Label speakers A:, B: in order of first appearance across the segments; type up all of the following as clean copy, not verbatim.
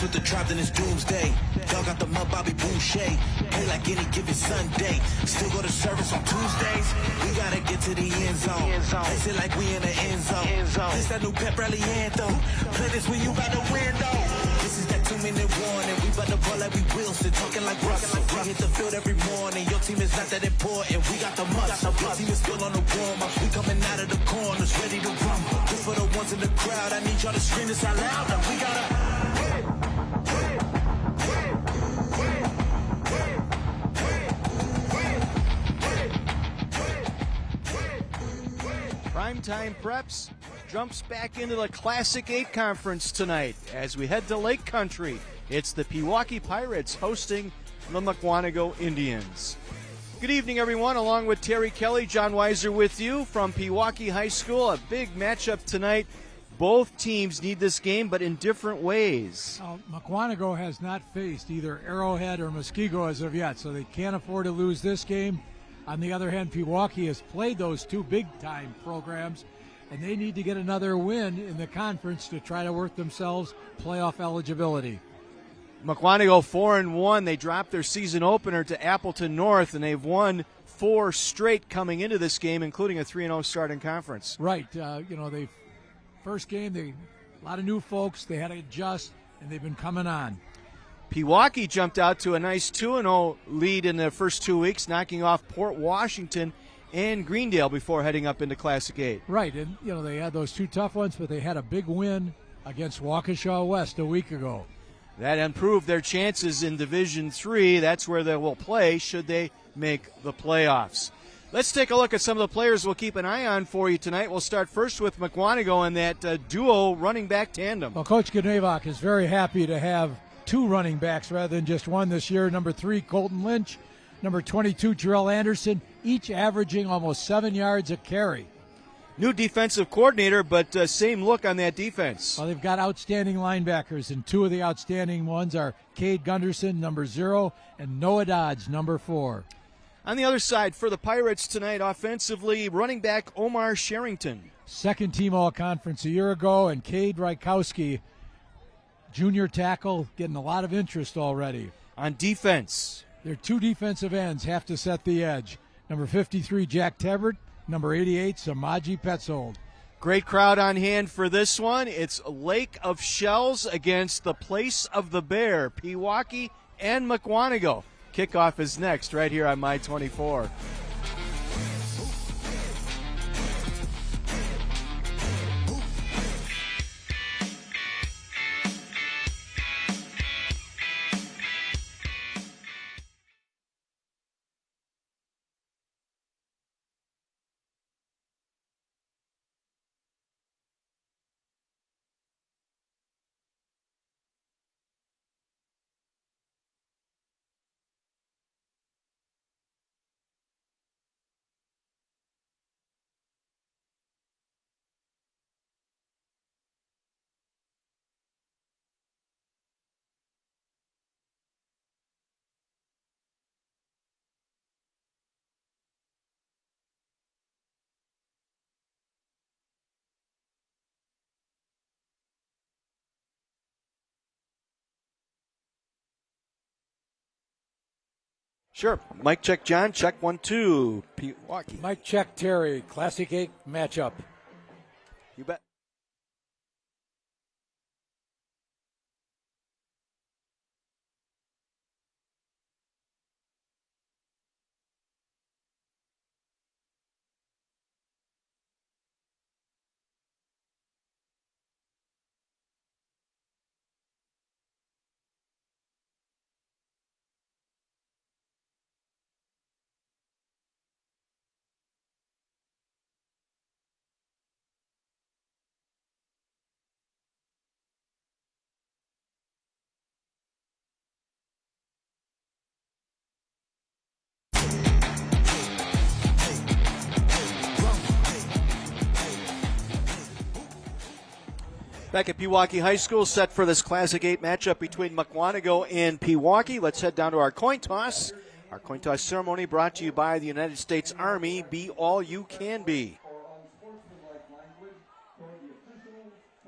A: with the tribe, then it's doomsday. Y'all got the mud, Bobby Boucher. Play like any given Sunday. Still go to service on Tuesdays. We gotta get to the end zone. Place it like we in the end zone. This that new pep rally anthem. Play this when you about to win though. This is that 2-minute warning. We about to ball like we Wilson, talking like Russell. We hit the field every morning. Your team is not that important. We got the muscle. Your team is still on the warm up. We coming out of the corners, ready to rumble. Just for the ones in the crowd, I need y'all to scream this out loud. Now we gotta.
B: Primetime Preps jumps back into the Classic 8 Conference tonight as we head to Lake Country. It's the Pewaukee Pirates hosting the Mukwonago Indians. Good evening, everyone. Along with Terry Kelly, John Weiser with you from Pewaukee High School. A big matchup tonight. Both teams need this game, but in different ways.
C: Mukwonago has not faced either Arrowhead or Muskego as of yet, so they can't afford to lose this game. On the other hand, Pewaukee has played those two big-time programs, and they need to get another win in the conference to try to work themselves playoff eligibility.
B: Mukwonago 4-1. They dropped their season opener to Appleton North, and they've won 4 straight coming into this game, including a 3-0 start in conference.
C: Right. They first game, a lot of new folks. They had to adjust, and they've been coming on.
B: Pewaukee jumped out to a nice 2-0 lead in the first 2 weeks, knocking off Port Washington and Greendale before heading up into Classic 8.
C: Right, and they had those 2 tough ones, but they had a big win against Waukesha West a week ago.
B: That improved their chances in Division III. That's where they will play should they make the playoffs. Let's take a look at some of the players we'll keep an eye on for you tonight. We'll start first with Mukwonago and that duo running back tandem.
C: Well, Coach Gnevak is very happy to have 2 running backs rather than just one this year. Number 3, Colton Lynch. Number 22, Jarrell Anderson, each averaging almost 7 yards a carry.
B: New defensive coordinator, but same look on that defense.
C: Well, they've got outstanding linebackers, and 2 of the outstanding ones are Cade Gunderson, number 0, and Noah Dodge, number 4.
B: On the other side, for the Pirates tonight, offensively, running back Omar Sherrington.
C: Second-team All-Conference a year ago, and Cade Rykowski, junior tackle, getting a lot of interest already.
B: On defense,
C: their 2 defensive ends have to set the edge. Number 53, Jack Tebert. Number 88, Samaji Petzold.
B: Great crowd on hand for this one. It's Lake of Shells against the Place of the Bear, Pewaukee and Mukwonago. Kickoff is next right here on My 24. Sure. Mic check, John. Check 1, 2. Pewaukee.
C: Mic check, Terry. Classic 8 matchup.
B: You bet. Back at Pewaukee High School, set for this Classic 8 matchup between Mukwonago and Pewaukee. Let's head down to our coin toss. Our coin toss ceremony brought to you by the United States Army. Be all you can be.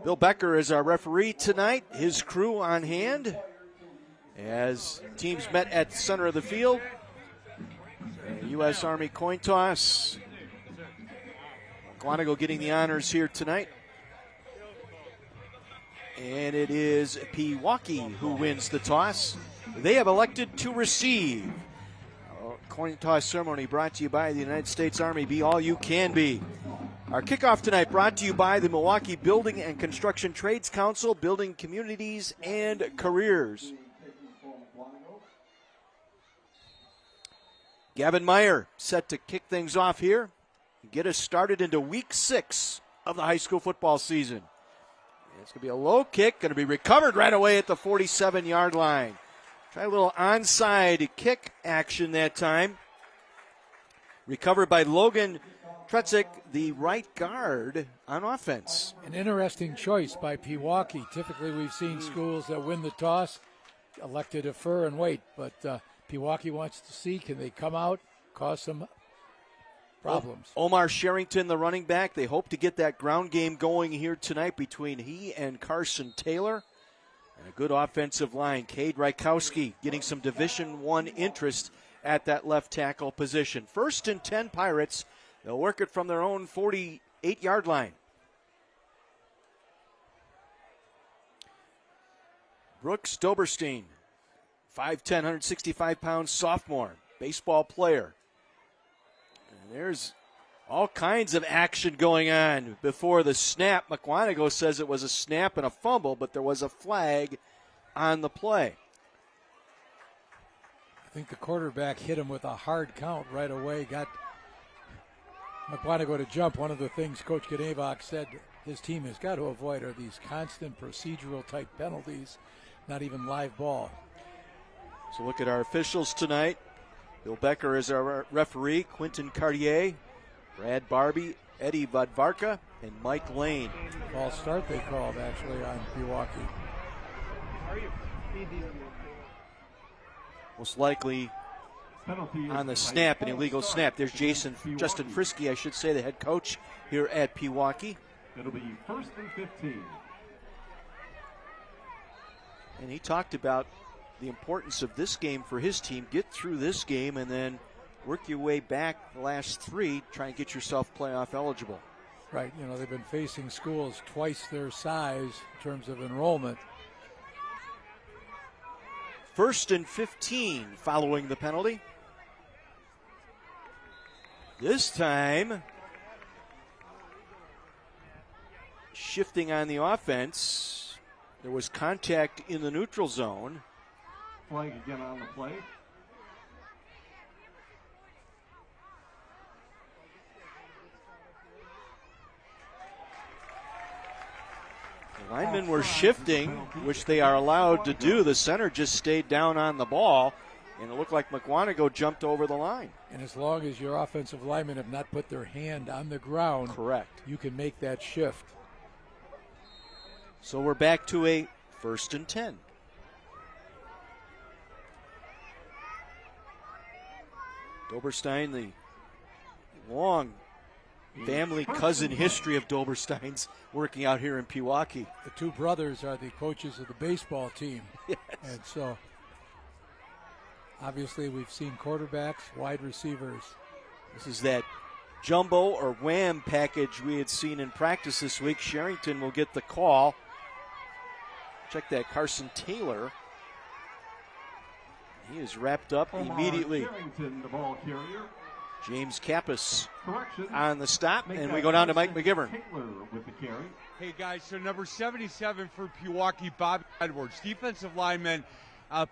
B: Bill Becker is our referee tonight. His crew on hand as teams met at the center of the field. U.S. Army coin toss. Mukwonago getting the honors here tonight. And it is Pewaukee who wins the toss. They have elected to receive. Coin toss ceremony brought to you by the United States Army. Be all you can be. Our kickoff tonight brought to you by the Milwaukee Building and Construction Trades Council, building communities and careers. Gavin Meyer set to kick things off here and get us started into week 6 of the high school football season. It's going to be a low kick, going to be recovered right away at the 47-yard line. Try a little onside kick action that time. Recovered by Logan Tretsick, the right guard on offense.
C: An interesting choice by Pewaukee. Typically we've seen schools that win the toss elect to defer and wait, but Pewaukee wants to see, can they come out, cause some problems.
B: Omar Sherrington, the running back, they hope to get that ground game going here tonight between he and Carson Taylor. And a good offensive line. Cade Rykowski getting some Division I interest at that left tackle position. 1st and 10 Pirates. They'll work it from their own 48-yard line. Brooks Doberstein, 5'10", 165-pound sophomore, baseball player. And there's all kinds of action going on before the snap. Mukwonago says it was a snap and a fumble, but there was a flag on the play.
C: I think the quarterback hit him with a hard count right away, got Mukwonago to jump. One of the things Coach Ganevok said his team has got to avoid are these constant procedural type penalties, not even live ball.
B: So look at our officials tonight. Bill Becker is our referee, Quentin Cartier, Brad Barbie, Eddie Vadvarka, and Mike Lane.
C: False start they called actually on Pewaukee.
B: Most likely on the snap, an illegal snap. There's Justin Frisky, I should say, the head coach here at Pewaukee.
D: It'll be 1st and 15.
B: And he talked about the importance of this game for his team. Get through this game and then work your way back the last 3, try and get yourself playoff eligible.
C: Right, you know, they've been facing schools twice their size in terms of enrollment.
B: 1st and 15 following the penalty. This time, shifting on the offense, there was contact in the neutral zone.
D: Flag again on the play.
B: The linemen were shifting, which they are allowed to do. The center just stayed down on the ball, and it looked like Mukwonago jumped over the line.
C: And as long as your offensive linemen have not put their hand on the ground,
B: correct,
C: you can make that shift.
B: So we're back to a 1st and 10. Doberstein, the long family cousin history of Dobersteins working out here in Pewaukee.
C: The two brothers are the coaches of the baseball team.
B: Yes.
C: And so obviously we've seen quarterbacks, wide receivers.
B: This is that jumbo or wham package we had seen in practice this week. Sherrington will get the call. Check that, Carson Taylor. He is wrapped up immediately.
D: Sherrington, the ball carrier.
B: James Kappas
D: Correction.
B: on the stop, and we go down to Mike McGivern.
D: Taylor with the carry.
E: Hey guys, so number 77 for Pewaukee, Bobby Edwards, defensive lineman,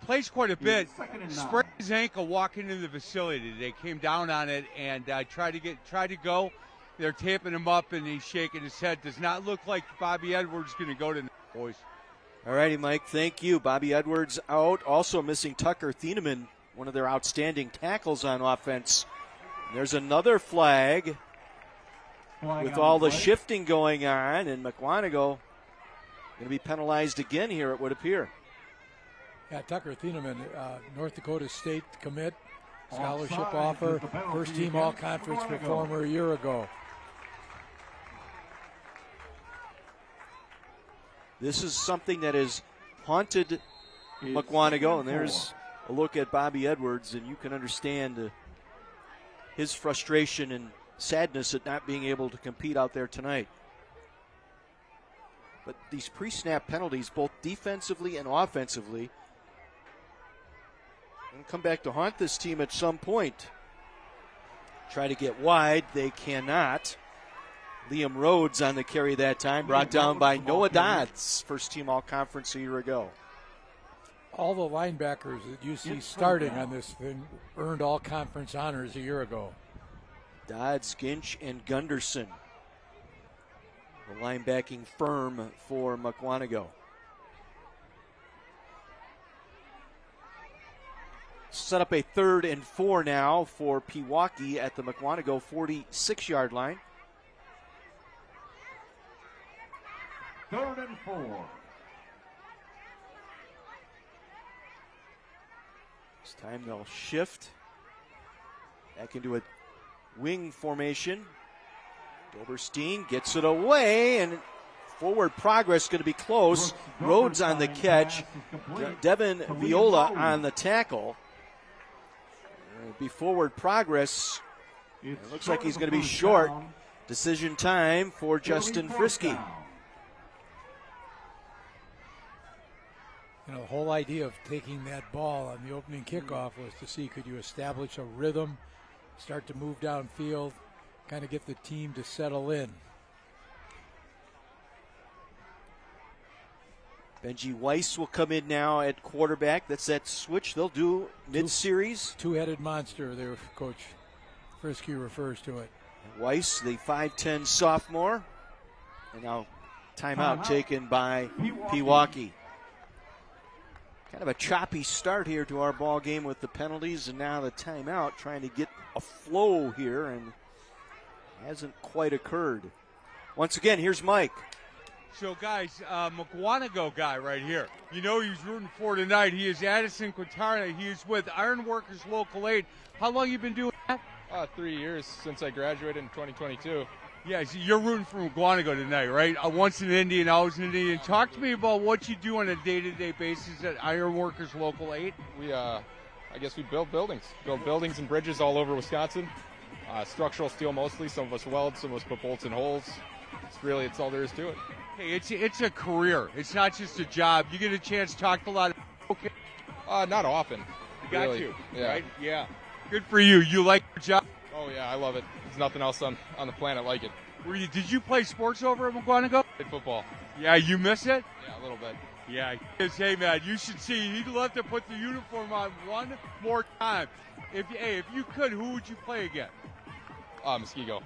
E: plays quite a bit. Sprained his ankle walking into the facility. They came down on it and tried to go. They're taping him up and he's shaking his head. Does not look like Bobby Edwards is going to go tonight, boys.
B: All righty, Mike, thank you. Bobby Edwards out. Also missing Tucker Thieneman, one of their outstanding tackles on offense. There's another flag with all the shifting going on, and Mukwonago going to be penalized again here, it would appear.
C: Yeah, Tucker Thieneman, North Dakota State commit, scholarship offer, first team all-conference performer a year ago.
B: This is something that has haunted Mukwonago, and there's a look at Bobby Edwards, and you can understand his frustration and sadness at not being able to compete out there tonight. But these pre-snap penalties, both defensively and offensively, going to come back to haunt this team at some point. Try to get wide, they cannot. Liam Rhodes on the carry that time, brought down by Noah Dodds, first team all-conference a year ago.
C: All the linebackers that you see starting on this thing earned all-conference honors a year ago.
B: Dodds, Ginch, and Gunderson, the linebacking firm for Mukwonago. Set up a 3rd and 4 now for Pewaukee at the Mukwonago 46-yard line.
D: 3rd and 4.
B: This time they'll shift back into a wing formation. Doberstein gets it away, and forward progress going to be close. Rhodes on the catch. Devin Viola on the tackle. Be forward progress. It looks like he's going to be short. Decision time for Justin Frisky.
C: You know, the whole idea of taking that ball on the opening kickoff was to see, could you establish a rhythm, start to move downfield, kind of get the team to settle in.
B: Benji Weiss will come in now at quarterback. That's that switch they'll do mid-series.
C: Two-headed monster there, Coach Frisky refers to it.
B: Weiss, the 5'10 sophomore. And now timeout taken by Pewaukee. Kind of a choppy start here to our ball game with the penalties, and now the timeout, trying to get a flow here, and hasn't quite occurred. Once again, here's Mike.
E: So, guys, Mukwonago guy right here. You know he's rooting for tonight. He is Addison Quintana. He is with Ironworkers Local 8. How long you been doing that?
F: 3 years since I graduated in 2022.
E: Yeah, so you're rooting for Mukwonago tonight, right? Once an Indian, always an Indian. Talk to me about what you do on a day-to-day basis at Ironworkers Local 8.
F: We, I guess we build buildings and bridges all over Wisconsin. Structural steel mostly. Some of us weld, some of us put bolts in holes. It's all there is to it.
E: Hey, it's a career. It's not just a job. You get a chance to talk to a lot of people.
F: Not often.
E: You got
F: really.
E: to,
F: yeah.
E: right? Yeah. Good for you. You like your job?
F: Oh, yeah, I love it. There's nothing else on the planet like it.
E: Did you play sports over at Mukwonago?
F: Played football.
E: Yeah, you miss it?
F: Yeah, a little bit.
E: Yeah, hey, man, you should see. He'd love to put the uniform on one more time. If you could, who would you play again?
F: Muskego.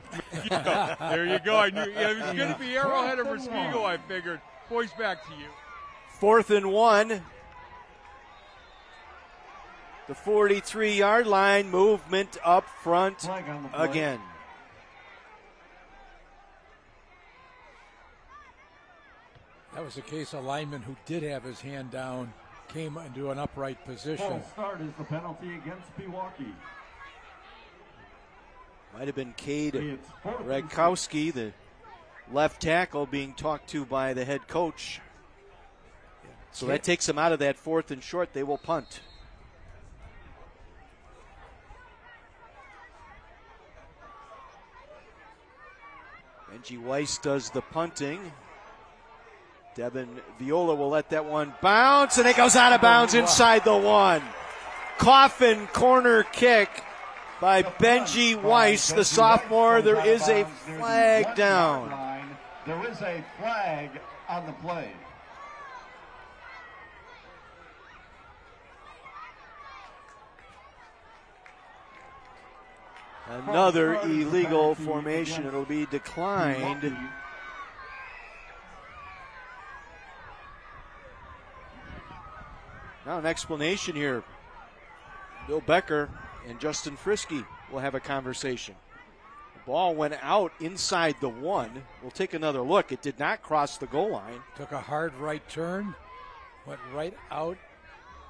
E: There you go. I knew it was going to be Arrowhead or Muskego, I figured. Boys, back to you.
B: 4th and 1. The 43-yard line, movement up front again.
C: That was a case of lineman who did have his hand down, came into an upright position.
D: False start is the penalty against Pewaukee.
B: Might have been Cade Radkowski, the left tackle, being talked to by the head coach. So that takes them out of that 4th and short. They will punt. Benji Weiss does the punting. Devin Viola will let that one bounce, and it goes out of bounds inside the 1. Coffin corner kick by Benji Weiss, the sophomore. There is a flag down.
D: There is a flag on the play.
B: Another illegal formation. It'll be declined. Now an explanation here. Bill Becker and Justin Frisky will have a conversation. The ball went out inside the 1. We'll take another look. It did not cross the goal line.
C: Took a hard right turn, went right out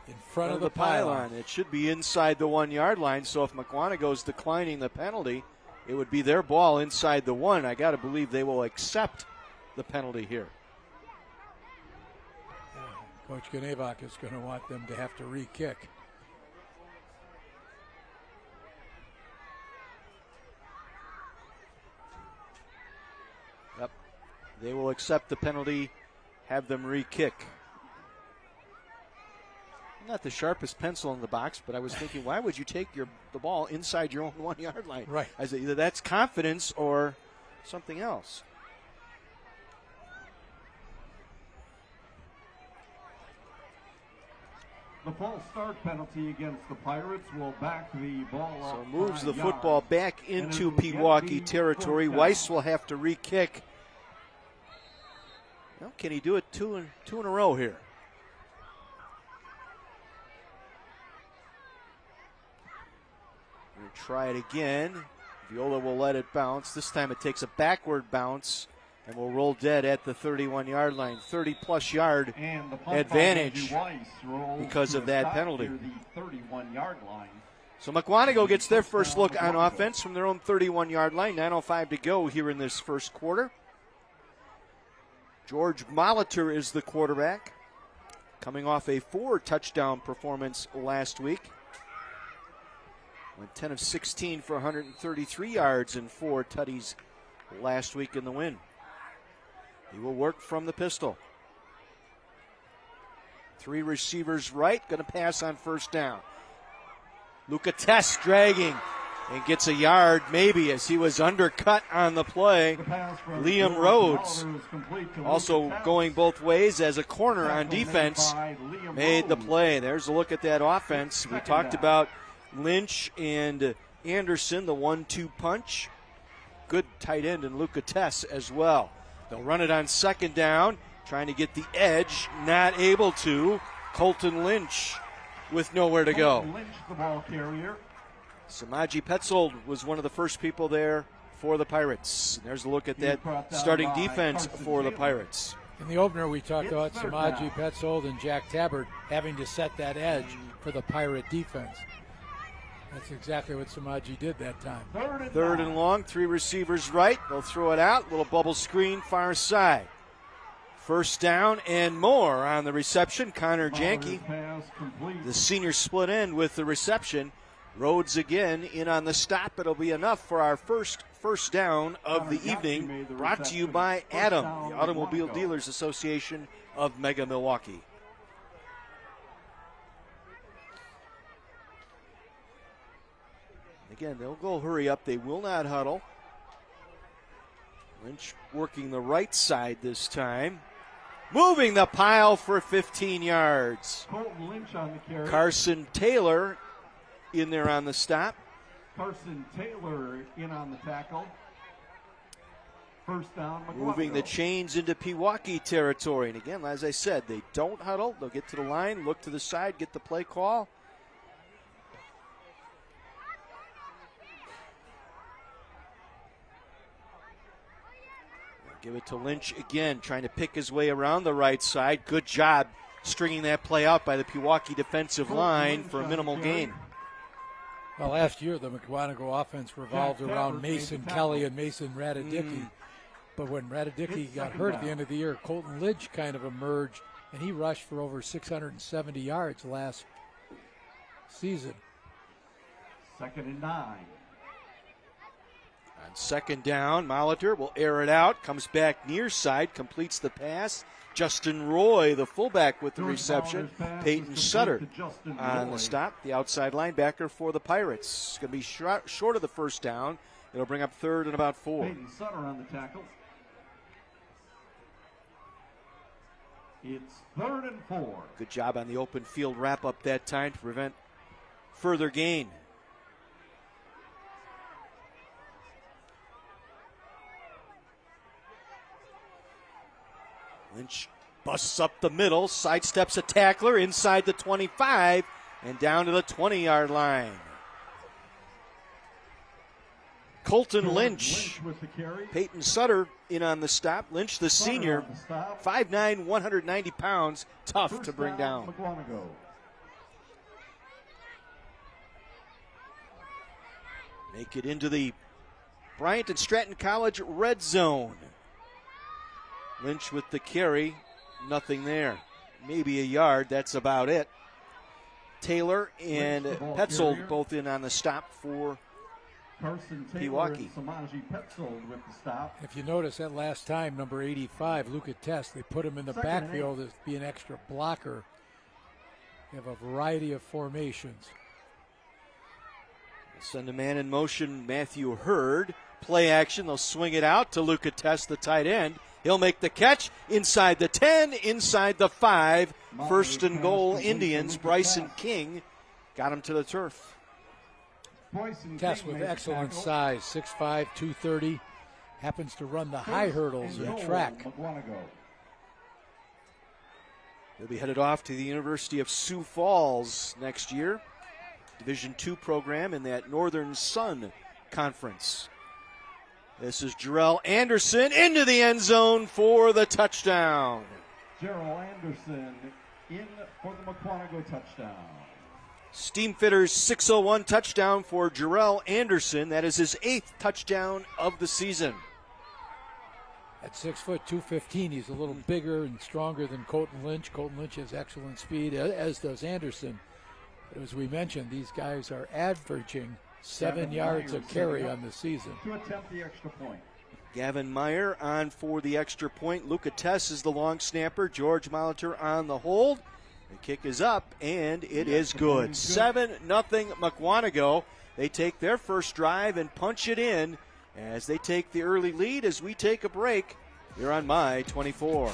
C: in front of the
B: pylon. It should be inside the 1 yard line. So if Mukwonago's declining the penalty, it would be their ball inside the 1. I got to believe they will accept the penalty here.
C: Coach Ganevak is going to want them to have to re-kick.
B: Yep. They will accept the penalty, have them re-kick. Not the sharpest pencil in the box, but I was thinking, why would you take the ball inside your own 1 yard line?
C: Right.
B: As either that's confidence or something else.
D: The false start penalty against the Pirates will back the ball
B: So
D: up
B: moves the
D: 5
B: football
D: yards.
B: back
D: And
B: into
D: it will get
B: Pewaukee
D: the
B: territory.
D: first down.
B: Weiss will have to re-kick. Well, can he do it two in a row here? We'll try it again. Viola will let it bounce. This time it takes a backward bounce and will roll dead at the 31-yard line. 30-plus yard
D: And the punt
B: advantage
D: by Andrew Weiss rolls
B: because
D: to
B: of
D: a
B: that
D: stop
B: penalty.
D: near the 31-yard line.
B: So Mukwonago gets their first look on offense from their own 31-yard line. 9:05 to go here in this first quarter. George Molitor is the quarterback, coming off a 4-touchdown performance last week. Went 10 of 16 for 133 yards and 4 tutties last week in the win. He will work from the pistol. 3 receivers right, going to pass on first down. Luca Tess dragging and gets a yard maybe as he was undercut on the play.
D: The pass from
B: Liam
D: George
B: Rhodes
D: Molitor is complete to
B: also
D: Luca Tess.
B: going both ways as a corner on
D: Tackle made
B: defense.
D: by Liam
B: Made the
D: Rhodes.
B: play. There's a look at that offense. We
D: Second
B: talked
D: down.
B: about Lynch and Anderson, the 1-2 punch. Good tight end in Luca Tess as well. They'll run it on second down, trying to get the edge, not able to. Colton Lynch with nowhere to go.
D: Lynch, the ball carrier.
B: Samaji Petzold was one of the first people there for the Pirates. There's a look at that
D: brought down
B: starting
D: by
B: defense
D: Carson
B: for the
D: Taylor.
B: Pirates.
C: In the opener, we talked
D: It's
C: about
D: third
C: Samaji
D: down.
C: Petzold and Jack Tabbert having to set that edge for the Pirate defense. That's exactly what Samaji did that time.
B: Third and long, 3 receivers right. They'll throw it out. Little bubble screen, far side. First down and more on the reception. Connor Janke,
D: Pass complete.
B: the senior split end with the reception. Rhodes again in on the stop. It'll be enough for our first down of the
D: Connor Janke
B: evening.
D: made the
B: Brought to you
D: reception.
B: by
D: First
B: Adam,
D: down,
B: the Automobile
D: Mukwonago.
B: Dealers Association of Mega Milwaukee. Again, they'll go hurry up. They will not huddle. Lynch working the right side this time. Moving the pile for 15 yards.
D: Colton Lynch on the carry.
B: Carson Taylor in there on the stop.
D: Carson Taylor in on the tackle. First down, Mukwonago.
B: Moving the chains into Pewaukee territory. And again, as I said, they don't huddle. They'll get to the line, look to the side, get the play call. Give it to Lynch again, trying to pick his way around the right side. Good job stringing that play out by the Pewaukee defensive line for a minimal gain.
C: Well, last year the Mukwonago offense revolved
D: Jack
C: around
D: Tabbert made
C: Mason
D: the tackle.
C: Kelly and Mason Radicicki. But when Radicicki got
D: second
C: hurt at the
D: down.
C: end of the year, Colton Lynch kind of emerged, and he rushed for over 670 yards last season.
D: 2nd and 9.
B: On second down, Molitor will air it out, comes back near side, completes the pass. Justin Roy, the fullback, with the
D: George
B: reception.
D: Baller's pass
B: Peyton
D: is
B: Sutter
D: complete to Justin
B: on
D: Roy.
B: the stop, the outside linebacker for the Pirates. It's going to be short of the first down. It'll bring up 3rd and about 4.
D: Peyton Sutter on the tackle. It's 3rd and 4.
B: Good job on the open field wrap up that time to prevent further gain. Lynch busts up the middle, sidesteps a tackler inside the 25 and down to the 20-yard line. Colton Lynch,
D: with the carry.
B: Peyton Sutter in on the stop. Lynch, the
D: Sutter
B: senior,
D: on the stop.
B: 5'9", 190 pounds, tough
D: First
B: to bring down.
D: Mukwonago.
B: Make it into the Bryant and Stratton College red zone. Lynch with the carry, nothing there. maybe a yard. That's about it. Taylor and Petzold both in on the stop for Pewaukee.
D: With the stop.
C: If you notice that last time, number 85, Luca Test, they put him in the backfield as be an extra blocker. They have a variety of formations.
B: Send a man in motion, Matthew Hurd. Play action, they'll swing it out to Luca Test, the tight end. He'll make the catch inside the 10, inside the 5. First and goal, Indians. Bryson King got him to the turf.
C: Test with excellent size, 6'5", 230. Happens to run the high hurdles in track.
B: He'll be headed off to the University of Sioux Falls next year. Division II program in that Northern Sun Conference. This is Jarrell Anderson into the end zone for the touchdown.
D: Jarrell Anderson in for the Mukwonago touchdown.
B: Steamfitters 601 touchdown for Jarrell Anderson. That is his 8th touchdown of the season.
C: At 6 foot 215, he's a little bigger and stronger than Colton Lynch. Colton Lynch has excellent speed, as does Anderson. As we mentioned, these guys are averaging 7 yards a carry on the season.
D: To attempt the extra point.
B: Gavin Meyer on for the extra point. Luca Tess is the long snapper. George Molitor on the hold. The kick is up, and it is good. 7-0 Mukwonago. They take their first drive and punch it in as they take the early lead as we take a break here on My 24.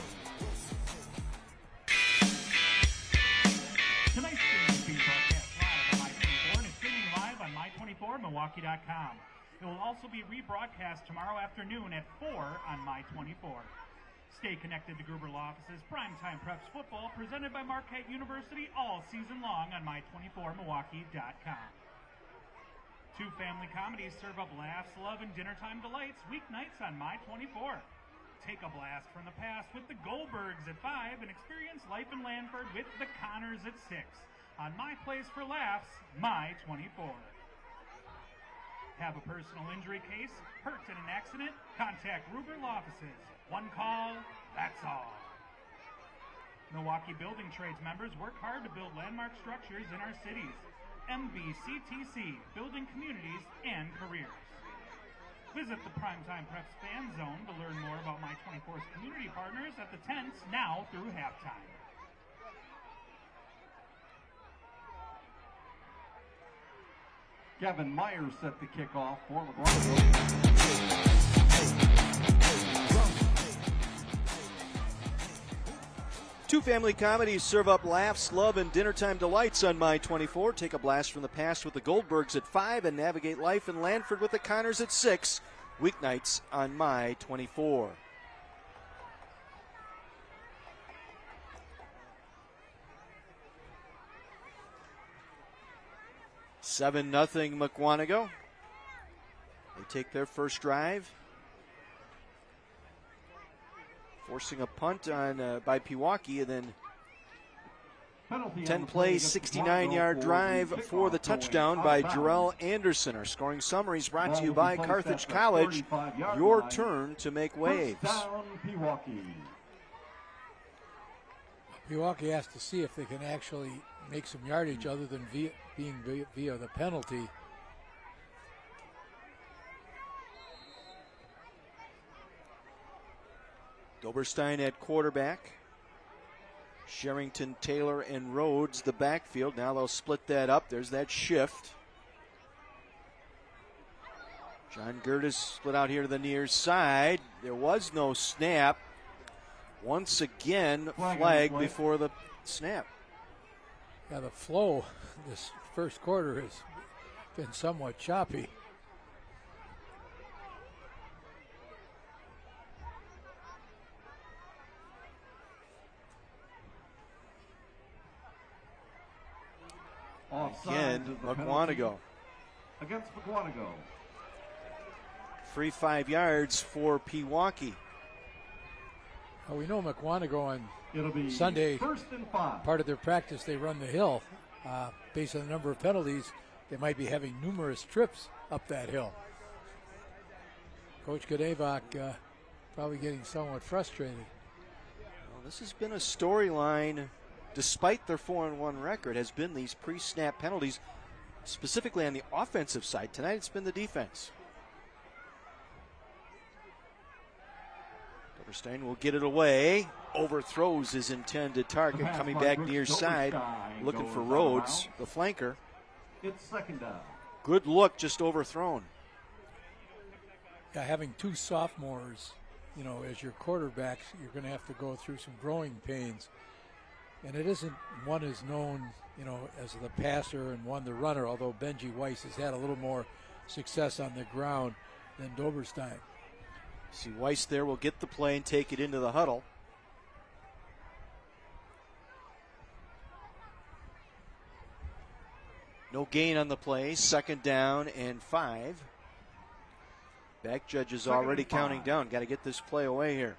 G: Tonight's game is being broadcast live on My 24 and is streaming live on My24Milwaukee.com. It will also be rebroadcast tomorrow afternoon at 4 on My 24. Stay connected to Gruber Law Office's Primetime Preps Football, presented by Marquette University all season long on My24Milwaukee.com. Two family comedies serve up laughs, love, and dinnertime delights weeknights on My24. Take a blast from the past with the Goldbergs at 5 and experience life in Lanford with the Connors at 6 on My Place for Laughs, My24. Have a personal injury case, hurt in an accident? Contact Gruber Law Offices. One call, that's all. Milwaukee Building Trades members work hard to build landmark structures in our cities. MBCTC, building communities and careers. Visit the Primetime Preps Fan Zone to learn more about My24's community partners at the tents now through halftime.
D: Gavin Meyer set the kickoff for Mukwonago.
B: Two family comedies serve up laughs, love, and dinnertime delights on My24. Take a blast from the past with the Goldbergs at 5 and navigate life in Lanford with the Connors at 6. Weeknights on My24. Seven nothing Mukwonago. They take their first drive. Forcing a punt on by Pewaukee, and then 10-play, 69-yard drive for the touchdown by Jarrell Anderson. Our scoring summary is brought to you by Carthage College. Your turn to make waves.
C: Pewaukee has to see if they can actually make some yardage other than being via the penalty.
B: Doberstein at quarterback. Sherrington, Taylor, and Rhodes the backfield. Now they'll split that up. There's that shift. John Gertis split out here to the near side. There was no snap. Once again, flag before the snap.
C: Yeah, the flow this first quarter has been somewhat choppy.
B: Again, Mukwonago.
D: Against Mukwonago.
B: Free 5 yards for Pewaukee.
C: Well, we know Mukwonago on
D: It'll be
C: Sunday,
D: first and 5.
C: part of their practice, they run the hill. Based on the number of penalties, they might be having numerous trips up that hill. Coach Kadevak probably getting somewhat frustrated.
B: Well, This has been a storyline, despite their 4-1 record, has been these pre-snap penalties, specifically on the offensive side. Tonight it's been the defense. Doberstein will get it away. Overthrows his intended target, coming back near side, looking for Rhodes, the flanker.
D: It's second down.
B: Good look, just overthrown.
C: Yeah, having two sophomores, as your quarterbacks, you're going to have to go through some growing pains. And it isn't one is known, as the passer and one the runner, although Benji Weiss has had a little more success on the ground than Doberstein.
B: See Weiss there will get the play and take it into the huddle. No gain on the play, second down and 5. Back judge is already counting down. Got to get this play away here.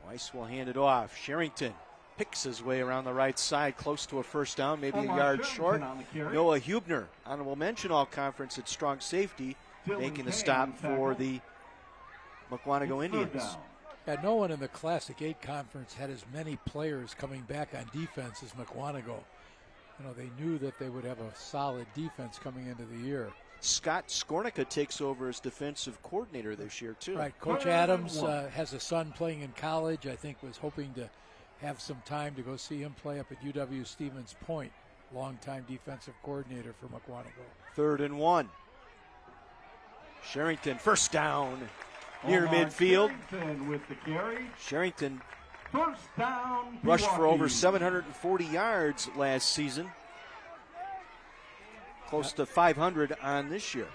B: Weiss will hand it off. Sherrington picks his way around the right side, close to a first down, maybe a yard short. Noah Hubner, honorable mention all-conference at strong safety, making the stop for the Mukwonago Indians.
C: Yeah, no one in the Classic 8 conference had as many players coming back on defense as Mukwonago. They knew that they would have a solid defense coming into the year.
B: Scott Skornica takes over as defensive coordinator this year, too.
C: Right. Coach Adams has a son playing in college. I think was hoping to have some time to go see him play up at UW Stevens Point. Longtime defensive coordinator for Mukwonago.
B: 3rd and 1. Sherrington, first down near midfield.
D: Sherrington with the carry.
B: Sherrington
D: First down,
B: rushed for
D: Pewaukee.
B: over 740 yards last season. Close to 500 on this year.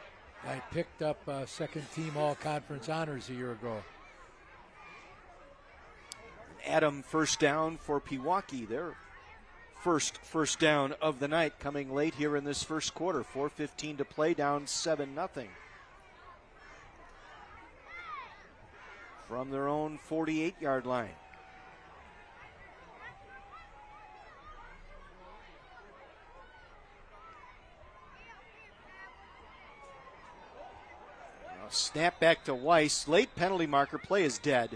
C: I picked up second-team all-conference honors a year ago.
B: Adam first down for Pewaukee. Their first down of the night coming late here in this first quarter. 4:15 to play, down 7-0. From their own 48-yard line. Snap back to Weiss. Late penalty marker. Play is dead.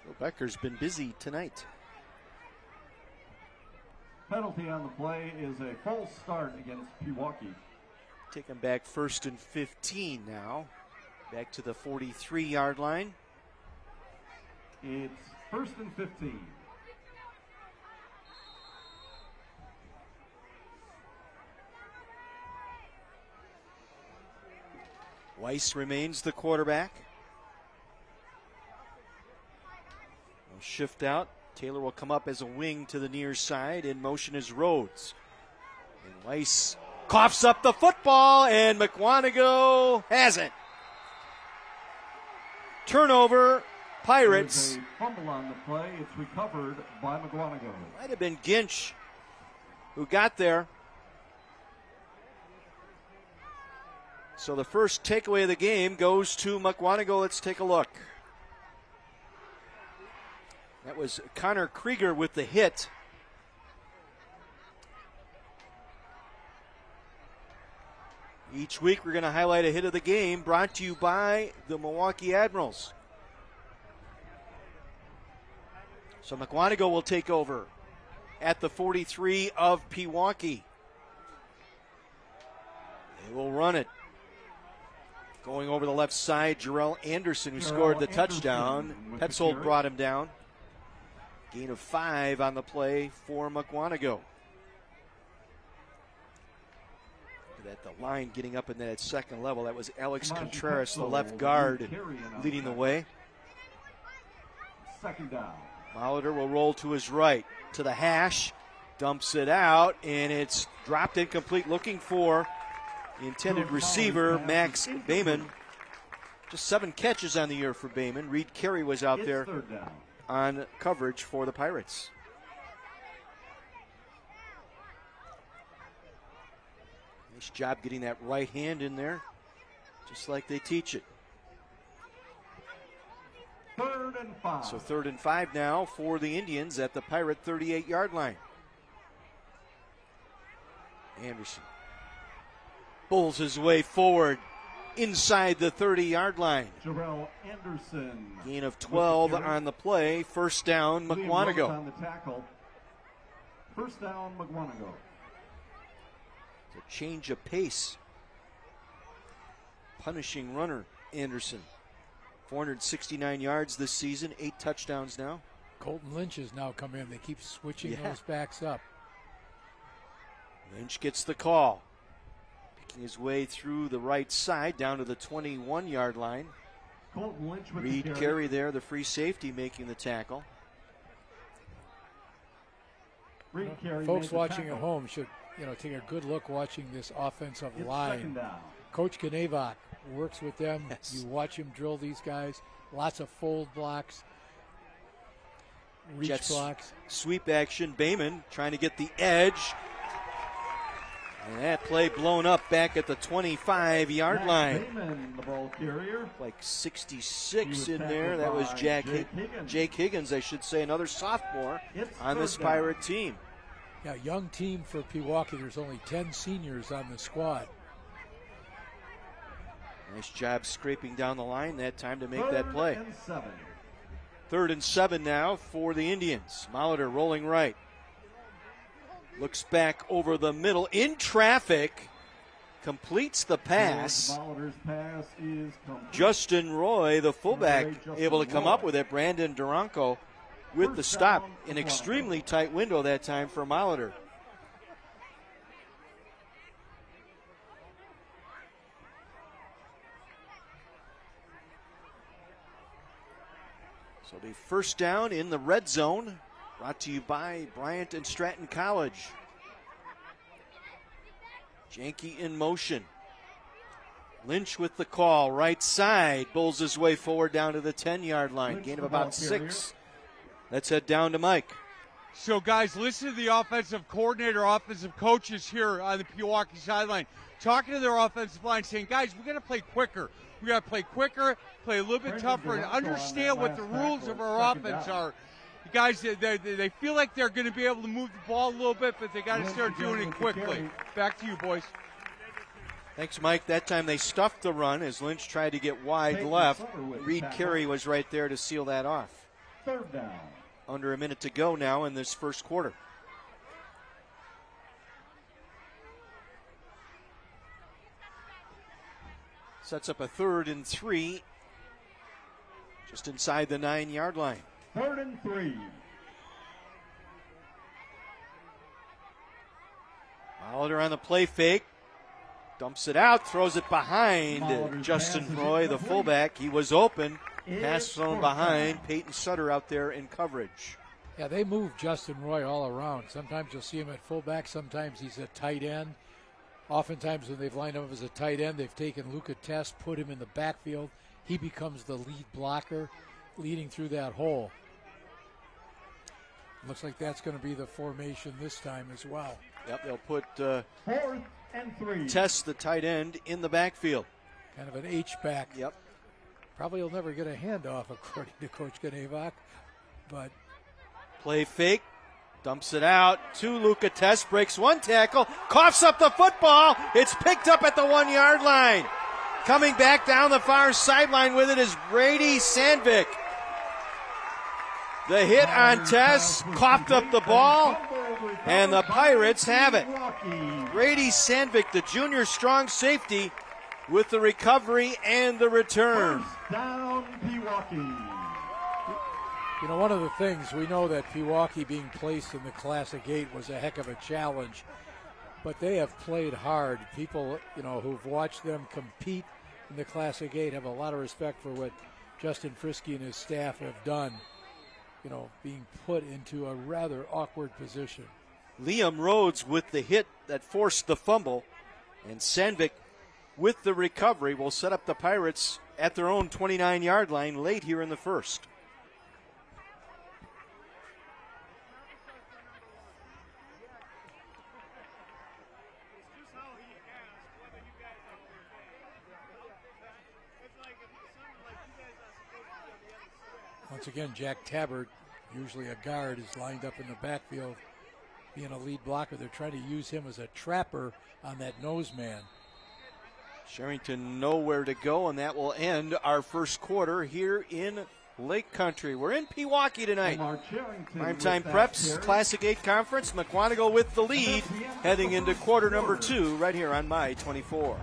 B: Bill Becker's been busy tonight.
D: Penalty on the play is a false start against Pewaukee.
B: Taking back 1st and 15 now. Back to the 43-yard line.
D: It's 1st and 15.
B: Weiss remains the quarterback. Will shift out. Taylor will come up as a wing to the near side. In motion is Rhodes. And Weiss coughs up the football, and Mukwonago has it. Turnover, Pirates.
D: There's a fumble on the play. It's recovered by Mukwonago.
B: Might have been Ginch who got there. So the first takeaway of the game goes to Mukwonago. Let's take a look. That was Connor Krieger with the hit. Each week we're going to highlight a hit of the game, brought to you by the Milwaukee Admirals. So Mukwonago will take over at the 43 of Pewaukee. They will run it. Going over the left side, Jarrell Anderson, who scored the touchdown. Petzold brought him down. Gain of 5 on the play for Mukwonago. At the line getting up in that second level, that was Alex Contreras, the left guard, leading the way.
D: Second down.
B: Molitor will roll to his right, to the hash, dumps it out, and it's dropped incomplete, looking for the intended receiver, Max Bayman. Just 7 catches on the year for Bayman. Reed Carey was out there on coverage for the Pirates. Nice job getting that right hand in there, just like they teach it.
D: 3rd 3rd and 5.
B: So 3rd and 5 now for the Indians at the Pirate 38-yard line. Anderson pulls his way forward inside the 30-yard line.
D: Jarrell Anderson.
B: Gain of 12 on the play. First down, Mukwonago.
D: On the tackle. First down, Mukwonago.
B: It's a change of pace. Punishing runner, Anderson. 469 yards this season, 8 touchdowns now.
C: Colton Lynch has now come in. They keep switching those backs up.
B: Lynch gets the call. Picking his way through the right side down to the 21-yard line.
D: Colton Lynch with
B: Reed
D: the
B: Carey there, the free safety, making the tackle.
D: Reed Carey
C: Folks
D: made the
C: watching
D: tackle.
C: at home should take a good look watching this offensive
D: It's
C: line.
D: second down.
C: Coach Kanevak works with them.
B: Yes.
C: You watch him drill these guys. Lots of fold blocks, reach
B: Jets
C: blocks.
B: sweep action. Bayman trying to get the edge. And that play blown up back at the 25-yard
D: Matt
B: line.
D: Bayman, the ball carrier.
B: Like
D: He
B: 66
D: was
B: in there.
D: tackled
B: That was
D: by
B: Jake
D: Jake Higgins.
B: Higgins, I should say, another sophomore
D: It's
B: on this
D: third down.
B: Pirate team.
C: Yeah, young team for Pewaukee. There's only 10 seniors on the squad.
B: Nice job scraping down the line that time to make
D: Third
B: that play.
D: and 7.
B: 3rd and 7 now for the Indians. Molitor rolling right. Looks back over the middle in traffic. Completes the pass.
D: Molitor's pass is complete.
B: Justin Roy, the fullback,
D: Justin
B: able to come
D: Roy.
B: up with it. Brandon Duranko with the
D: First
B: stop.
D: down,
B: An
D: Mukwonago.
B: extremely tight window that time for Molitor. So the first down in the red zone, brought to you by Bryant and Stratton College. Janke in motion. Lynch with the call, right side, bowls his way forward down to the 10-yard line.
D: Lynch
B: Gain of
D: the ball
B: about
D: carrier.
B: 6. Let's head down to Mike.
E: So, guys, listen to the offensive coordinator, offensive coaches here on the Pewaukee sideline talking to their offensive line, saying, guys, we got to play quicker. We got to play quicker, play a little bit
D: Brandon
E: tougher, and
D: Duranko
E: understand
D: on that
E: what the
D: last
E: rules
D: tackle,
E: of our
D: second
E: offense
D: down.
E: are. Guys, they feel like they're going to be able to move the ball a little bit, but they got to
D: Lynch
E: start
D: again
E: doing it
D: with the
E: quickly.
D: carry.
E: Back to you, boys.
B: Thanks, Mike. That time they stuffed the run as Lynch tried to get wide
D: Peyton
B: left.
D: Summer with the
B: Reed
D: tackle.
B: Carey was right there to seal that off.
D: 3rd down.
B: Under a minute to go now in this first quarter. Sets up a 3rd and 3 just inside the 9-yard line.
D: 3rd and 3.
B: Molitor on the play fake. Dumps it out, throws it behind
D: Molitor's
B: Justin
D: pass is
B: Roy, the
D: incomplete.
B: fullback. He was open.
D: It's
B: Pass thrown
D: 4th
B: behind.
D: down.
B: Peyton Sutter out there in coverage.
C: Yeah, they move Justin Roy all around. Sometimes you'll see him at fullback. Sometimes he's a tight end. Oftentimes when they've lined him up as a tight end, they've taken Luca Test, put him in the backfield. He becomes the lead blocker, leading through that hole. Looks like that's going to be the formation this time as well.
B: Yep, they'll put
D: 4th and 3.
B: Test, the tight end, in the backfield.
C: Kind of an H-back.
B: Yep.
C: Probably will never get a handoff, according to Coach Kanevak. But
B: Play fake. Dumps it out to Luca Test. Breaks one tackle. Coughs up the football. It's picked up at the 1-yard line. Coming back down the far sideline with it is Brady Sandvik. The hit on Test. Coughed up the ball. And the Pirates have it. Brady Sandvik, the junior strong safety, with the recovery and the return.
D: First down, Pewaukee.
C: you know, one of the things we know that Pewaukee being placed in the Classic 8 was a heck of a challenge, but they have played hard. People, you know, who've watched them compete in the Classic 8 have a lot of respect for what Justin Frisky and his staff have done, you know, being put into a rather awkward position.
B: Liam Rhodes with the hit that forced the fumble, and Sandvik with the recovery will set up the Pirates at their own 29-yard line late here in the first.
C: Once again, Jack Tabbert, usually a guard, is lined up in the backfield being a lead blocker. They're trying to use him as a trapper on that nose man.
B: Sherrington nowhere to go, and that will end our first quarter here in Lake Country. We're in Pewaukee tonight. Primetime Preps Classic 8 Conference. Mukwonago with the lead heading into quarter number 2 right here on My 24.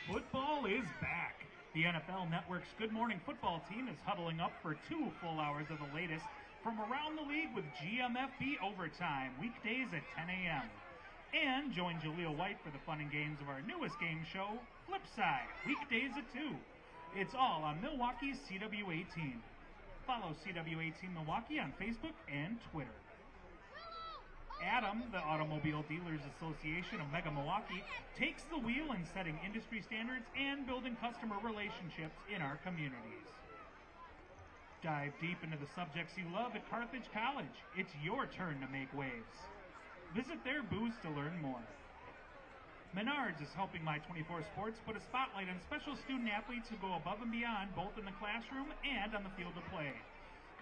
G: Football is back. The NFL Network's Good Morning Football team is huddling up for 2 full hours of the latest from around the league with GMFB Overtime, weekdays at 10 a.m. And join Jaleel White for the fun and games of our newest game show, Flipside, weekdays at 2. It's all on Milwaukee's CW18. Follow CW18 Milwaukee on Facebook and Twitter. Adam, the Automobile Dealers Association of Mega Milwaukee, takes the wheel in setting industry standards and building customer relationships in our communities. Dive deep into the subjects you love at Carthage College. It's your turn to make waves. Visit their booths to learn more. Menards is helping My 24 Sports put a spotlight on special student athletes who go above and beyond both in the classroom and on the field of play.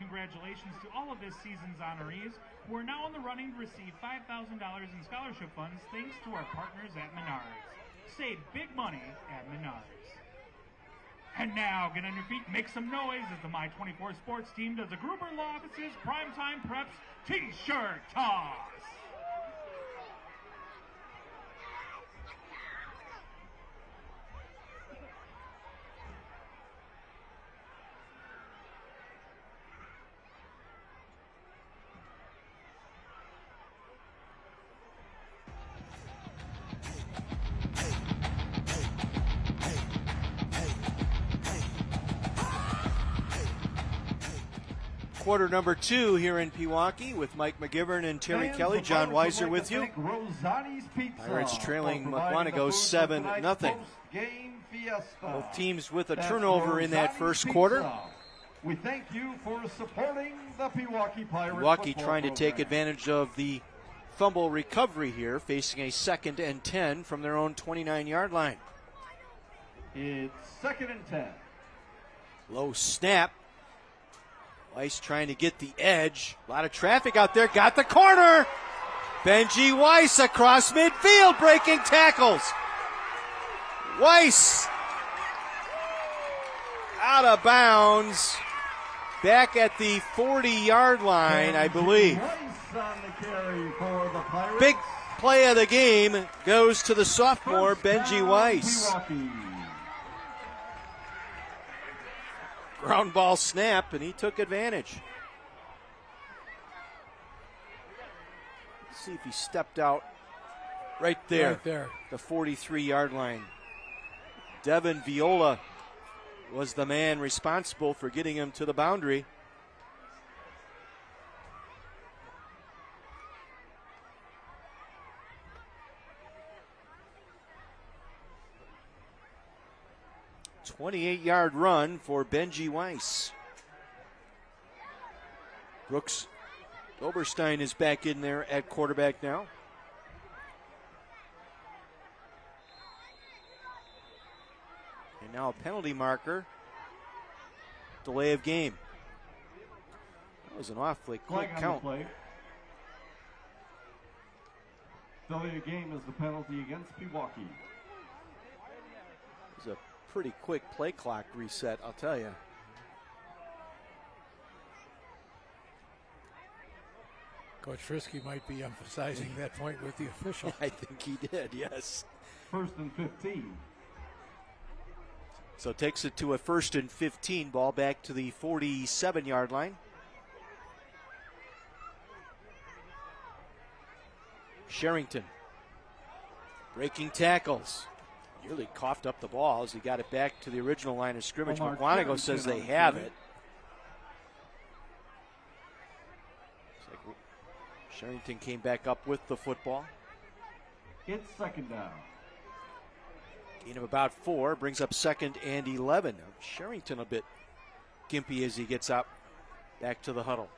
G: Congratulations to all of this season's honorees who are now in the running to receive $5,000 in scholarship funds thanks to our partners at Menards. Save big money at Menards. And now, get on your feet and make some noise as the My 24 Sports team does a Gruber Law Offices Primetime Preps T-shirt toss.
B: Quarter number 2 here in Pewaukee with Mike McGivern and Terry Kelly. John Weiser with you. Pirates trailing Mukwonago 7-0. Both teams with a turnover in that first quarter.
D: We thank you for supporting the Pewaukee Pirates.
B: Pewaukee trying to take advantage of the fumble recovery here, facing a 2nd and 10 from their own 29-yard line.
D: It's 2nd and 10.
B: Low snap. Weiss trying to get the edge. A lot of traffic out there. Got the corner. Benji Weiss across midfield, breaking tackles. Weiss out of bounds. Back at the 40-yard line, I believe. Big play of the game goes to the sophomore, Benji Weiss. Ground ball snap, and he took advantage. Let's see if he stepped out right there.
C: Right there.
B: The 43-yard line. Devin Viola was the man responsible for getting him to the boundary. A 28-yard run for Benji Weiss. Brooks Oberstein is back in there at quarterback now. And now a penalty marker. Delay of game. That was an awfully quick count.
D: Delay of game is the penalty against Pewaukee.
B: It was a pretty quick play clock reset, I'll tell you.
C: Coach Frisky might be emphasizing that point with the official.
B: I think he did, yes.
D: 1st and 15.
B: So takes it to a 1st and 15, ball back to the 47-yard line. Sherrington breaking tackles. Nearly coughed up the ball as he got it back to the original line of scrimmage. Mukwonago says they have it. Sherrington came back up with the football.
D: It's 2nd down.
B: Gain of about 4, brings up 2nd and 11. Sherrington a bit gimpy as he gets up back to the huddle.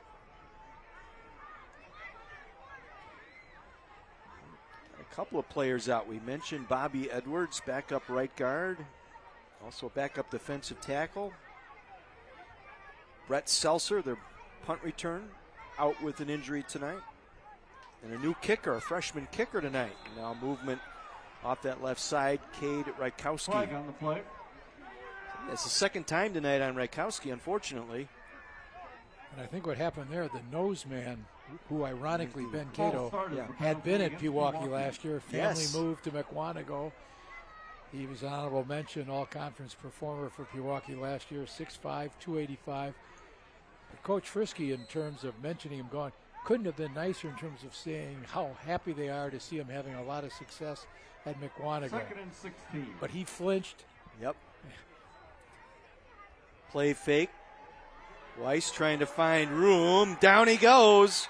B: couple of players out. We mentioned Bobby Edwards, backup right guard, also backup defensive tackle. Brett Seltzer, their punt return, out with an injury tonight. And a new kicker, a freshman kicker tonight. Now movement off that left side, Cade Rykowski.
D: Flag on the play.
B: It's the second time tonight on Rykowski, unfortunately.
C: And I think what happened there, the nose man, who ironically Ben Cato
D: Started for
C: had been at
D: penalty
C: Pewaukee
D: against
C: last year. Family
B: Yes.
C: moved to Mukwonago. He was an honorable mention, all-conference performer for Pewaukee last year, 6'5", 285. But Coach Frisky, in terms of mentioning him going, couldn't have been nicer in terms of saying how happy they are to see him having a lot of success at Mukwonago.
D: 2nd and 16.
C: But he flinched.
B: Yep. Play fake. Weiss trying to find room. Down he goes.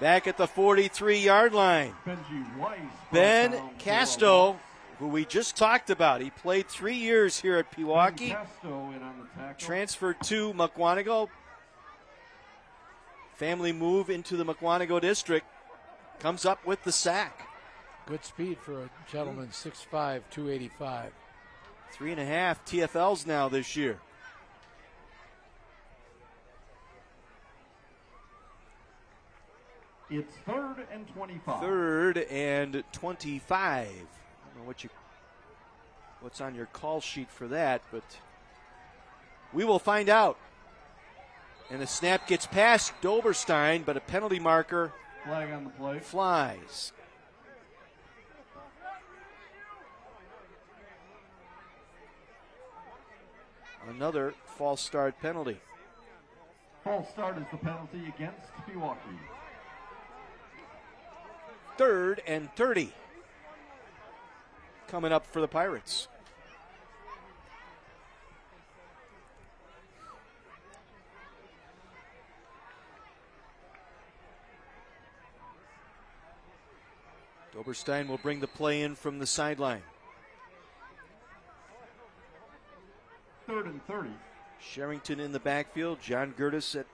B: Back at the 43-yard line.
D: Benji Weiss.
B: Ben
D: brought down
B: Casto,
D: for
B: who we just talked about. He played 3 years here at
D: Ben
B: Pewaukee.
D: Casto in on the tackle.
B: Transferred to Mukwonago. Family move into the Mukwonago district. Comes up with the sack.
C: Good speed for a gentleman, 6'5", 285.
B: 3.5 TFLs now this year.
D: It's 3rd and 25.
B: 3rd and 25. I don't know what's on your call sheet for that, but we will find out. And the snap gets past Doberstein, but a penalty marker
D: Flag on the play.
B: flies. Another false start penalty.
D: False start is the penalty against Pewaukee.
B: 3rd and 30. Coming up for the Pirates. Doberstein will bring the play in from the sideline.
D: 3rd and 30.
B: Sherrington in the backfield. John Gertis at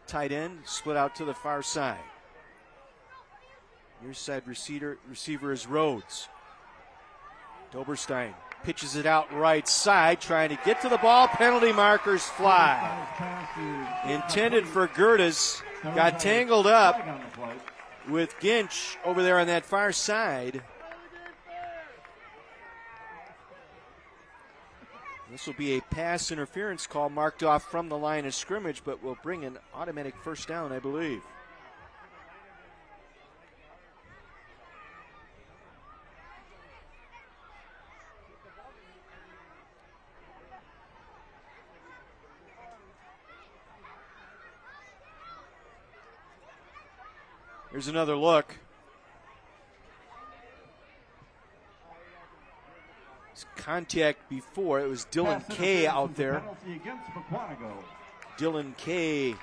B: tight end. Split out to the far side. Near side receiver is Rhodes. Doberstein pitches it out right side, trying to get to the ball. Penalty markers fly. Intended for Gertis. Got tangled up
D: Flag on the play.
B: with Ginch over there on that far side. This will be a pass interference call marked off from the line of scrimmage, but will bring an automatic first down, I believe. Here's another look. Contact before. It was Dylan
D: Pass
B: Kay
D: interference
B: out
D: is the
B: there.
D: penalty against Mukwonago.
B: Dylan Kay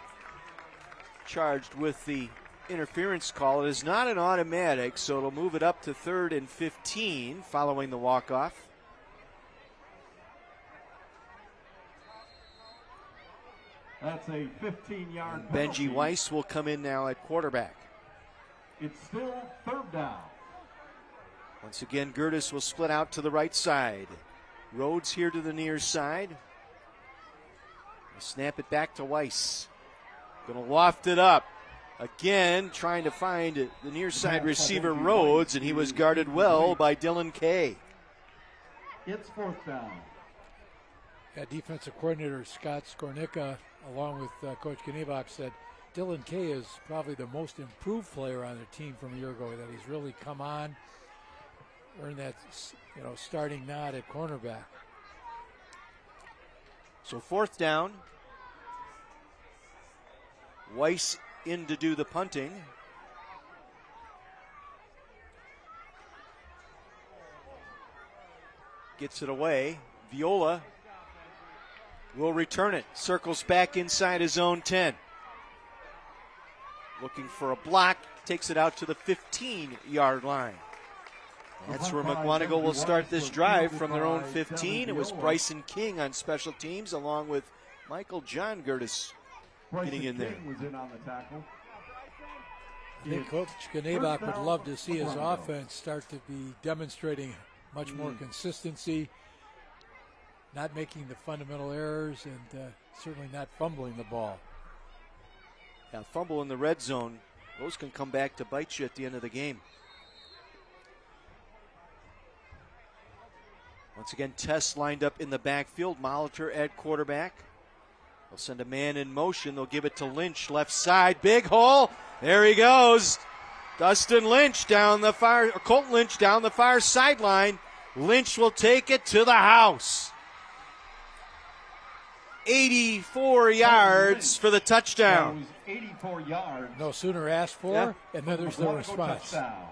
B: charged with the interference call. It is not an automatic, so it'll move it up to 3rd and 15 following the walk-off.
D: That's a 15-yard penalty.
B: Benji Weiss will come in now at quarterback.
D: It's still 3rd down.
B: Once again, Gertis will split out to the right side. Rhodes here to the near side. We'll snap it back to Weiss. Going to loft it up. Again, trying to find the near side receiver Rhodes, and he was guarded well by Dylan Kay.
D: It's 4th down.
C: Yeah, defensive coordinator Scott Skornicka, along with Coach Ganebach, said Dylan Kay is probably the most improved player on their team from a year ago, that he's really come on, earned that starting nod at cornerback.
B: So 4th down. Weiss in to do the punting. Gets it away. Viola will return it. Circles back inside his own 10. Looking for a block. Takes it out to the 15-yard line. That's where Mukwonago will start this drive from their own 15. It was Bryson King on special teams along with Michael John Gertis getting in there.
D: King was in on the tackle.
C: I think Coach Ganebach would love to see his offense start to be demonstrating much more consistency, not making the fundamental errors, and certainly not fumbling the ball.
B: Yeah, fumble in the red zone. Those can come back to bite you at the end of the game. Once again, Tess lined up in the backfield. Molitor at quarterback. They'll send a man in motion. They'll give it to Lynch, left side. Big hole. There he goes. Dustin Lynch down the far, or Colton Lynch down the far sideline. Lynch will take it to the house. 84 yards for the touchdown.
D: 84 yards.
C: No sooner asked for, and then there's the response.
D: Touchdown.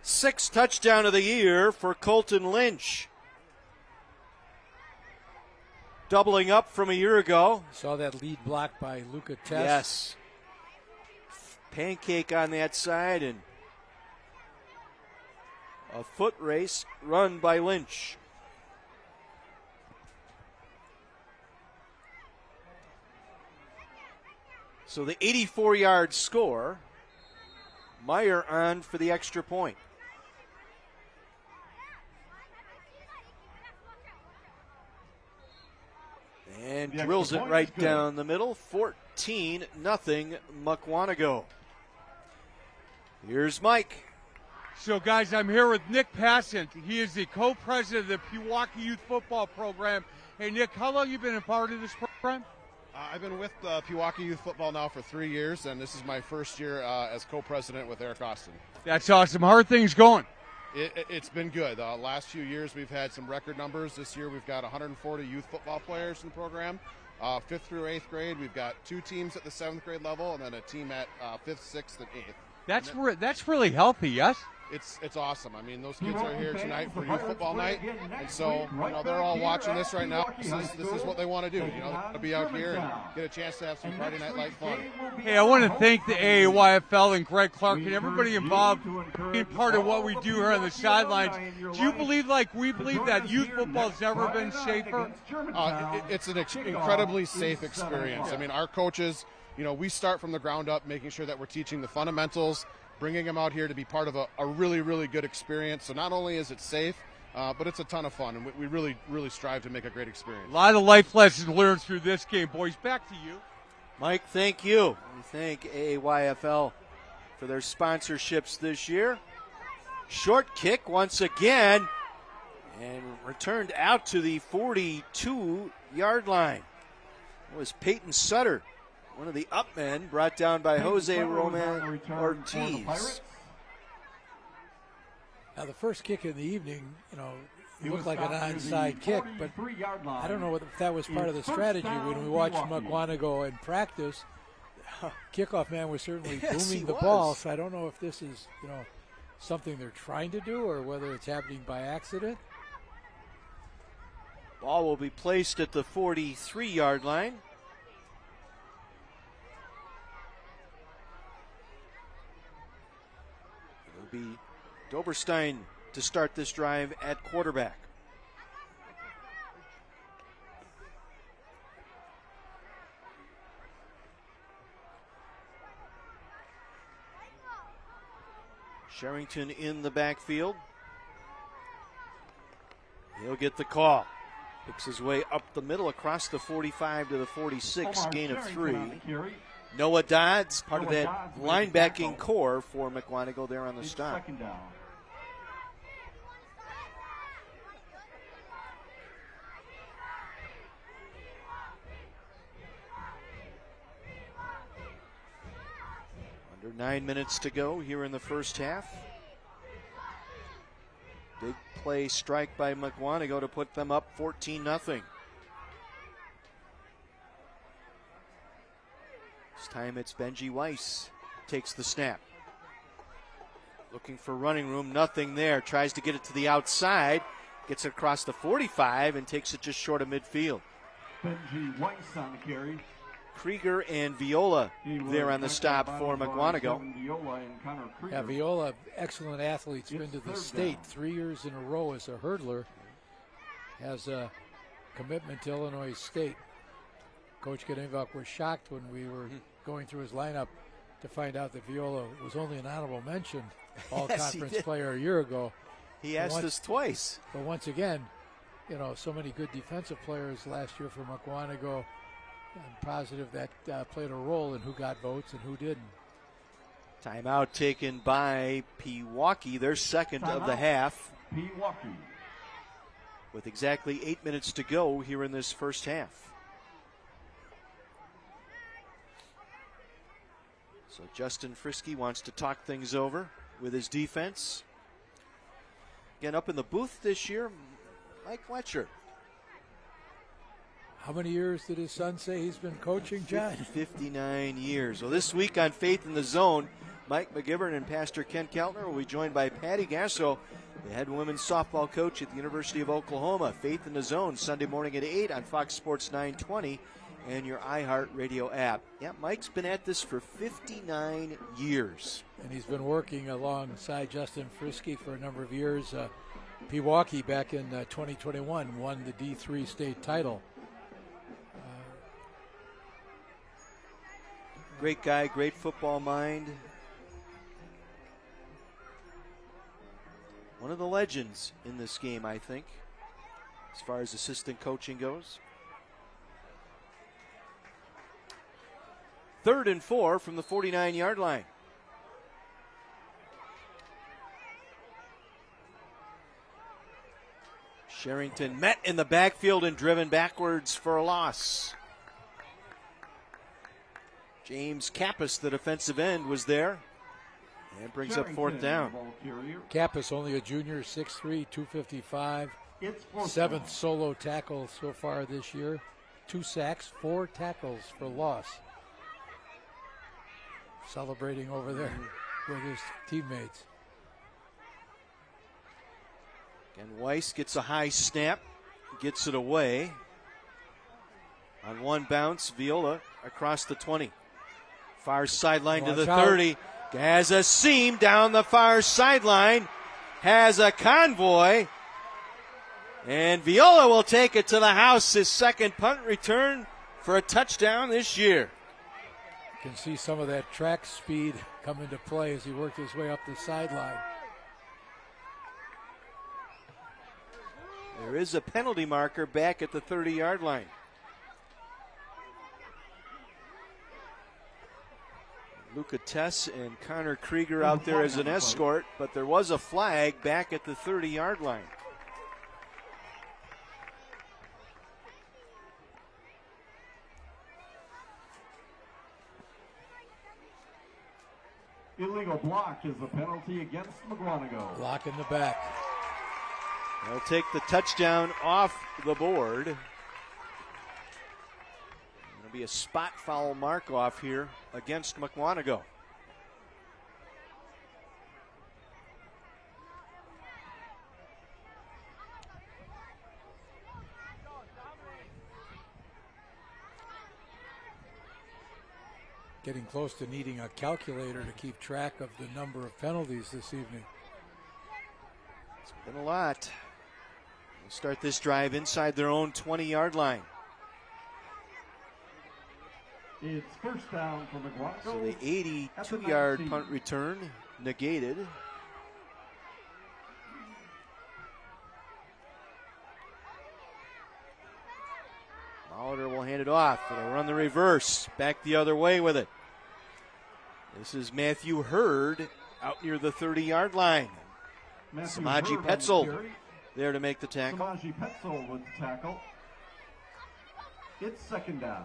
B: 6th touchdown of the year for Colton Lynch. Doubling up from a year ago.
C: Saw that lead block by Luca Tess.
B: Yes. Pancake on that side, and a foot race run by Lynch. So the 84-yard score. Meyer on for the extra point. And drills it right down the middle. 14-0 Mukwonago. Here's Mike.
E: So, guys, I'm here with Nick Passant. He is the co-president of the Pewaukee Youth Football Program. Hey, Nick, how long have you been a part of this program?
H: I've been with Pewaukee Youth Football now for 3 years, and this is my first year as co-president with Eric Austin.
E: That's awesome. How are things going?
H: It's been good. Last few years we've had some record numbers. This year we've got 140 youth football players in the program. 5th through 8th grade, we've got 2 teams at the 7th grade level, and then a team at 5th, 6th, and 8th.
E: That's really healthy, yes?
H: It's awesome. I mean, those kids are here tonight for youth football night, and so they're all watching this right now. This is what they want to do. They want to be out here and get a chance to have some Friday night light fun.
E: Hey, I want to thank the AAYFL and Greg Clark and everybody involved in part of what we do here on the sidelines. Do you believe, like we believe, that youth football has never been safer?
H: It's an incredibly safe experience. I mean, our coaches, we start from the ground up, making sure that we're teaching the fundamentals, bringing them out here to be part of a really, really good experience. So not only is it safe, but it's a ton of fun, and we really, really strive to make a great experience.
E: A lot of life lessons learned through this game, boys. Back to you.
B: Mike, thank you. We thank AAYFL for their sponsorships this year. Short kick once again, and returned out to the 42-yard line. It was Peyton Sutter, one of the up men, brought down by Jose Roman Ortiz.
C: Now, the first kick in the evening, looked like an onside kick, but I don't know if that was part of the strategy. When we watched Mukwonago in practice, kickoff man was certainly booming the ball, so I don't know if this is, something they're trying to do or whether it's happening by accident.
B: Ball will be placed at the 43-yard line. Be Doberstein to start this drive at quarterback. Sherrington in the backfield. He'll get the call. Picks his way up the middle across the 45 to the 46, gain of 3. Noah Dodds, part of that linebacking core for Mukwonago there on the stop.
D: Second down.
B: Under 9 minutes to go here in the first half. Big play strike by Mukwonago to put them up 14-0. This time it's Benji Weiss. Takes the snap. Looking for running room, nothing there. Tries to get it to the outside. Gets it across the 45 and takes it just short of midfield.
D: Benji Weiss on the carry.
B: Krieger and Viola there on the stop for Mukwonago.
C: Yeah, Viola, excellent athlete's been to the state 3 years in a row as a hurdler. Has a commitment to Illinois State. Coach Ganebach was shocked when we were going through his lineup to find out that Viola was only an honorable mention
B: Yes,
C: all-conference player a year ago.
B: He asked us twice.
C: But once again, you know, so many good defensive players last year for Mukwonago. I'm positive that played a role in who got votes and who didn't.
B: Timeout taken by Pewaukee, their second of the half.
D: Pewaukee.
B: With exactly 8 minutes to go here in this first half. So Justin Frisky wants to talk things over with his defense. Again, up in the booth this year, Mike Fletcher.
C: How many years did his son say he's been coaching, John?
B: 59 years. Well, this week on Faith in the Zone, Mike McGivern and Pastor Ken Keltner will be joined by Patty Gasso, the head women's softball coach at the University of Oklahoma. Faith in the Zone, Sunday morning at 8 on Fox Sports 920 and your iHeartRadio app. Yeah, Mike's been at this for 59 years.
C: And he's been working alongside Justin Frisky for a number of years. Pewaukee back in 2021 won the D3 state title.
B: Great guy, great football mind. One of the legends in this game, I think, as far as assistant coaching goes. 3rd and 4 from the 49-yard line. Sherrington met in the backfield and driven backwards for a loss. James Kappas, the defensive end, was there and brings up 4th down.
C: Kappas, only a junior, 6'3", 255. 7th solo tackle so far this year. 2 sacks, 4 tackles for loss. Celebrating over there with his teammates.
B: And Weiss gets a high snap, gets it away. On one bounce, Viola across the 20. Far sideline to the 30. Has a seam down the far sideline. Has a convoy. And Viola will take it to the house. His second punt return for a touchdown this year.
C: You can see some of that track speed come into play as he worked his way up the sideline.
B: There is a penalty marker back at the 30-yard line. Luca Tess and Connor Krieger out there as an escort, but there was a flag back at the 30-yard line.
D: Illegal block is the penalty against Mukwonago.
C: Block in the back.
B: They'll take the touchdown off the board. It'll be a spot foul mark off here against Mukwonago.
C: Getting close to needing a calculator to keep track of the number of penalties this evening.
B: It's been a lot. We'll start this drive inside their own 20-yard line.
D: It's first down for Mukwonago.
B: So the 82-yard punt return negated. Molitor will hand it off. It'll run the reverse. Back the other way with it. This is Matthew Hurd out near the 30-yard line. Samaji Petzel there to make the tackle.
D: Samaji Petzel with the tackle. It's second down.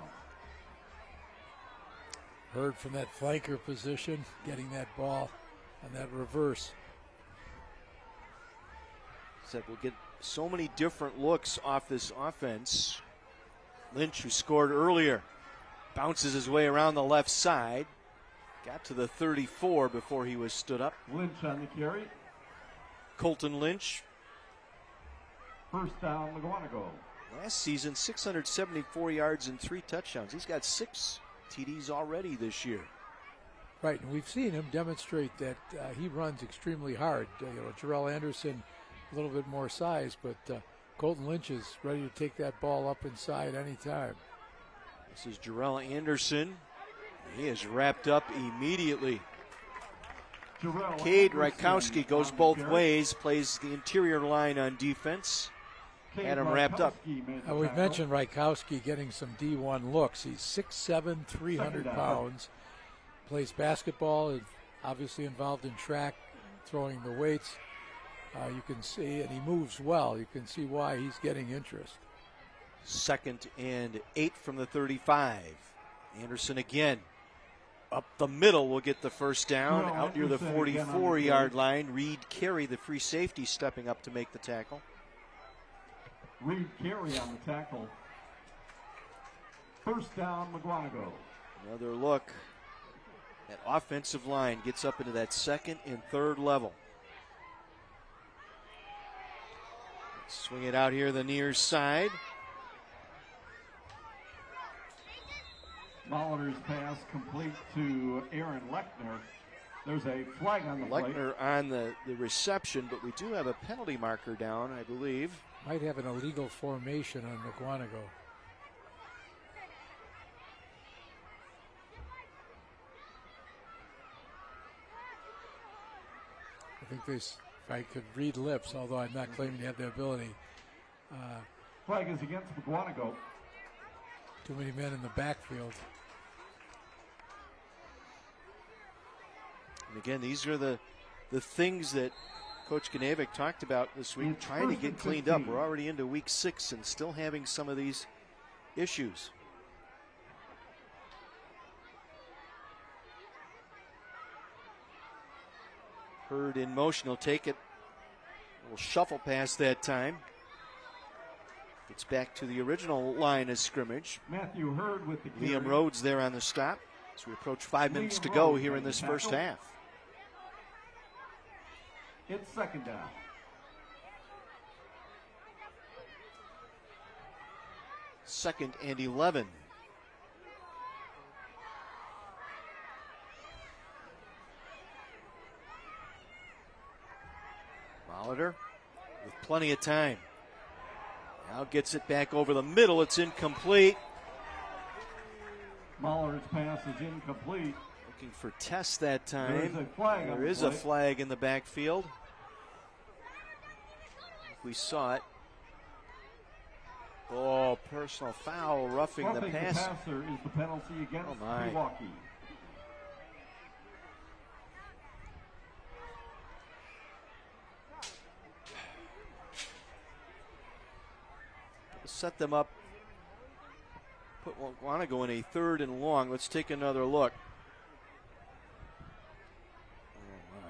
C: Hurd from that flanker position, getting that ball on that reverse.
B: Said we'll get so many different looks off this offense. Lynch, who scored earlier, bounces his way around the left side. Got to the 34 before he was stood up.
D: Lynch on the carry.
B: Colton Lynch.
D: First down, Mukwonago.
B: Last season, 674 yards and 3 touchdowns. He's got 6 TDs already this year.
C: Right, and we've seen him demonstrate that he runs extremely hard. Jarrell Anderson, a little bit more size, but Colton Lynch is ready to take that ball up inside anytime.
B: This is Jarrell Anderson. He is wrapped up immediately.
D: Jarrell
B: Cade
D: Anderson
B: Rykowski goes
D: on the
B: both
D: carry.
B: ways, plays the interior line on defense.
D: Cade
B: Had him wrapped up.
D: Rykowski made the
C: We've
D: tackle.
C: mentioned Rykowski getting some D1 looks. He's 6'7", 300
D: Second down.
C: pounds. Plays basketball, is obviously involved in track, throwing the weights. You can see, and he moves well. You can see why he's getting interest.
B: 2nd and 8 from the 35. Anderson again. Up the middle will get the first down.
D: Jarrell
B: Out near the
D: Anderson again on the
B: 44-yard
D: carry.
B: line. Reed Carey, the free safety, stepping up to make the tackle.
D: Reed Carey on the tackle. First down, Mukwonago.
B: Another look at offensive line. Gets up into that 2nd and 3rd level. Swing it out here the near side.
D: Molitor's pass complete to Aaron Lechner. There's a flag on the play.
B: Lechner on the reception, but we do have a penalty marker down, I believe.
C: Might have an illegal formation on Mukwonago. I think if I could read lips, although I'm not claiming to have the ability.
D: Flag is against Mukwonago.
C: Too many men in the backfield.
B: And again, these are the things that Coach Gnavik talked about this week,
D: It's
B: trying to
D: first
B: get
D: and
B: cleaned up.
D: 15.
B: We're already into week 6 and still having some of these issues. Hurd in motion, he'll take it. We'll shuffle past that time. Gets back to the original line of scrimmage.
D: Matthew Hurd with the carry.
B: Liam Rhodes there on the stop as we approach 5 minutes
D: Liam
B: to go
D: Rhodes
B: here in
D: making
B: this
D: the
B: first
D: tackle.
B: half.
D: It's second down.
B: Second and 11. Molitor with plenty of time. Now gets it back over the middle. It's incomplete.
D: Molitor's pass is incomplete.
B: Looking for Test that time.
D: There is a flag on
B: There
D: the
B: is a
D: play.
B: flag in the backfield. We saw it. Oh, personal foul, roughing the
D: Roughing
B: passer.
D: passer is the penalty against
B: Oh, my.
D: Pewaukee.
B: Set them up. Put Mukwonago in a 3rd and long. Let's take another look. Oh,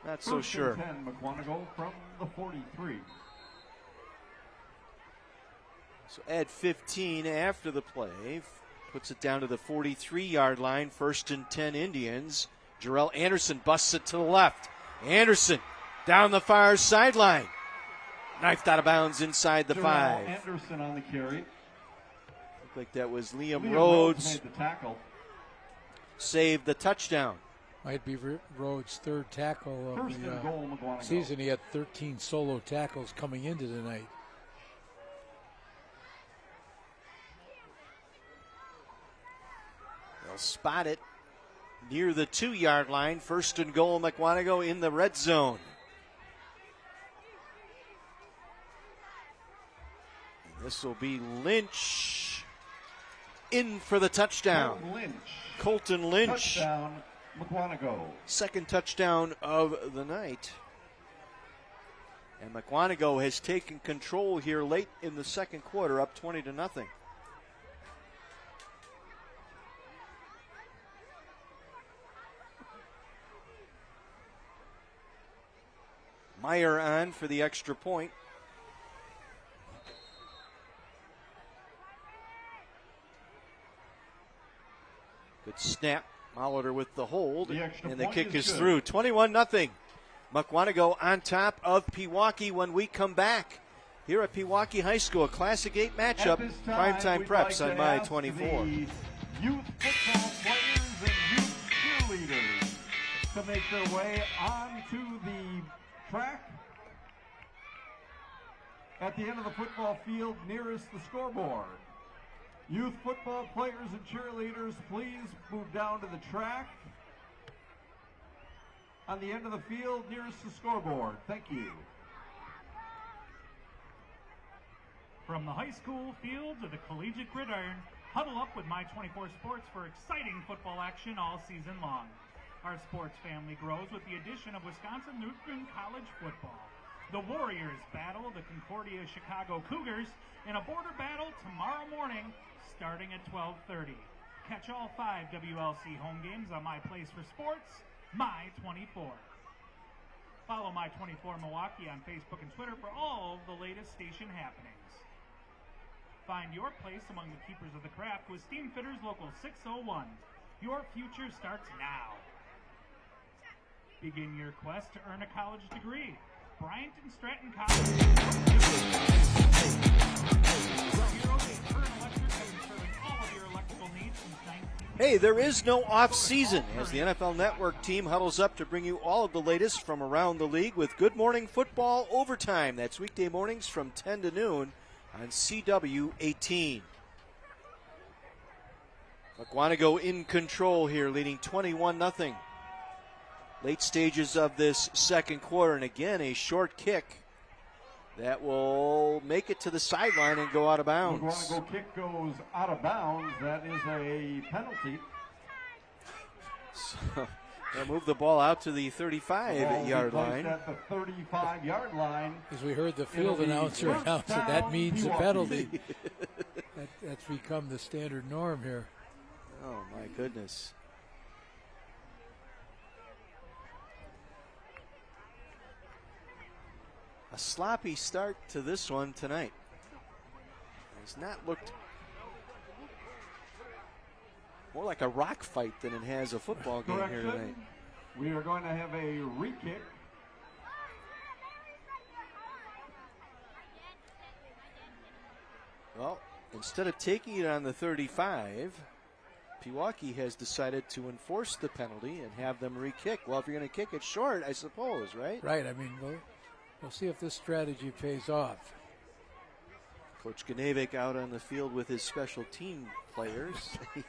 B: my. Not so
D: First
B: sure.
D: and 10, Mukwonago from the 43.
B: So add 15 after the play. Puts it down to the 43-yard line. 1st and 10 Indians. Jarrell Anderson busts it to the left. Anderson down the far sideline. Knifed out of bounds inside the
D: Jarrell
B: 5.
D: Anderson on the carry.
B: Looked like that was Liam
D: Liam
B: Rhodes.
D: made the tackle.
B: Saved the touchdown.
C: Might be Rhodes' 3rd tackle of
D: First and goal,
C: the
D: Mukwonago.
C: season. He had 13 solo tackles coming into tonight.
B: They'll spot it near the 2-yard line. 1st and goal, Mukwonago in the red zone. And this will be Lynch in for the touchdown. Colton Lynch.
D: Touchdown, Mukwonago.
B: 2nd touchdown of the night. And Mukwonago has taken control here late in the 2nd quarter, up 20-0. Meyer on for the extra point. Good snap. Molitor with the hold.
D: The extra
B: And the
D: point
B: kick is
D: good.
B: through. 21-0. Mukwonago on top of Pewaukee when we come back. Here at Pewaukee High School, Classic 8 matchup.
D: At this time,
B: Primetime
D: we'd
B: Preps
D: like
B: on
D: to
B: My
D: ask
B: 24.
D: the youth football players and youth cheerleaders to make their way onto the track. at the end of the football field nearest the scoreboard. Youth football players and cheerleaders, please move down to the track on the end of the field nearest the scoreboard. Thank you.
G: From the high school field to the collegiate gridiron, huddle up with My24 Sports for exciting football action all season long. Our sports family grows with the addition of Wisconsin Lutheran College football. The Warriors battle the Concordia Chicago Cougars in a border battle tomorrow morning starting at 12:30. Catch all 5 WLC home games on My Place for Sports, My24. Follow My24 Milwaukee on Facebook and Twitter for all of the latest station happenings. Find your place among the keepers of the craft with Steam Fitters Local 601. Your future starts now. Begin your quest to earn a college degree. Bryant and Stratton College.
B: Hey, there is no off-season as the NFL Network team huddles up to bring you all of the latest from around the league with Good Morning Football Overtime. That's weekday mornings from 10 to noon on CW 18. Mukwonago in control here, leading 21-0. Late stages of this second quarter, and again a short kick that will make it to the sideline and go out of bounds.
D: Mukwonago kick goes out of bounds. That is a penalty.
B: So they'll move the ball out to the 35-yard line.
D: At the 35-yard line.
C: As we heard the field announcer announce it, that means a penalty. That's become the standard norm here.
B: Oh, my goodness. A sloppy start to this one tonight. It's not looked more like a rock fight than it has a football game here tonight.
D: We are going to have a re-kick.
B: Well, instead of taking it on the 35, Pewaukee has decided to enforce the penalty and have them re-kick. Well, if you're going to kick it short, I suppose, right?
C: Right. I mean, we'll see if this strategy pays off.
B: Coach Ganevik out on the field with his special team players.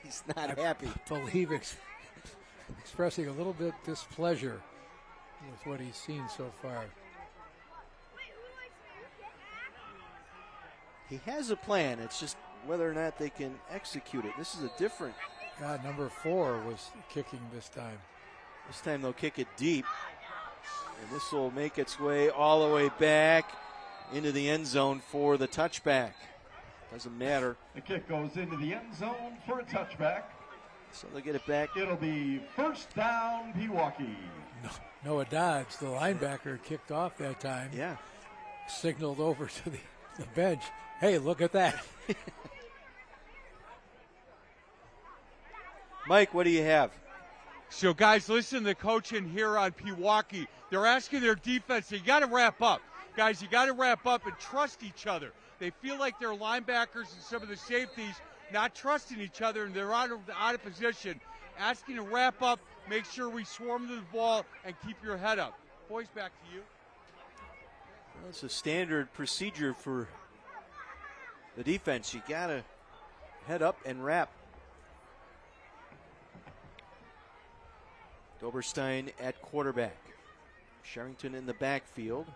B: He's not happy.
C: I believe expressing a little bit displeasure with what he's seen so far.
B: He has a plan. It's just whether or not they can execute it. This is a different.
C: God, number 4 was kicking this time.
B: This time they'll kick it deep. And this will make its way all the way back into the end zone for the touchback. Doesn't matter.
D: The kick goes into the end zone for a touchback.
B: So they'll get it back.
D: It'll be first down, Pewaukee.
C: Noah Dodds, the linebacker, kicked off that time.
B: Yeah.
C: Signaled over to the bench. Hey, look at that.
B: Mike, what do you have?
E: So, guys, listen to the coach in here on Pewaukee. They're asking their defense, you got to wrap up. Guys, you got to wrap up and trust each other. They feel like their linebackers and some of the safeties not trusting each other, and they're out of position. Asking to wrap up, make sure we swarm to the ball, and keep your head up. Boys, back to you.
B: Well, it's a standard procedure for the defense. You got to head up and wrap. Doberstein at quarterback. Sherrington in the backfield.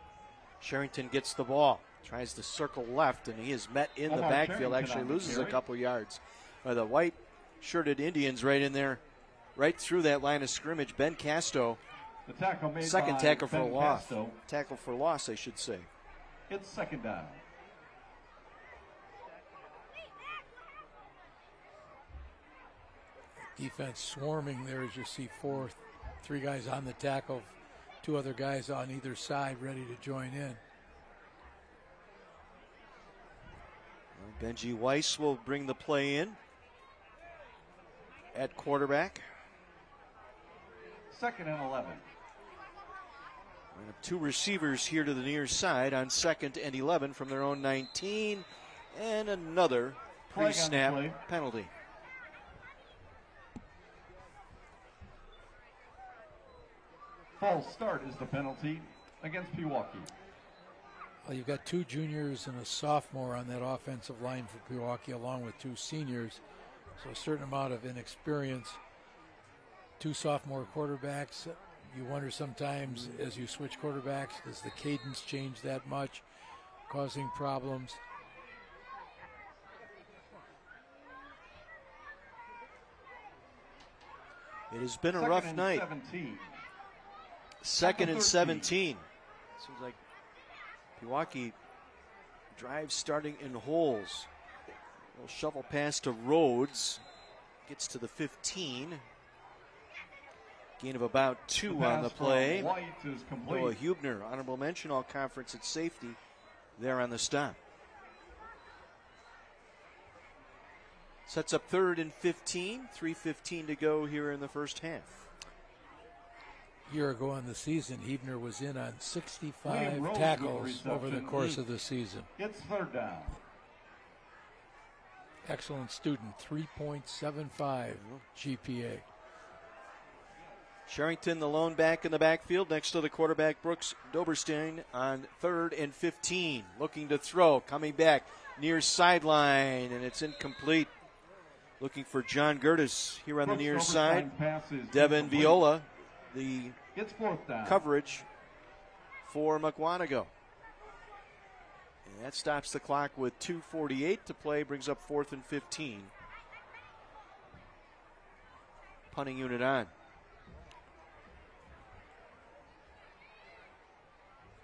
B: Sherrington gets the ball. Tries to circle left, and he is met in the backfield. Actually loses a couple yards. The white-shirted Indians right in there, right through that line of scrimmage. Ben Casto.
D: The tackle made
B: second
D: by
B: tackle for
D: Ben
B: loss.
D: Casto.
B: Tackle for loss, I should say.
D: It's second down.
C: Defense swarming there as you see 3 guys on the tackle, 2 other guys on either side ready to join in.
B: Benji Weiss will bring the play in at quarterback.
D: Second and 11.
B: We have 2 receivers here to the near side on 2nd and 11 from their own 19, and another pre-snap penalty.
D: False start is the penalty against Pewaukee.
C: Well, you've got 2 juniors and a sophomore on that offensive line for Pewaukee, along with 2 seniors. So a certain amount of inexperience. 2 sophomore quarterbacks. You wonder sometimes as you switch quarterbacks, does the cadence change that much, causing problems?
B: It has been a rough night.
D: 17.
B: Second and 17. Seems like Pewaukee drives starting in holes. Little shovel pass to Rhodes. Gets to the 15. Gain of about 2 on the play. Noah Hubner, honorable mention, all conference at safety, there on the stop. Sets up 3rd and 15. 3:15 to go here in the first half.
C: A year ago in the season, Hubner was in on 65 tackles over the course of the season.
D: It's 3rd down.
C: Excellent student, 3.75 GPA.
B: Sherrington, the lone back in the backfield, next to the quarterback, Brooks Doberstein, on 3rd and 15. Looking to throw, coming back near sideline, and it's incomplete. Looking for John Gertis here on the near side. Devin Viola, the coverage for Mukwonago. And that stops the clock with 2:48 to play, brings up 4th and 15. Punting unit on.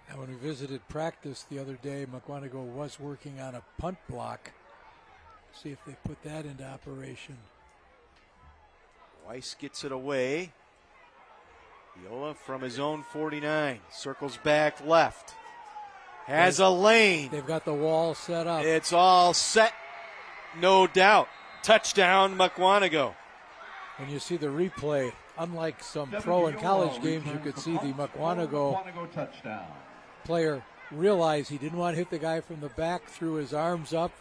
C: Now, when we visited practice the other day, Mukwonago was working on a punt block. See if they put that into operation.
B: Weiss gets it away. Viola from his own 49. Circles back left. Has a lane.
C: They've got the wall set up.
B: It's all set, no doubt. Touchdown, Mukwonago.
C: When you see the replay, unlike some pro and college games, you could see the Mukwonago player realize he didn't want to hit the guy from the back, threw his arms up,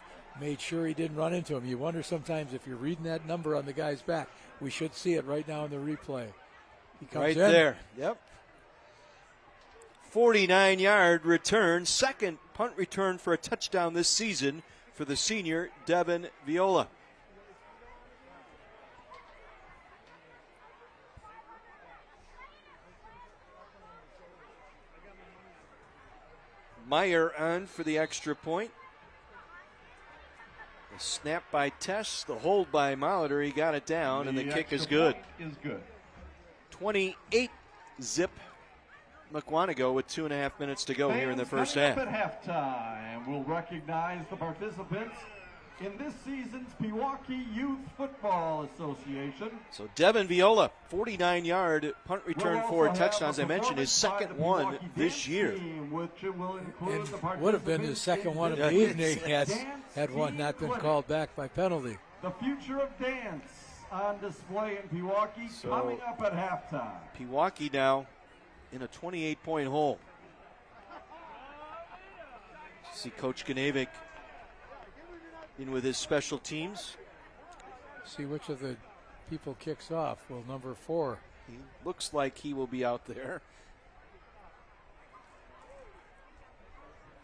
C: made sure he didn't run into him. You wonder sometimes if you're reading that number on the guy's back. We should see it right now in the replay. He comes
B: right
C: in.
B: There. Yep. 49-yard return, second punt return for a touchdown this season for the senior Devin Viola. Meyer on for the extra point. The snap by Tess, the hold by Molitor. He got it down, and the kick is good. 28-zip Mukwonago with 2.5 minutes to go here in the first half.
D: At halftime, we'll recognize the participants in this season's Pewaukee Youth Football Association.
B: So Devin Viola, 49-yard punt return for a touchdown, as I mentioned, his second one this year.
C: And would have been his second one of the evening had one not been called back by penalty.
D: The future of dance on display in Pewaukee coming up at halftime.
B: Pewaukee now in a 28-point hole. See Coach Ganavik in with his special teams.
C: See which of the people kicks off. Well, number 4.
B: He looks like he will be out there.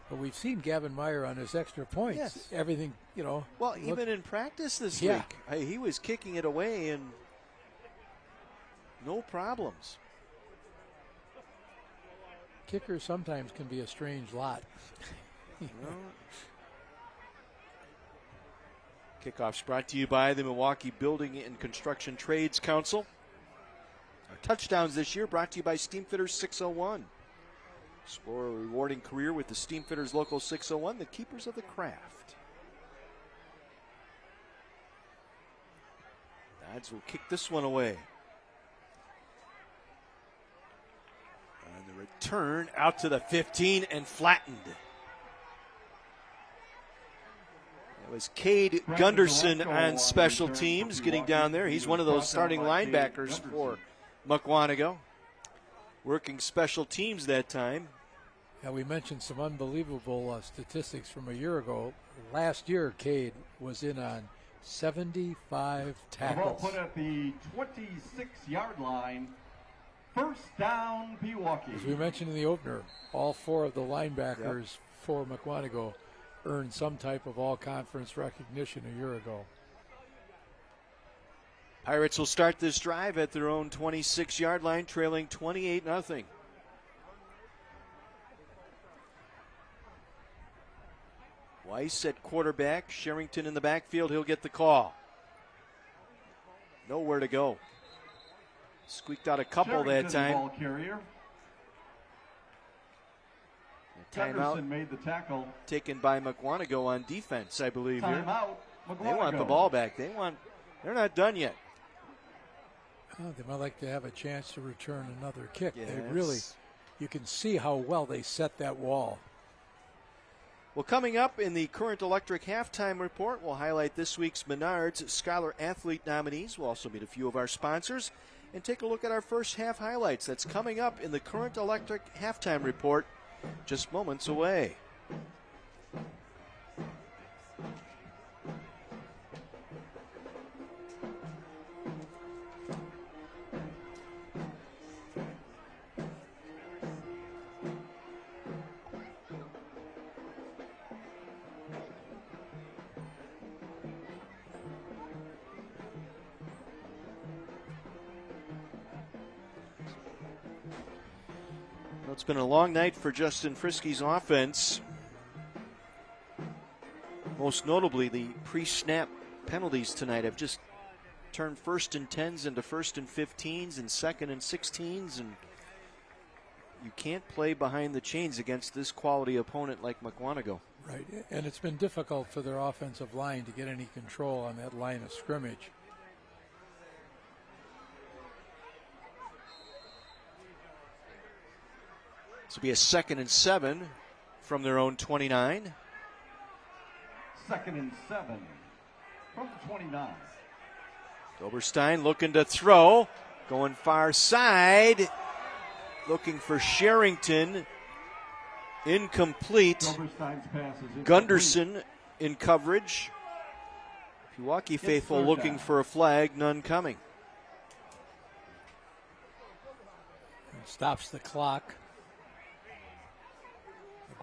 C: But we've seen Gavin Meyer on his extra points.
B: Yes.
C: Everything, you know.
B: Well, even in practice this week, he was kicking it away and no problems.
C: Kickers sometimes can be a strange lot.
B: Kickoff's brought to you by the Milwaukee Building and Construction Trades Council. Our touchdowns this year brought to you by Steamfitters 601. Explore a rewarding career with the Steamfitters Local 601, the keepers of the craft. Dodds will kick this one away. And the return out to the 15 and flattened. It was Cade Gunderson on special teams getting down there. He's one of those starting linebackers for Mukwonago. Working special teams that time.
C: Yeah, we mentioned some unbelievable statistics from a year ago. Last year, Cade was in on 75 tackles.
D: Put at the 26-yard line. First down, Pewaukee.
C: As we mentioned in the opener, all 4 of the linebackers before Mukwonago earned some type of all-conference recognition a year ago.
B: Pirates will start this drive at their own 26-yard line, trailing 28-0. Weiss at quarterback, Sherrington in the backfield. He'll get the call. Nowhere to go. Squeaked out a couple that time.
D: Ball carrier.
B: Timeout
D: made the tackle.
B: Taken by Mukwonago on defense, I believe.
D: Timeout.
B: They want the ball back. They're not done yet.
C: Oh, they might like to have a chance to return another kick.
B: Yes.
C: They really, you can see how well they set that wall.
B: Well, coming up in the Current Electric halftime report, we'll highlight this week's Menards Scholar Athlete nominees. We'll also meet a few of our sponsors and take a look at our first half highlights. That's coming up in the Current Electric halftime report, just moments away. It's been a long night for Justin Friskey's offense. Most notably, the pre-snap penalties tonight have just turned 1st and 10s into 1st and 15s and 2nd and 16s, and you can't play behind the chains against this quality opponent like Mukwonago.
C: Right, and it's been difficult for their offensive line to get any control on that line of scrimmage.
B: This will be a 2nd and 7 from their own 29.
D: 2nd and 7 from the 29.
B: Doberstein looking to throw, going far side, looking for Sherrington. Incomplete.
D: Doberstein's pass is incomplete.
B: Gunderson in coverage. Pewaukee faithful looking
D: down.
B: for a flag, none coming.
C: Stops the clock.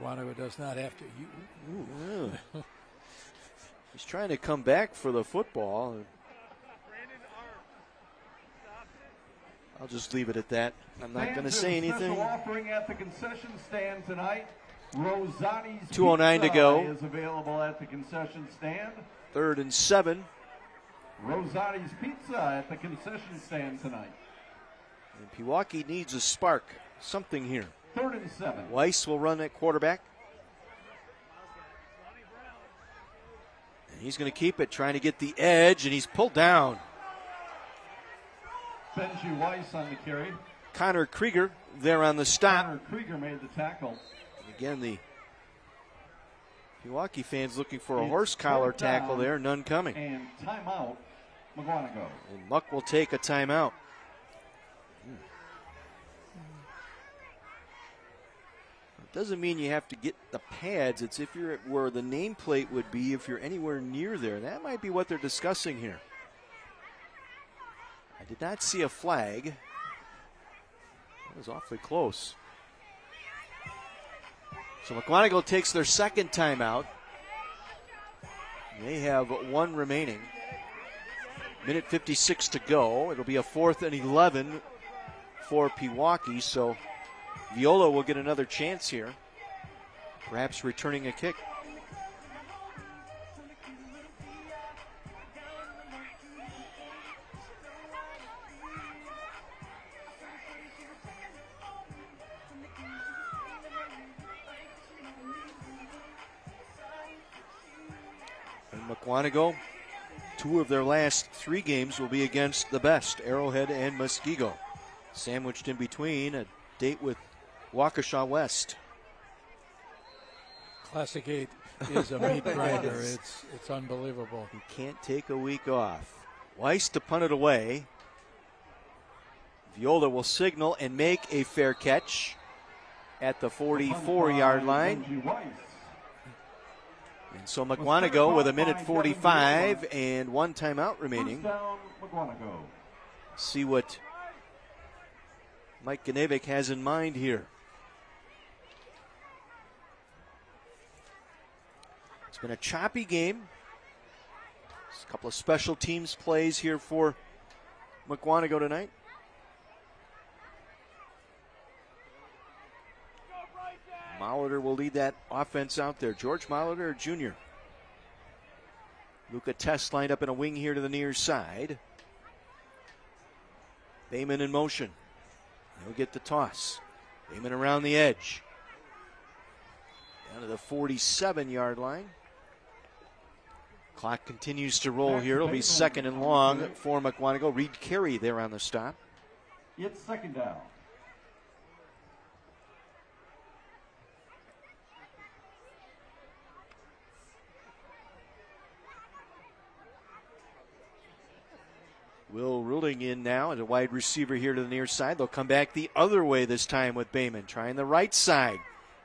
C: Mukwonago does not have to.
B: He's trying to come back for the football. I'll just leave it at that. I'm not going to say anything.
D: Offering at the concession stand tonight. Rosati's
B: 2:09 to go.
D: Is available at the concession stand.
B: 3rd and 7.
D: Rosati's Pizza at the concession stand tonight.
B: And Pewaukee needs a spark, something here.
D: 3rd and 7.
B: Weiss will run at quarterback. And he's going to keep it, trying to get the edge, and he's pulled down.
D: Benji Weiss on the carry.
B: Connor Krieger there on the stop.
D: Connor Krieger made the tackle.
B: Again, the Pewaukee fans looking for a horse collar tackle there, none coming.
D: And timeout, Mukwonago.
B: And Muck will take a timeout. It doesn't mean you have to get the pads. It's if you're at where the nameplate would be, if you're anywhere near there. That might be what they're discussing here. I did not see a flag. That was awfully close. So Mukwonago takes their second timeout. They have one remaining. Minute 56 to go. It'll be a 4th and 11 for Pewaukee. So Viola will get another chance here. Perhaps returning a kick. Mukwonago, 2 of their last 3 games will be against the best, Arrowhead and Muskego. Sandwiched in between, a date with Waukesha West.
C: Classic 8 is a meat grinder. It's unbelievable.
B: You can't take a week off. Weiss to punt it away. Viola will signal and make a fair catch at the 44-yard line. And so Mukwonago with a minute 45 and 1 timeout remaining. See what Mike Gnevic has in mind here. been a choppy game. There's a couple of special teams plays here for Mukwonago tonight. Molitor will lead that offense out there. George Molitor, Jr. Luca Test lined up in a wing here to the near side. Bayman in motion. He'll get the toss. Bayman around the edge. Down to the 47-yard line. Clock continues to roll here. It'll be 2nd and long for Mukwonago. Reed Carey there on the stop.
D: It's 2nd down.
B: Will Ruling in now as a wide receiver here to the near side. They'll come back the other way this time with Bayman. Trying the right side.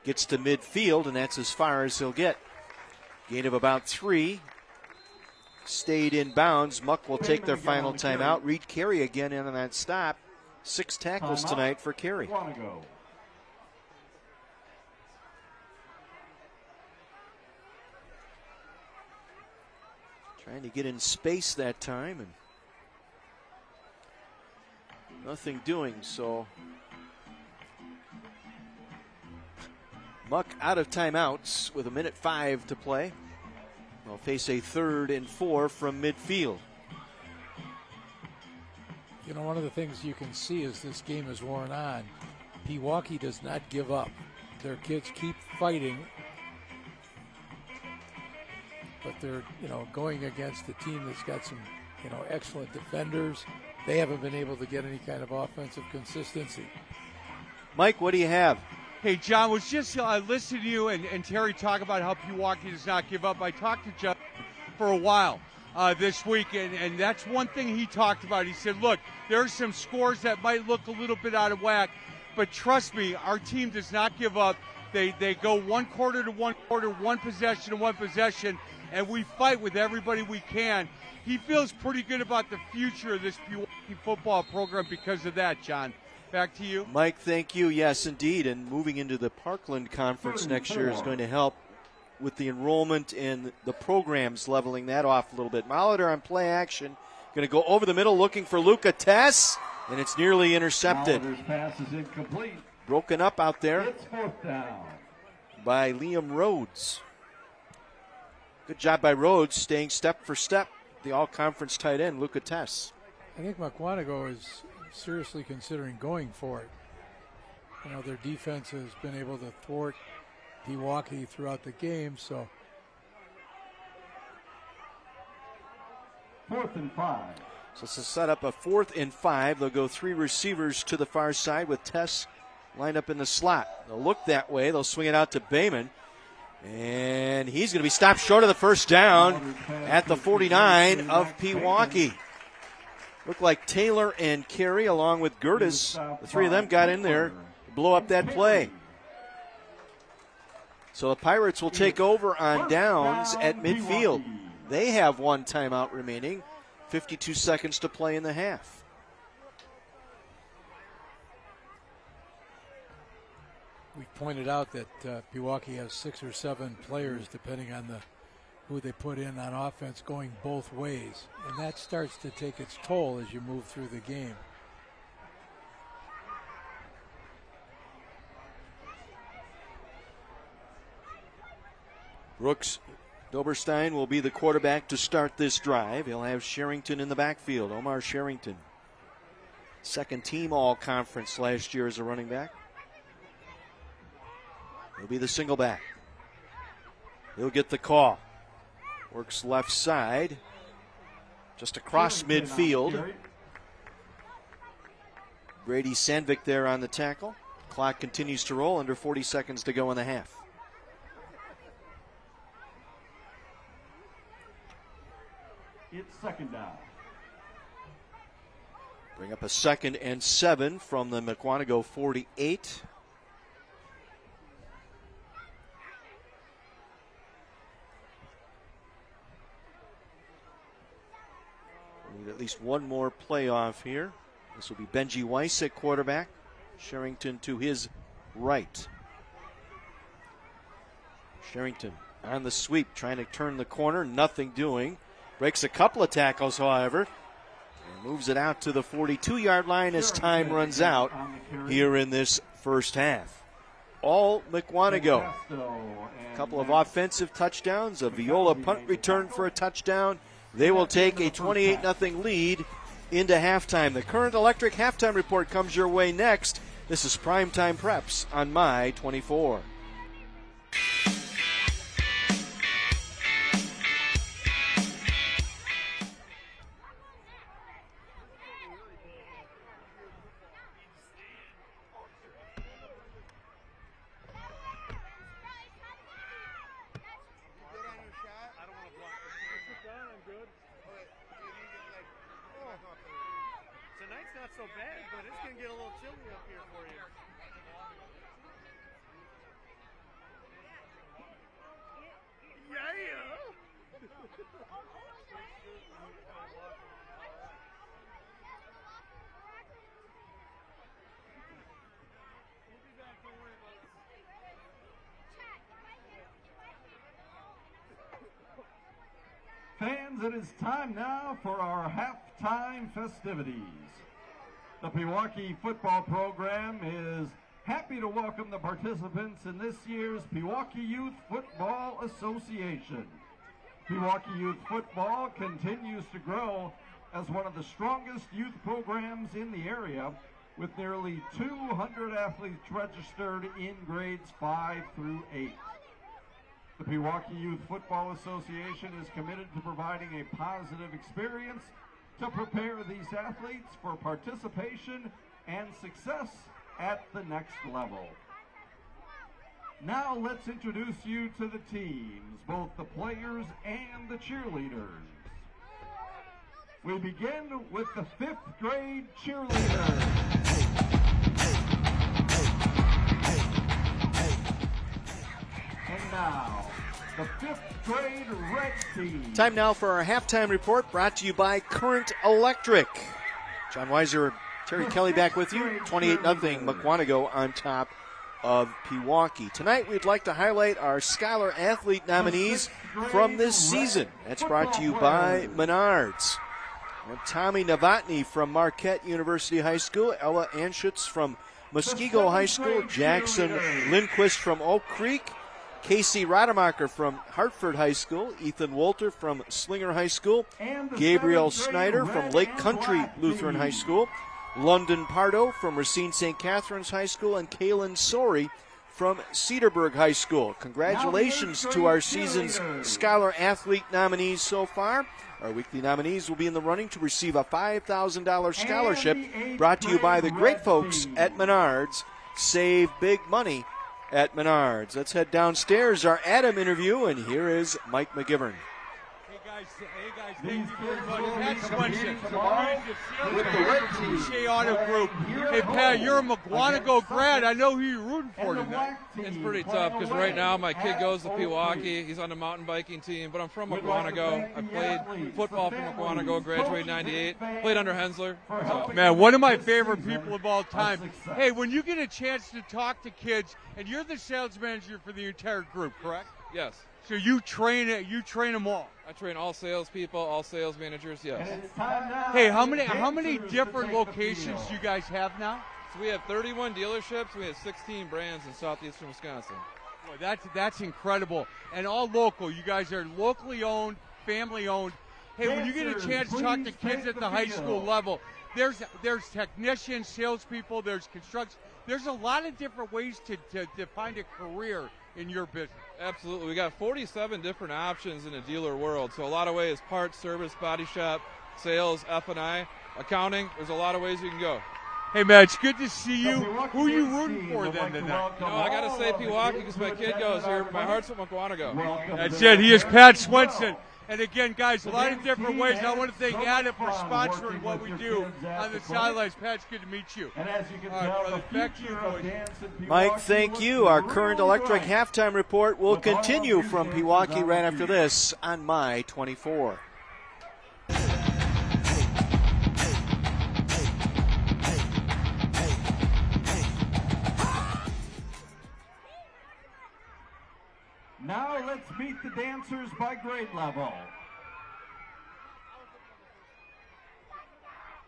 B: Gets to midfield, and that's as far as he'll get. Gain of about 3. Stayed in bounds. Muck will take their final timeout. Reed Carey again in on that stop. 6 tackles tonight for Carey. Trying to get in space that time, and nothing doing, so Muck out of timeouts with 1:05 to play. They'll face a 3rd and 4 from midfield.
C: You know, one of the things you can see as this game is worn on, Pewaukee does not give up. Their kids keep fighting, but they're, going against a team that's got some, excellent defenders. They haven't been able to get any kind of offensive consistency.
B: Mike, what do you have?
E: Hey, John, was just listening to you and Terry talk about how Pewaukee does not give up. I talked to Justin for a while this week, and that's one thing he talked about. He said, look, there are some scores that might look a little bit out of whack, but trust me, our team does not give up. They go 1 quarter to 1 quarter, 1 possession to 1 possession, and we fight with everybody we can. He feels pretty good about the future of this Pewaukee football program because of that, John. Back to you.
B: Mike, thank you. Yes, indeed. And moving into the Parkland Conference next year is going to help with the enrollment and the programs, leveling that off a little bit. Molitor on play action. Going to go over the middle looking for Luca Tess, and it's nearly intercepted.
D: Molitor's pass is incomplete.
B: Broken up out there.
D: It's 4th down.
B: By Liam Rhodes. Good job by Rhodes, staying step for step. The all-conference tight end, Luca Tess.
C: I think Mukwonago is seriously considering going for it. Their defense has been able to thwart Pewaukee throughout the game, so.
D: 4th and 5.
B: So it's a set up a 4th and 5. They'll go 3 receivers to the far side with Tess lined up in the slot. They'll look that way. They'll swing it out to Bayman. And he's going to be stopped short of the first down at the 49 of Pewaukee. Looked like Taylor and Carey along with Gertis. The 3 of them got in there to blow up that play. So the Pirates will take over on downs at midfield. They have 1 timeout remaining. 52 seconds to play in the half.
C: We've pointed out that Pewaukee has 6 or 7 players, depending on who they put in on offense, going both ways. And that starts to take its toll as you move through the game.
B: Brooks Doberstein will be the quarterback to start this drive. He'll have Sherrington in the backfield, Omar Sherrington. 2nd team all-conference last year as a running back. He'll be the single back. He'll get the call. Works left side. Just across midfield. Brady Sandvik there on the tackle. Clock continues to roll. Under 40 seconds to go in the half.
D: It's 2nd down.
B: Bring up a 2nd and 7 from the Mukwonago 48. Need at least one more playoff here. This will be Benji Weiss at quarterback. Sherrington to his right. Sherrington on the sweep, trying to turn the corner, nothing doing. Breaks a couple of tackles, however. And moves it out to the 42-yard line as time runs out here in this first half. All Mukwonago. A couple of offensive touchdowns, a Viola punt return for a touchdown. They will take a 28-0 lead into halftime. The Current Electric halftime report comes your way next. This is Primetime Preps on My 24.
I: Tonight's not so bad, but it's going to get a little chilly up here for you.
D: Fans, it is time now for our halftime festivities. The Pewaukee football program is happy to welcome the participants in this year's Pewaukee Youth Football Association. Pewaukee Youth Football continues to grow as one of the strongest youth programs in the area, with nearly 200 athletes registered in grades 5 through 8. The Pewaukee Youth Football Association is committed to providing a positive experience to prepare these athletes for participation and success at the next level. Now let's introduce you to the teams, both the players and the cheerleaders. We begin with the 5th grade cheerleaders. And now, the 5th grade red team.
B: Time now for our halftime report, brought to you by Current Electric. John Weiser, Terry Kelly back with you. 28-0 Mukwonago on top of Pewaukee. Tonight we'd like to highlight our Scholar Athlete nominees from this season. That's brought to you by Menards. Tommy Novotny from Marquette University High School, Ella Anschutz from Muskego High School, Jackson Lindquist from Oak Creek, Casey Rademacher from Hartford High School, Ethan Wolter from Slinger High School, Gabriel Snyder from Lake Country Lutheran High School, London Pardo from Racine St. Catherine's High School, and Kaylin Sori from Cedarburg High School. Congratulations to our season's Scholar Athlete nominees so far. Our weekly nominees will be in the running to receive a $5,000 scholarship brought to you by the great folks at Menards. Save big money at Menards. Let's head downstairs, our Adam interview, and here is Mike McGivern.
E: Thank you very much. Pat Swenson, with the red team. Auto Group. Hey, Pat, you're a Mukwonago grad. I know who you're rooting for tonight.
J: It's pretty tough because right now my kid goes to Pewaukee. He's on the mountain biking team, but I'm from Mukwonago. I played football for Mukwonago, graduated in 98, played under Hensler. So.
E: Man, one of my favorite people of all time. Hey, when you get a chance to talk to kids, and you're the sales manager for the entire group, correct?
J: Yes.
E: So you train them all.
J: I train all salespeople, all sales managers. Yes.
E: Hey, how many different locations do you guys have now?
J: So we have 31 dealerships. We have 16 brands in southeastern Wisconsin.
E: Boy, that's incredible, and all local. You guys are locally owned, family owned. Hey, when you get a chance to talk to kids at the high school level, there's technicians, salespeople, there's construction. There's a lot of different ways to find a career in your business.
J: Absolutely. We got 47 different options in the dealer world. So a lot of ways: parts, service, body shop, sales, F&I, accounting. There's a lot of ways you can go.
E: Hey, man, it's good to see you. Who are you rooting for then tonight?
J: You know, I got to say Pewaukee because my kid goes here. My heart's with Mukwonago.
E: That's it. He is Pat Swenson. And again, guys, a lot of different ways. I want to thank Adam for sponsoring what we do on the sidelines. Pat, it's good to meet you.
D: And as you can
E: All right,
D: tell,
E: brother,
D: the
E: back to you,
D: future of
E: boys.
D: dance in
B: Mike,
D: Pewaukee
B: thank you.
D: looks
B: Our
D: really
B: Current Electric
D: bright.
B: halftime report will continue from Pewaukee right after this on My 24.
D: Now let's meet the dancers by grade level.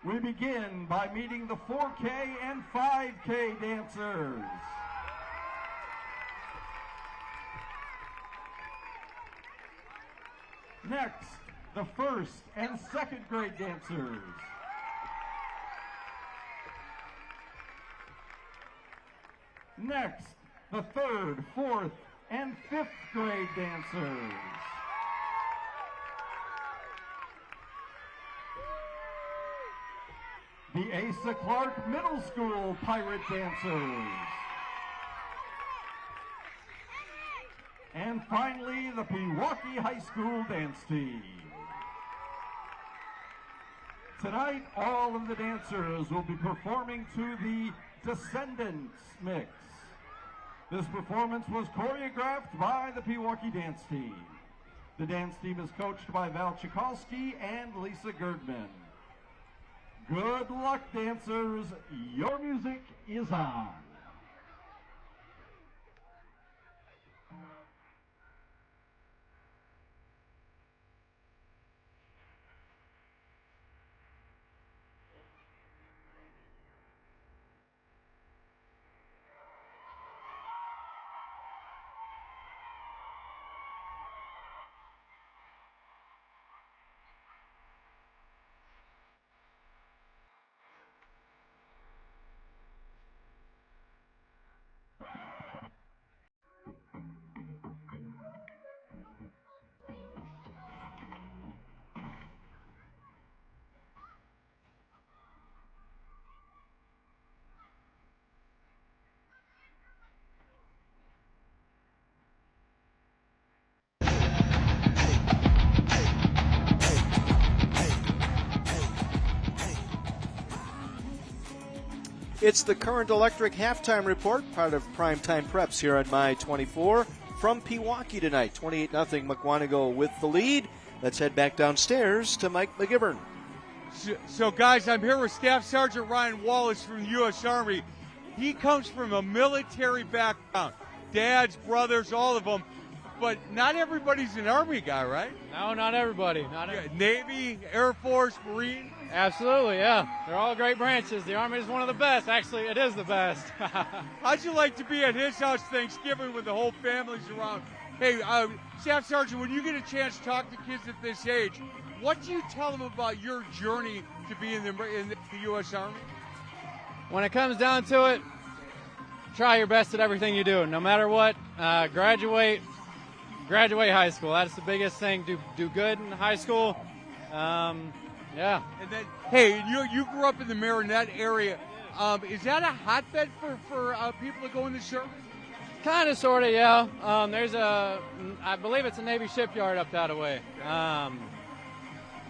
D: We begin by meeting the 4K and 5K dancers. Next, the 1st and 2nd grade dancers. Next, the 3rd, 4th, and 5th grade dancers. The Asa Clark Middle School Pirate Dancers. And finally, the Pewaukee High School Dance Team. Tonight, all of the dancers will be performing to the Descendants mix. This performance was choreographed by the Pewaukee Dance Team. The dance team is coached by Val Chikalski and Lisa Gerdman. Good luck, dancers. Your music is on.
B: It's the Current Electric Halftime Report, part of Primetime Preps here on My 24. From Pewaukee tonight, 28-0 Mukwonago with the lead. Let's head back downstairs to Mike McGivern.
E: So, guys, I'm here with Staff Sergeant Ryan Wallace from the U.S. Army. He comes from a military background. Dads, brothers, all of them. But not everybody's an Army guy, right?
K: No, not everybody.
E: Navy, Air Force, Marine.
K: Absolutely, yeah. They're all great branches. The Army is one of the best. Actually, it is the best.
E: How'd you like to be at his house Thanksgiving with the whole families around? Hey, Staff Sergeant, when you get a chance to talk to kids at this age, what do you tell them about your journey to be in the U.S. Army?
K: When it comes down to it, try your best at everything you do. No matter what, graduate high school. That's the biggest thing. Do good in high school. Yeah.
E: And then, hey, you grew up in the Marinette area. Is that a hotbed for people to go in the service?
K: Kind of, sort of, yeah. I believe it's a Navy shipyard up that way.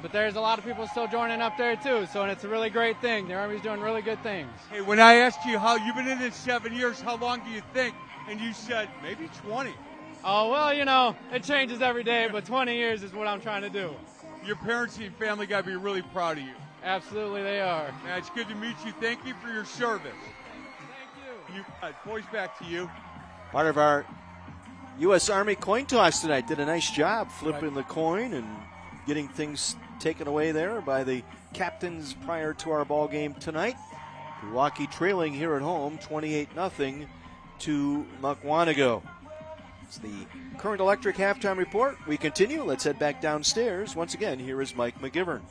K: But there's a lot of people still joining up there too, so it's a really great thing. The Army's doing really good things.
E: Hey, when I asked you how you've been in this 7 years, how long do you think? And you said maybe 20.
K: Oh, well, it changes every day, but 20 years is what I'm trying to do.
E: Your parents and family got to be really proud of you.
K: Absolutely, they are.
E: Man, it's good to meet you. Thank you for your service.
K: Thank you.
E: Boys, back to you.
B: Part of our U.S. Army coin toss tonight. Did a nice job flipping the coin and getting things taken away there by the captains prior to our ball game tonight. Pewaukee trailing here at home 28-0 to Mukwonago. It's the Current Electric Halftime Report. We continue. Let's head back downstairs. Once again, here is Mike McGivern.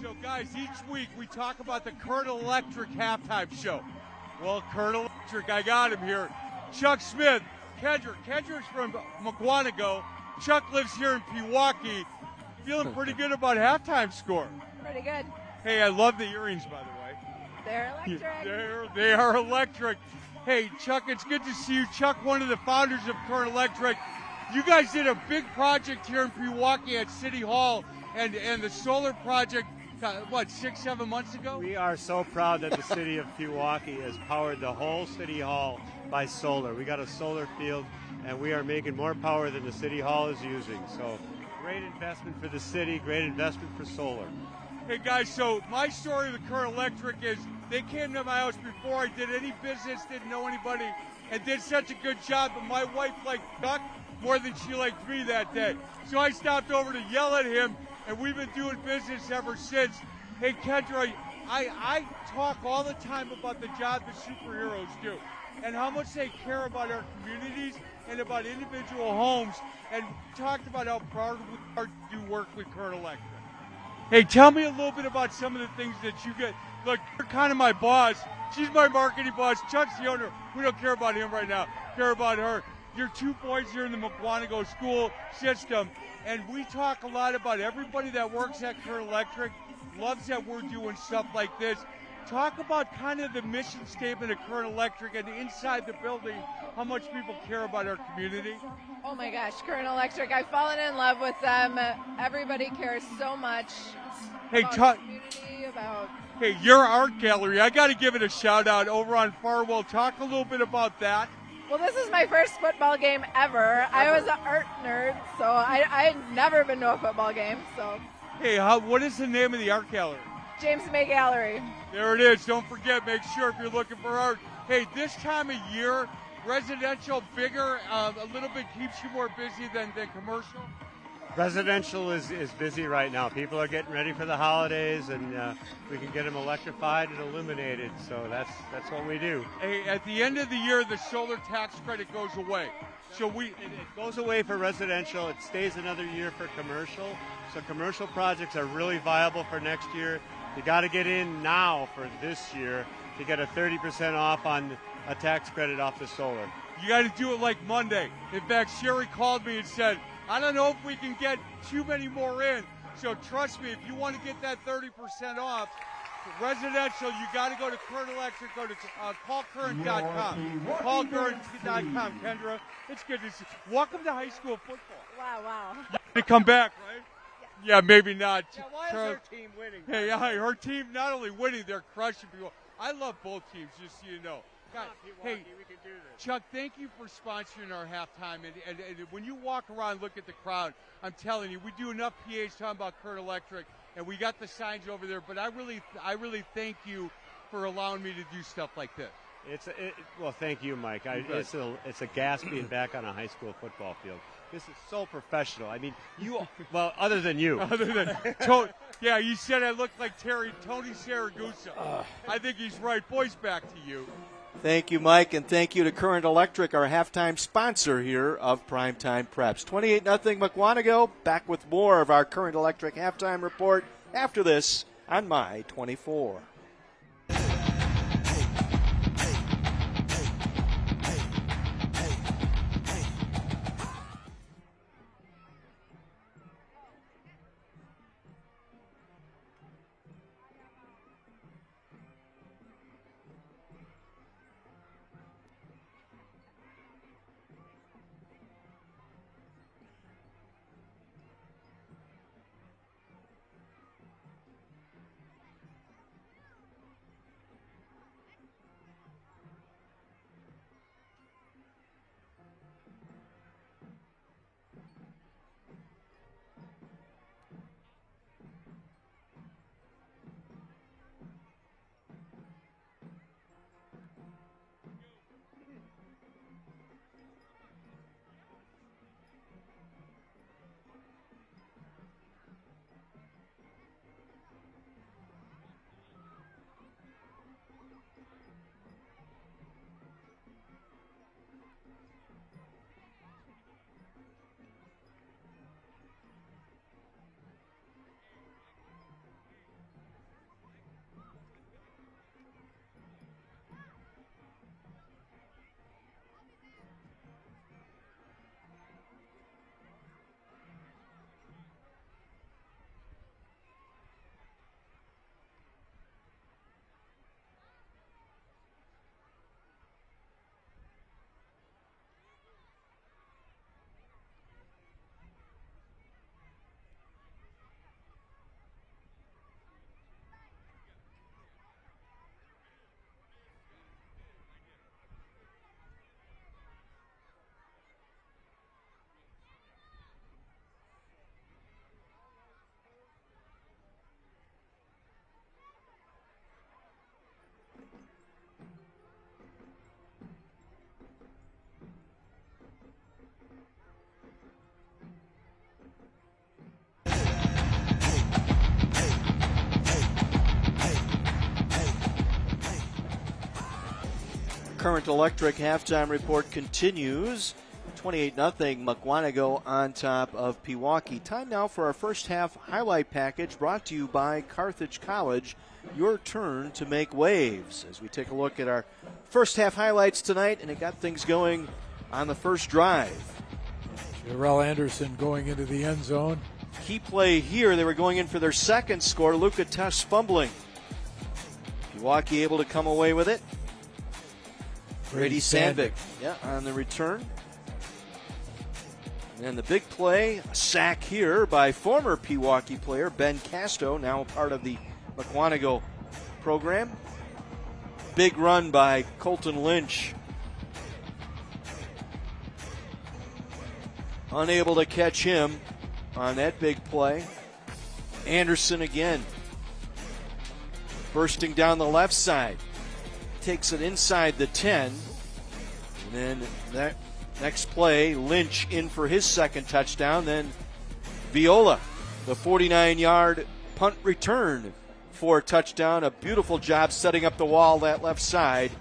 E: So, guys, each week we talk about the Current Electric Halftime Show. Well, Current Electric, I got him here. Chuck Smith, Kendrick. Kendrick's from Mukwonago. Chuck lives here in Pewaukee. Feeling pretty good about halftime score.
L: Pretty good.
E: Hey, I love the earrings, by the way.
L: They're electric.
E: They are electric. Hey, Chuck, it's good to see you. Chuck, one of the founders of Current Electric. You guys did a big project here in Pewaukee at City Hall and the solar project, 6-7 months ago?
M: We are so proud that the city of Pewaukee has powered the whole City Hall by solar. We got a solar field, and we are making more power than the City Hall is using. So great investment for the city, great investment for solar.
E: Hey, guys, so my story with Current Electric is they came to my house before I did any business, didn't know anybody, and did such a good job. But my wife liked Chuck, more than she liked me that day. So I stopped over to yell at him, and we've been doing business ever since. Hey, Kendra, I talk all the time about the job the superheroes do and how much they care about our communities and about individual homes, and talked about how proud we are to do work with Current Electric. Hey, tell me a little bit about some of the things that you get. Look, you're kind of my boss. She's my marketing boss. Chuck's the owner. We don't care about him right now. Care about her. Your 2 boys here in the Mukwonago school system, and we talk a lot about everybody that works at Current Electric loves that we're doing stuff like this. Talk about kind of the mission statement of Current Electric and inside the building, how much people care about our community.
L: Oh my gosh, Current Electric, I've fallen in love with them. Everybody cares so much about the community, about...
E: Hey, your art gallery, I got to give it a shout out over on Farwell. Talk a little bit about that.
L: Well, this is my first football game ever. I was an art nerd, so I had never been to a football game. So.
E: Hey, what is the name of the art gallery?
L: James May Gallery.
E: There it is. Don't forget, make sure if you're looking for art. Hey, this time of year, residential bigger, a little bit keeps you more busy than commercial?
M: Residential is busy right now. People are getting ready for the holidays, and we can get them electrified and illuminated. So that's what we do.
E: Hey, at the end of the year, the solar tax credit goes away. So it
M: goes away for residential. It stays another year for commercial. So commercial projects are really viable for next year. You got to get in now for this year to get a 30% off on a tax credit off the solar.
E: You got to do it like Monday. In fact, Sherry called me and said, I don't know if we can get too many more in. So trust me, if you want to get that 30% off, residential, you got to go to Current Electric. Go to callcurrent.com. Callcurrent.com, Kendra. It's good to see you. Welcome to high school football.
L: Wow.
E: You're going to come back, right? Yeah, maybe not.
I: Yeah, why is her team winning?
E: Hey, her team not only winning, they're crushing people. I love both teams, just so you know. God, hey,
I: we can do this.
E: Chuck, thank you for sponsoring our halftime. And when you walk around, look at the crowd, I'm telling you, we do enough PAs talking about Current Electric, and we got the signs over there. But I really thank you for allowing me to do stuff like this.
M: Well, thank you, Mike. It's a gas being back on a high school football field. This is so professional. I mean, well, other than you.
E: Yeah, you said I looked like Tony Saragusa. I think he's right. Boys, back to you.
B: Thank you, Mike, and thank you to Current Electric, our halftime sponsor here of Primetime Preps. 28-0 Mukwonago. Back with more of our Current Electric halftime report after this on My 24. Current Electric halftime report continues. 28-0 Mukwonago on top of Pewaukee. Time now for our first half highlight package brought to you by Carthage College. Your turn to make waves. As we take a look at our first half highlights tonight, and it got things going on the first drive.
C: Jarrell Anderson going into the end zone.
B: Key play here, they were going in for their second score. Luca Tuss fumbling. Pewaukee able to come away with it. Brady Sandvik, on the return. And the big play, a sack here by former Pewaukee player Ben Casto, now a part of the Mukwonago program. Big run by Colton Lynch. Unable to catch him on that big play. Anderson again. Bursting down the left side. Takes it inside the 10. And then that next play, Lynch in for his second touchdown. Then Viola, the 49-yard punt return for a touchdown. A beautiful job setting up the wall that left side,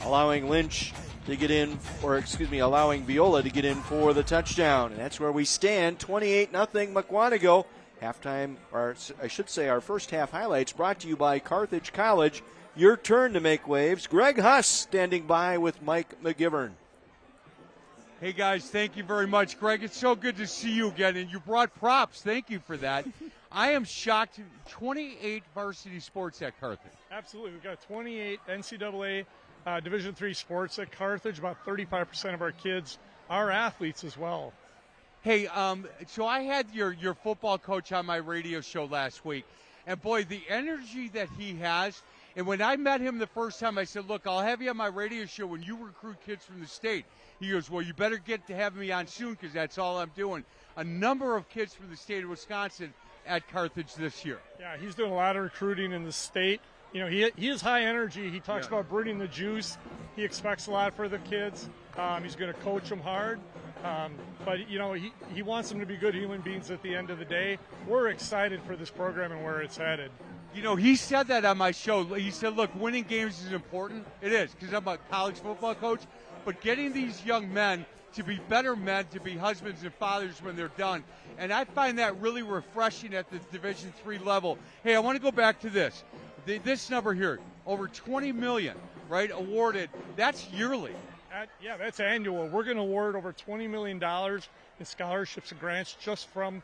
B: allowing Lynch to get in, allowing Viola to get in for the touchdown. And that's where we stand, 28-0 Mukwonago. Halftime, or I should say our first half highlights brought to you by Carthage College. Your turn to make waves. Greg Huss standing by with Mike McGivern.
E: Hey, guys, thank you very much. Greg, it's so good to see you again, and you brought props. Thank you for that. I am shocked. 28 varsity sports at Carthage.
N: Absolutely. We've got 28 NCAA Division III sports at Carthage. About 35% of our kids are athletes as well.
E: Hey, so I had your football coach on my radio show last week, and boy, the energy that he has. And when I met him the first time, I said, look, I'll have you on my radio show when you recruit kids from the state. He goes, well, you better get to have me on soon because that's all I'm doing. A number of kids from the state of Wisconsin at Carthage this year.
N: Yeah, he's doing a lot of recruiting in the state. You know, he is high energy. He talks about bringing the juice. He expects a lot for the kids. He's going to coach them hard. But, you know, he wants them to be good human beings at the end of the day. We're excited for this program and where it's headed.
E: You know, he said that on my show. He said, look, winning games is important. It is, because I'm a college football coach. But getting these young men to be better men, to be husbands and fathers when they're done. And I find that really refreshing at the Division III level. Hey, I want to go back to this. This number here, over $20 million, right, awarded. That's yearly.
N: Yeah, that's annual. We're going to award over $20 million in scholarships and grants just from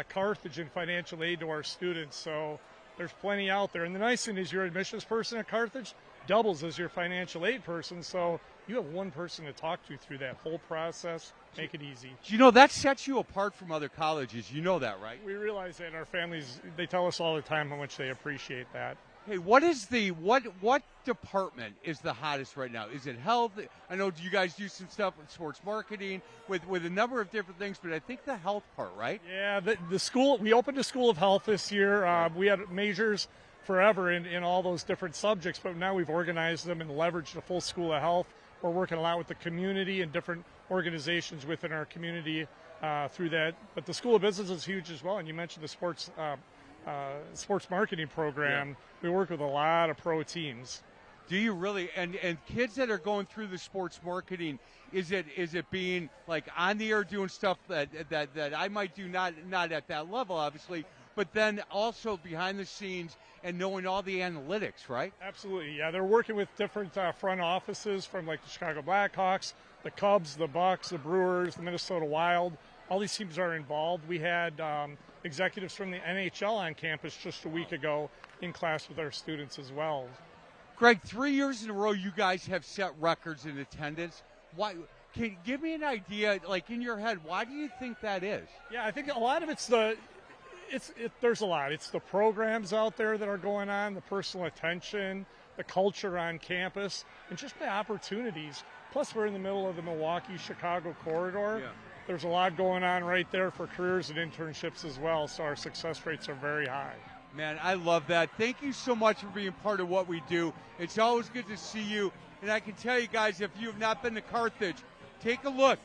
N: Carthage and financial aid to our students. So there's plenty out there. And the nice thing is your admissions person at Carthage doubles as your financial aid person. So you have one person to talk to through that whole process. Make it easy.
E: You know, that sets you apart from other colleges. You know that, right?
N: We realize that, and our families, they tell us all the time how much they appreciate that.
E: Hey, what is what department is the hottest right now? Is it health? I know you guys do some stuff with sports marketing, with a number of different things, but I think the health part, right?
N: Yeah, the school, we opened a school of health this year. We had majors forever in all those different subjects, but now we've organized them and leveraged a full school of health. We're working a lot with the community and different organizations within our community through that. But the School of Business is huge as well, and you mentioned the sports marketing program. Yeah. We work with a lot of pro teams.
E: Do you really? And kids that are going through the sports marketing, is it being like on the air doing stuff that I might do, not at that level obviously, but then also behind the scenes and knowing all the analytics, right?
N: Absolutely, yeah. They're working with different front offices from like the Chicago Blackhawks, the Cubs, the Bucks, the Brewers, the Minnesota Wild. All these teams are involved. We had executives from the NHL on campus just a week ago in class with our students as well.
E: Greg, 3 years in a row you guys have set records in attendance. Why? Can you give me an idea, like in your head, why do you think that is?
N: Yeah, I think a lot of there's a lot. It's the programs out there that are going on, the personal attention, the culture on campus, and just the opportunities. Plus, we're in the middle of the Milwaukee-Chicago corridor. Yeah. There's a lot going on right there for careers and internships as well, so our success rates are very high.
E: Man, I love that. Thank you so much for being part of what we do. It's always good to see you. And I can tell you guys, if you have not been to Carthage, take a look.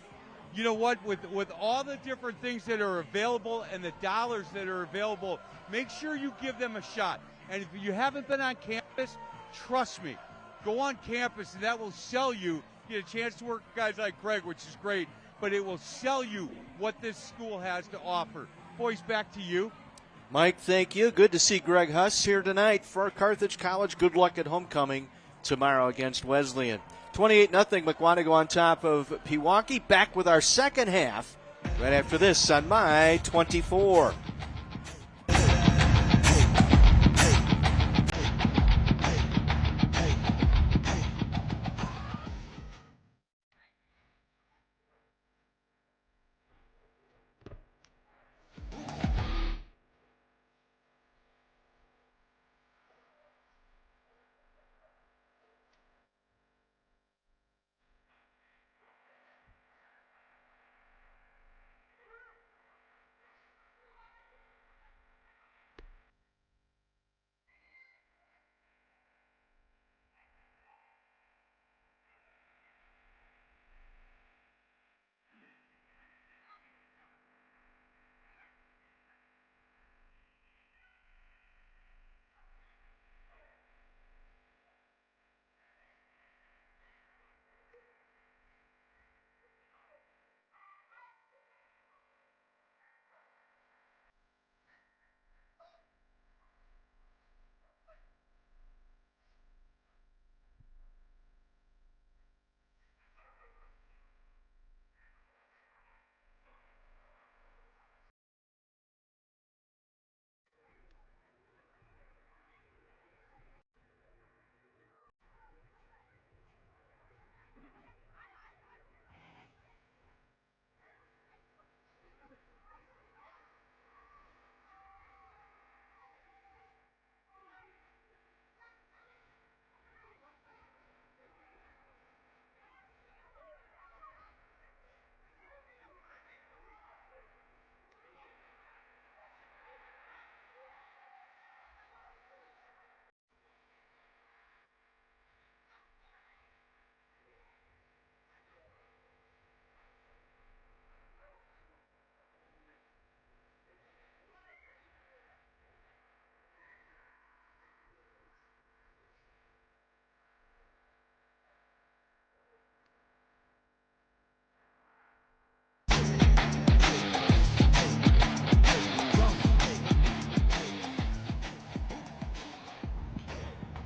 E: You know what? With all the different things that are available and the dollars that are available, make sure you give them a shot. And if you haven't been on campus, trust me, Go on campus, and that will sell you. Get a chance to work with guys like Greg, which is great, but it will sell you what this school has to offer. Boys, back to you.
B: Mike, thank you. Good to see Greg Huss here tonight for Carthage College. Good luck at homecoming tomorrow against Wesleyan. 28-0, Mukwonago on top of Pewaukee. Back with our second half right after this on My 24.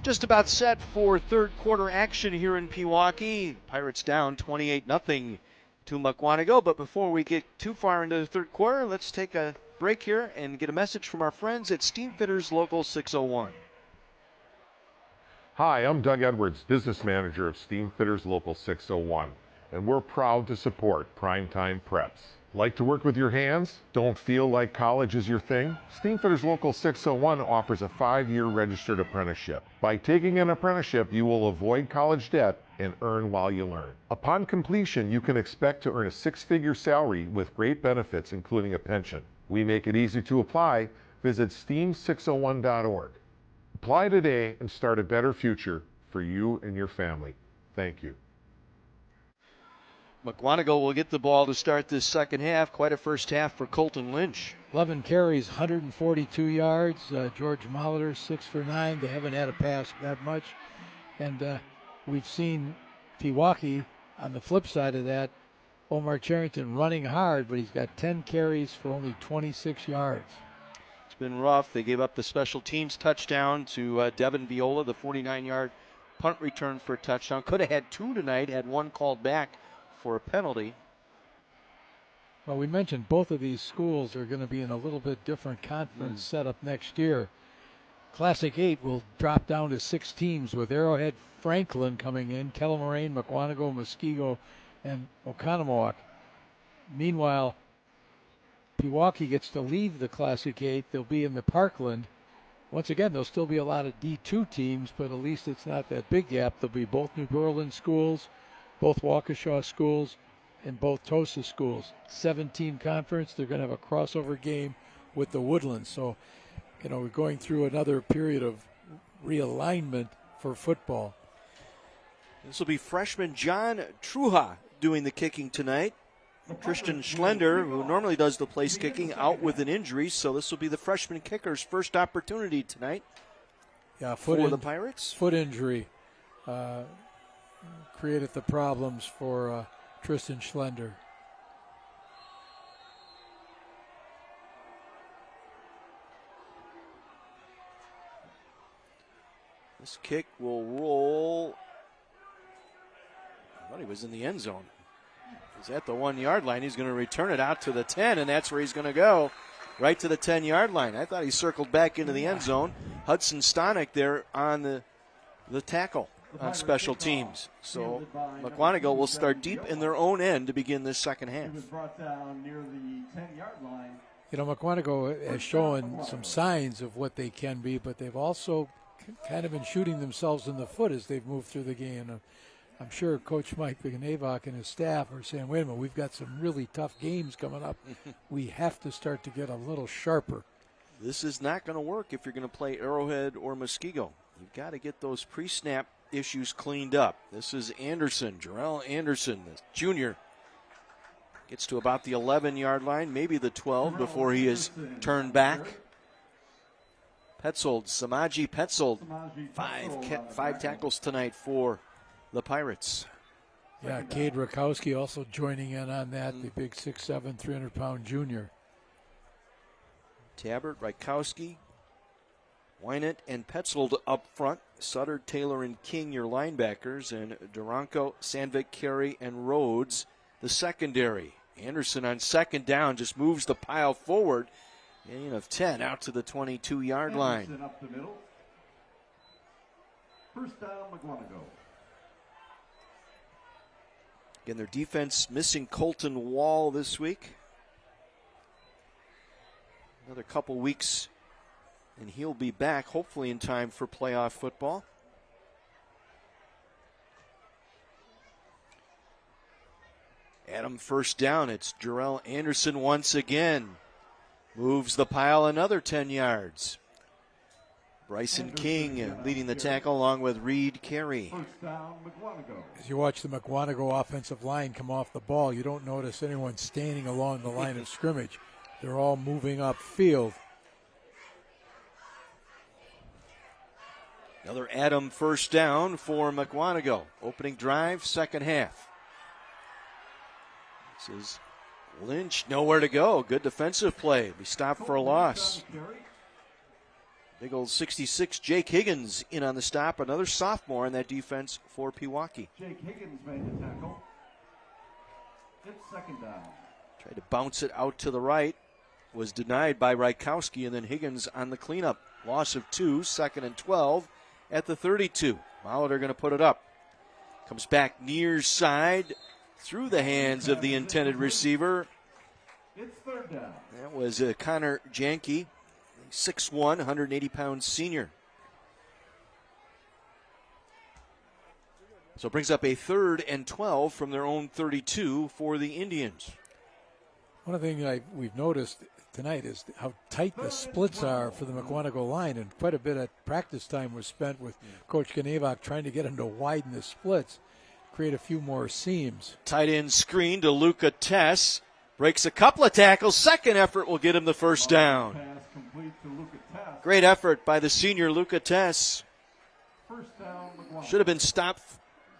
B: Just about set for third quarter action here in Pewaukee. Pirates down 28-0 to Mukwonago. But before we get too far into the third quarter, let's take a break here and get a message from our friends at Steamfitters Local 601.
O: Hi, I'm Doug Edwards, Business Manager of Steamfitters Local 601, and we're proud to support Primetime Preps. Like to work with your hands? Don't feel like college is your thing? Steamfitters Local 601 offers a 5-year registered apprenticeship. By taking an apprenticeship, you will avoid college debt and earn while you learn. Upon completion, you can expect to earn a 6-figure salary with great benefits, including a pension. We make it easy to apply. Visit steam601.org. Apply today and start a better future for you and your family. Thank you.
B: Mukwonago will get the ball to start this second half. Quite a first half for Colton Lynch.
C: 11 carries, 142 yards. George Molitor, 6 for 9. They haven't had a pass that much. And we've seen Pewaukee on the flip side of that. Omar Charrington running hard, but he's got 10 carries for only 26 yards.
B: It's been rough. They gave up the special teams touchdown to Devin Viola, the 49-yard punt return for a touchdown. Could have had 2 tonight, had 1 called back for a penalty.
C: Well, we mentioned both of these schools are going to be in a little bit different conference setup next year. Classic 8 will drop down to 6 teams with Arrowhead, Franklin coming in, Kelly-Moraine, Mukwonago, Muskego, and Oconomowoc. Meanwhile, Pewaukee gets to leave the Classic 8. They'll be in the Parkland. Once again, there'll still be a lot of D2 teams, but at least it's not that big gap. There'll be both New Orleans schools, both Waukesha schools, and both Tosa schools. 17 conference. They're going to have a crossover game with the Woodlands. So, we're going through another period of realignment for football.
B: This will be freshman John Truha doing the kicking tonight. Christian Schlender, who normally does the place kicking, out with an injury, so this will be the freshman kicker's first opportunity tonight
C: for
B: the Pirates.
C: Foot injury. created the problems for Tristan Schlender.
B: This kick will roll. I thought he was in the end zone. He's at the 1 yard line. He's going to return it out to the 10, and that's where he's going to go, right to the 10 yard line. I thought he circled back into the end zone. Hudson Stonick there on the tackle on special teams. So Mukwonago will start deep in their own end to begin this second half.
D: He was brought down near the 10-yard line.
C: You know, Mukwonago has shown some signs of what they can be, but they've also kind of been shooting themselves in the foot as they've moved through the game. I'm sure Coach Mike Mukwonago and his staff are saying, wait a minute, we've got some really tough games coming up. We have to start to get a little sharper.
B: This is not going to work if you're going to play Arrowhead or Muskego. You've got to get those pre-snap issues cleaned up. This is Anderson, Jarrell Anderson, the junior. Gets to about the 11-yard line, maybe the 12 before he is turned back. Petzold, Samaji Petzold, five tackles tonight for the Pirates.
C: Yeah, Cade Rakowski also joining in on that, the big 6'7", 300-pound junior.
B: Tabbert, Rakowski, Wynant, and Petzold up front. Sutter, Taylor, and King, your linebackers, and Duranko, Sandvik, Carey, and Rhodes, the secondary. Anderson on second down just moves the pile forward. Gain of 10 out to the 22-yard line.
D: Up the middle. First down, Mukwonago.
B: Again, their defense missing Colton Wall this week. Another couple weeks, and he'll be back, hopefully in time for playoff football. Adam first down. It's Jarrell Anderson once again. Moves the pile another 10 yards. Bryson King leading the tackle along with Reed Carey.
D: First down, Mukwonago.
C: As you watch the Mukwonago offensive line come off the ball, you don't notice anyone standing along the line of scrimmage. They're all moving upfield.
B: Another Adam first down for Mukwonago. Opening drive, second half. This is Lynch, nowhere to go. Good defensive play. We stopped for a loss. Big old 66, Jake Higgins in on the stop. Another sophomore in that defense for Pewaukee.
D: Jake Higgins made the tackle. It's second down.
B: Tried to bounce it out to the right. Was denied by Rakowski, and then Higgins on the cleanup. Loss of 2, second and 12 at the 32. Molitor going to put it up. Comes back near side through the hands of the intended receiver.
D: It's third down.
B: That was Connor Janke, 6'1", 180-pound senior. So it brings up a 3rd and 12 from their own 32 for the Indians.
C: One of the things we've noticed tonight is how tight the splits are for the Mukwonago line, and quite a bit of practice time was spent with Coach Kanevak trying to get him to widen the splits, create a few more seams.
B: Tight end screen to Luca Tess. Breaks a couple of tackles. Second effort will get him the first down.
D: Pass complete to Luca Tess.
B: Great effort by the senior Luca Tess.
D: First down, Mukwonago.
B: Should have been stopped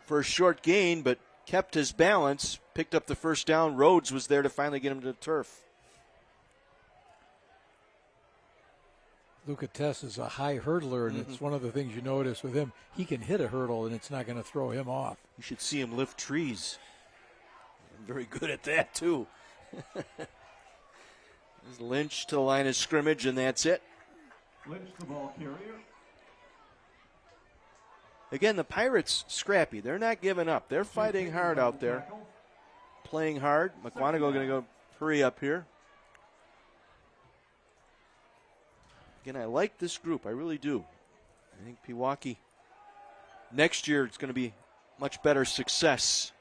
B: for a short gain, but kept his balance. Picked up the first down. Rhodes was there to finally get him to the turf.
C: Luca Tess is a high hurdler, and it's one of the things you notice with him. He can hit a hurdle, and it's not going to throw him off.
B: You should see him lift trees. I'm very good at that, too. There's Lynch to the line of scrimmage, and that's it.
D: Lynch, the ball carrier.
B: Again, the Pirates scrappy. They're not giving up. They're fighting hard out there. Playing hard. Mukwonago going to go hurry up here. Again, I like this group. I really do. I think Pewaukee, next year, it's going to be much better success.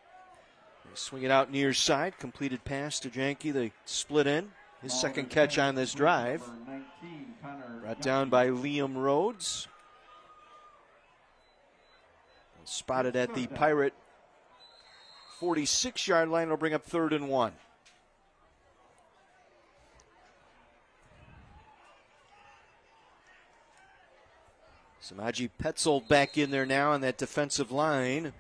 B: They swing it out near side. Completed pass to Janke. They split in. His second catch on this drive. Brought down by Liam Rhodes. Spotted at the Pirate 46-yard line. It'll bring up 3rd and 1. Samaji Petzold back in there now on that defensive line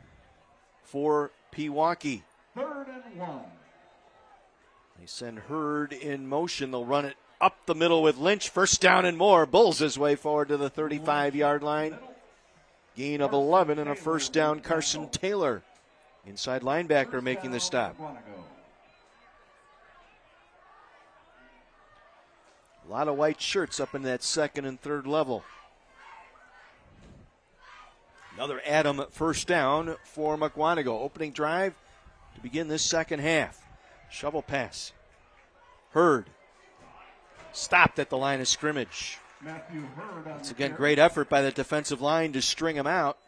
B: for Pewaukee.
D: 3rd and 1.
B: They send Hurd in motion. They'll run it up the middle with Lynch. First down and more. Bulls his way forward to the 35-yard line. Gain of 11 and a first down. Carson Taylor, inside linebacker, making the stop. A lot of white shirts up in that second and third level. Another Adam first down for Mukwonago. Opening drive to begin this second half. Shovel pass. Hurd. Stopped at the line of scrimmage. Once again, great effort by the defensive line to string him out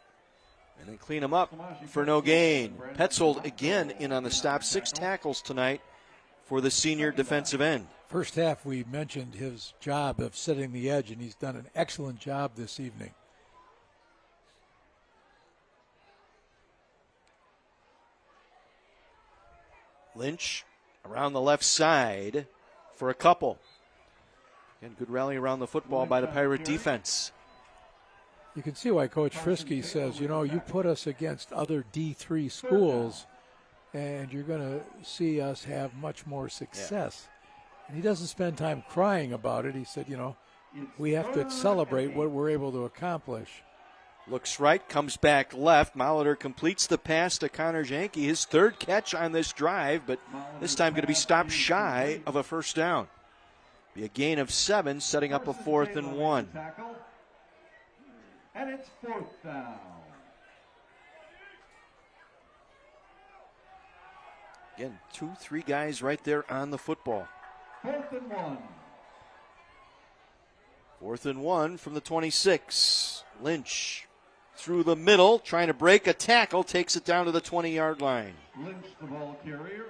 B: and then clean him up for no gain. Petzold again in on the stop. 6 tackles tonight for the senior defensive end.
C: First half, we mentioned his job of setting the edge, and he's done an excellent job this evening.
B: Lynch around the left side for a couple. Again, good rally around the football by the Pirate defense.
C: You can see why Coach Frisky says, you know, you put us against other D3 schools, and you're going to see us have much more success. And he doesn't spend time crying about it. He said, you know, we have to celebrate what we're able to accomplish.
B: Looks right, comes back left. Molitor completes the pass to Connor Janke, his 3rd catch on this drive, but this time going to be stopped shy of a first down. Be a gain of 7, setting up a 4th and 1.
D: And it's 4th down.
B: Again, 2-3 guys right there on the football.
D: 4th and 1.
B: 4th and 1 from the 26. Lynch through the middle, trying to break a tackle, takes it down to the 20-yard line.
D: Lynch, the ball carrier.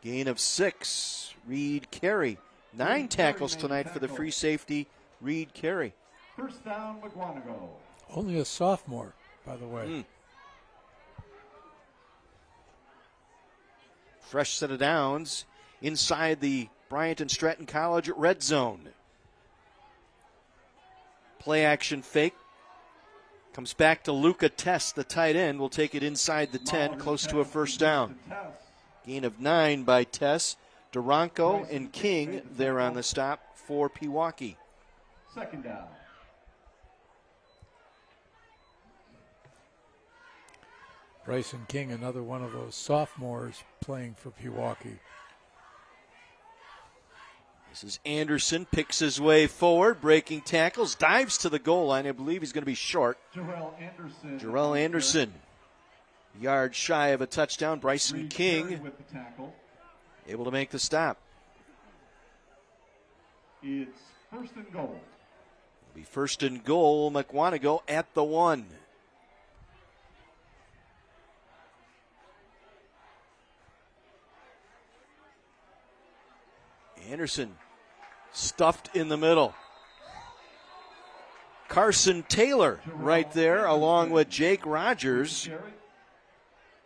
B: Gain of 6. Reed Carey. 9 tackles tonight for the free safety, Reed Carey.
D: First down, Mukwonago.
C: Only a sophomore, by the way.
B: Fresh set of downs inside the Bryant and Stratton College red zone. Play action fake. Comes back to Luca Tess, the tight end. Will take it inside the 10, close to a first down. Gain of 9 by Tess. Duranko and King there on the stop for Pewaukee.
D: 2nd down.
C: Bryson King, another one of those sophomores playing for Pewaukee.
B: This is Anderson, picks his way forward, breaking tackles, dives to the goal line. I believe he's going to be short. Jarrell Anderson, yard shy of a touchdown. Bryson King
D: with the tackle.
B: Able to make the stop.
D: It's 1st and goal.
B: It'll be 1st and goal, Mukwonago at the 1. Anderson stuffed in the middle. Carson Taylor right there along with Jake Rogers.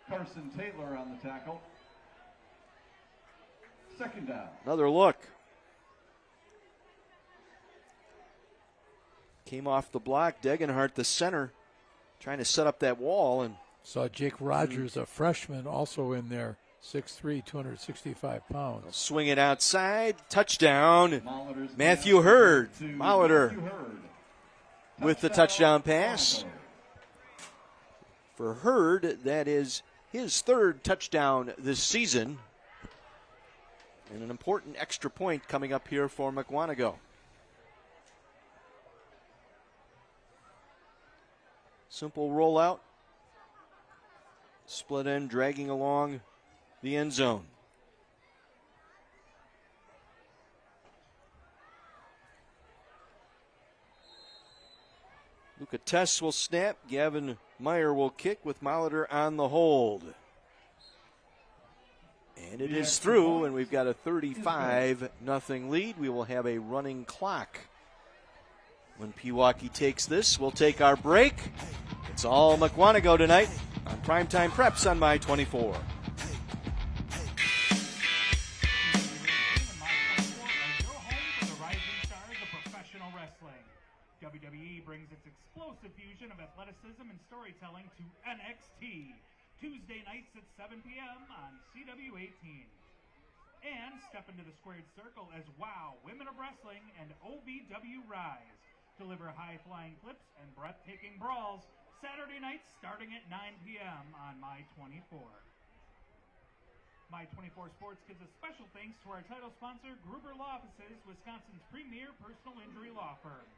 D: Carson Taylor on the tackle. 2nd down.
B: Another look. Came off the block. Degenhart, the center, trying to set up that wall. And
C: saw Jake Rogers, a freshman, also in there. 6'3", 265 pounds.
B: They'll swing it outside. Touchdown. Matthew Hurd. Molitor with the touchdown pass. For Hurd, that is his 3rd touchdown this season. And an important extra point coming up here for Mukwonago. Simple rollout. Split end dragging along the end zone. Luca Tess will snap. Gavin Meyer will kick with Molitor on the hold. And it is through, and we've got a 35-0 lead. We will have a running clock. When Pewaukee takes this, we'll take our break. It's all Mukwonago tonight on Primetime Preps on My 24.
G: WWE brings its explosive fusion of athleticism and storytelling to NXT. Tuesday nights at 7 p.m. on CW18. And step into the squared circle as WOW Women of Wrestling and OVW Rise deliver high-flying flips and breathtaking brawls Saturday nights starting at 9 p.m. on My24. My24 Sports gives a special thanks to our title sponsor, Gruber Law Offices, Wisconsin's premier personal injury law firm.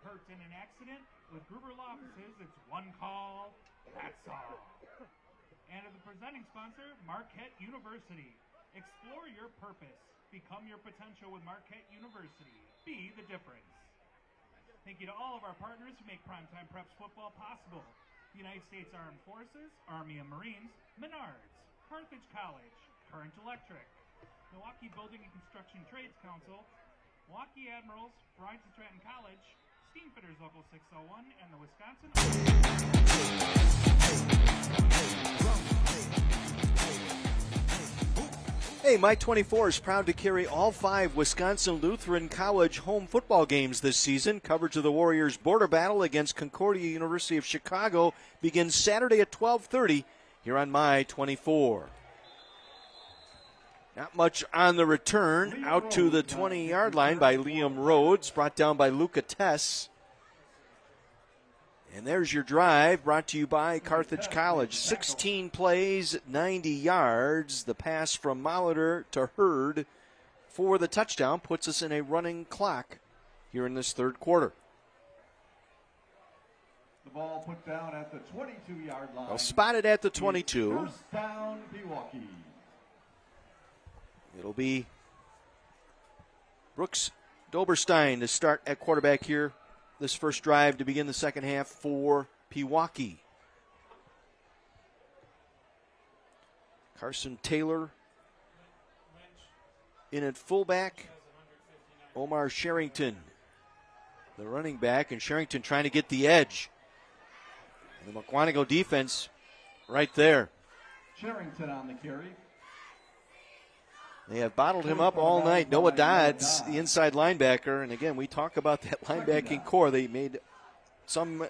G: Hurt in an accident? With Gruber Law Offices, it's one call, that's all. And the presenting sponsor, Marquette University. Explore your purpose. Become your potential with Marquette University. Be the difference. Thank you to all of our partners who make Primetime Preps Football possible. United States Armed Forces, Army and Marines, Menards, Carthage College, Current Electric, Milwaukee Building and Construction Trades Council, Milwaukee Admirals, Bryant Stratton College, Steamfitters Local 601, and the Wisconsin.
B: Hey, My24 is proud to carry all 5 Wisconsin Lutheran College home football games this season. Coverage of the Warriors' border battle against Concordia University of Chicago begins Saturday at 12:30 here on My24. Not much on the return. Out to the 20-yard line by Liam Rhodes, brought down by Luca Tess. And there's your drive, brought to you by Carthage College. 16 plays, 90 yards. The pass from Molitor to Hurd for the touchdown puts us in a running clock here in this third quarter.
D: The ball put down at the 22-yard line.
B: Well, spotted at the 22.
D: First down, Pewaukee.
B: It'll be Brooks Doberstein to start at quarterback here. This first drive to begin the second half for Pewaukee. Carson Taylor in at fullback. Omar Sherrington, the running back, and Sherrington trying to get the edge. And the Mukwonago defense right there.
D: Sherrington on the carry.
B: They have bottled him up all night. Noah Dodds, the inside linebacker. And again, we talk about that linebacking core. They made some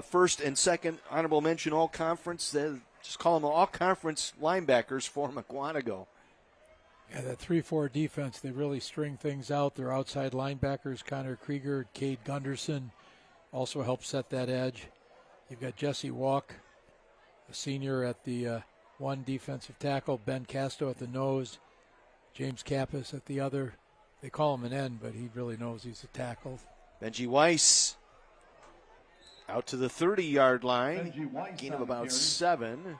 B: first and second honorable mention all-conference. They just call them all-conference linebackers for Mukwonago.
C: Yeah, that 3-4 defense, they really string things out. Their outside linebackers, Connor Krieger, Cade Gunderson, also help set that edge. You've got Jesse Walk, a senior at the one defensive tackle, Ben Casto at the nose, James Kappas at the other. They call him an end, but he really knows he's a tackle.
B: Benji Weiss out to the 30-yard line. Gain of about 7.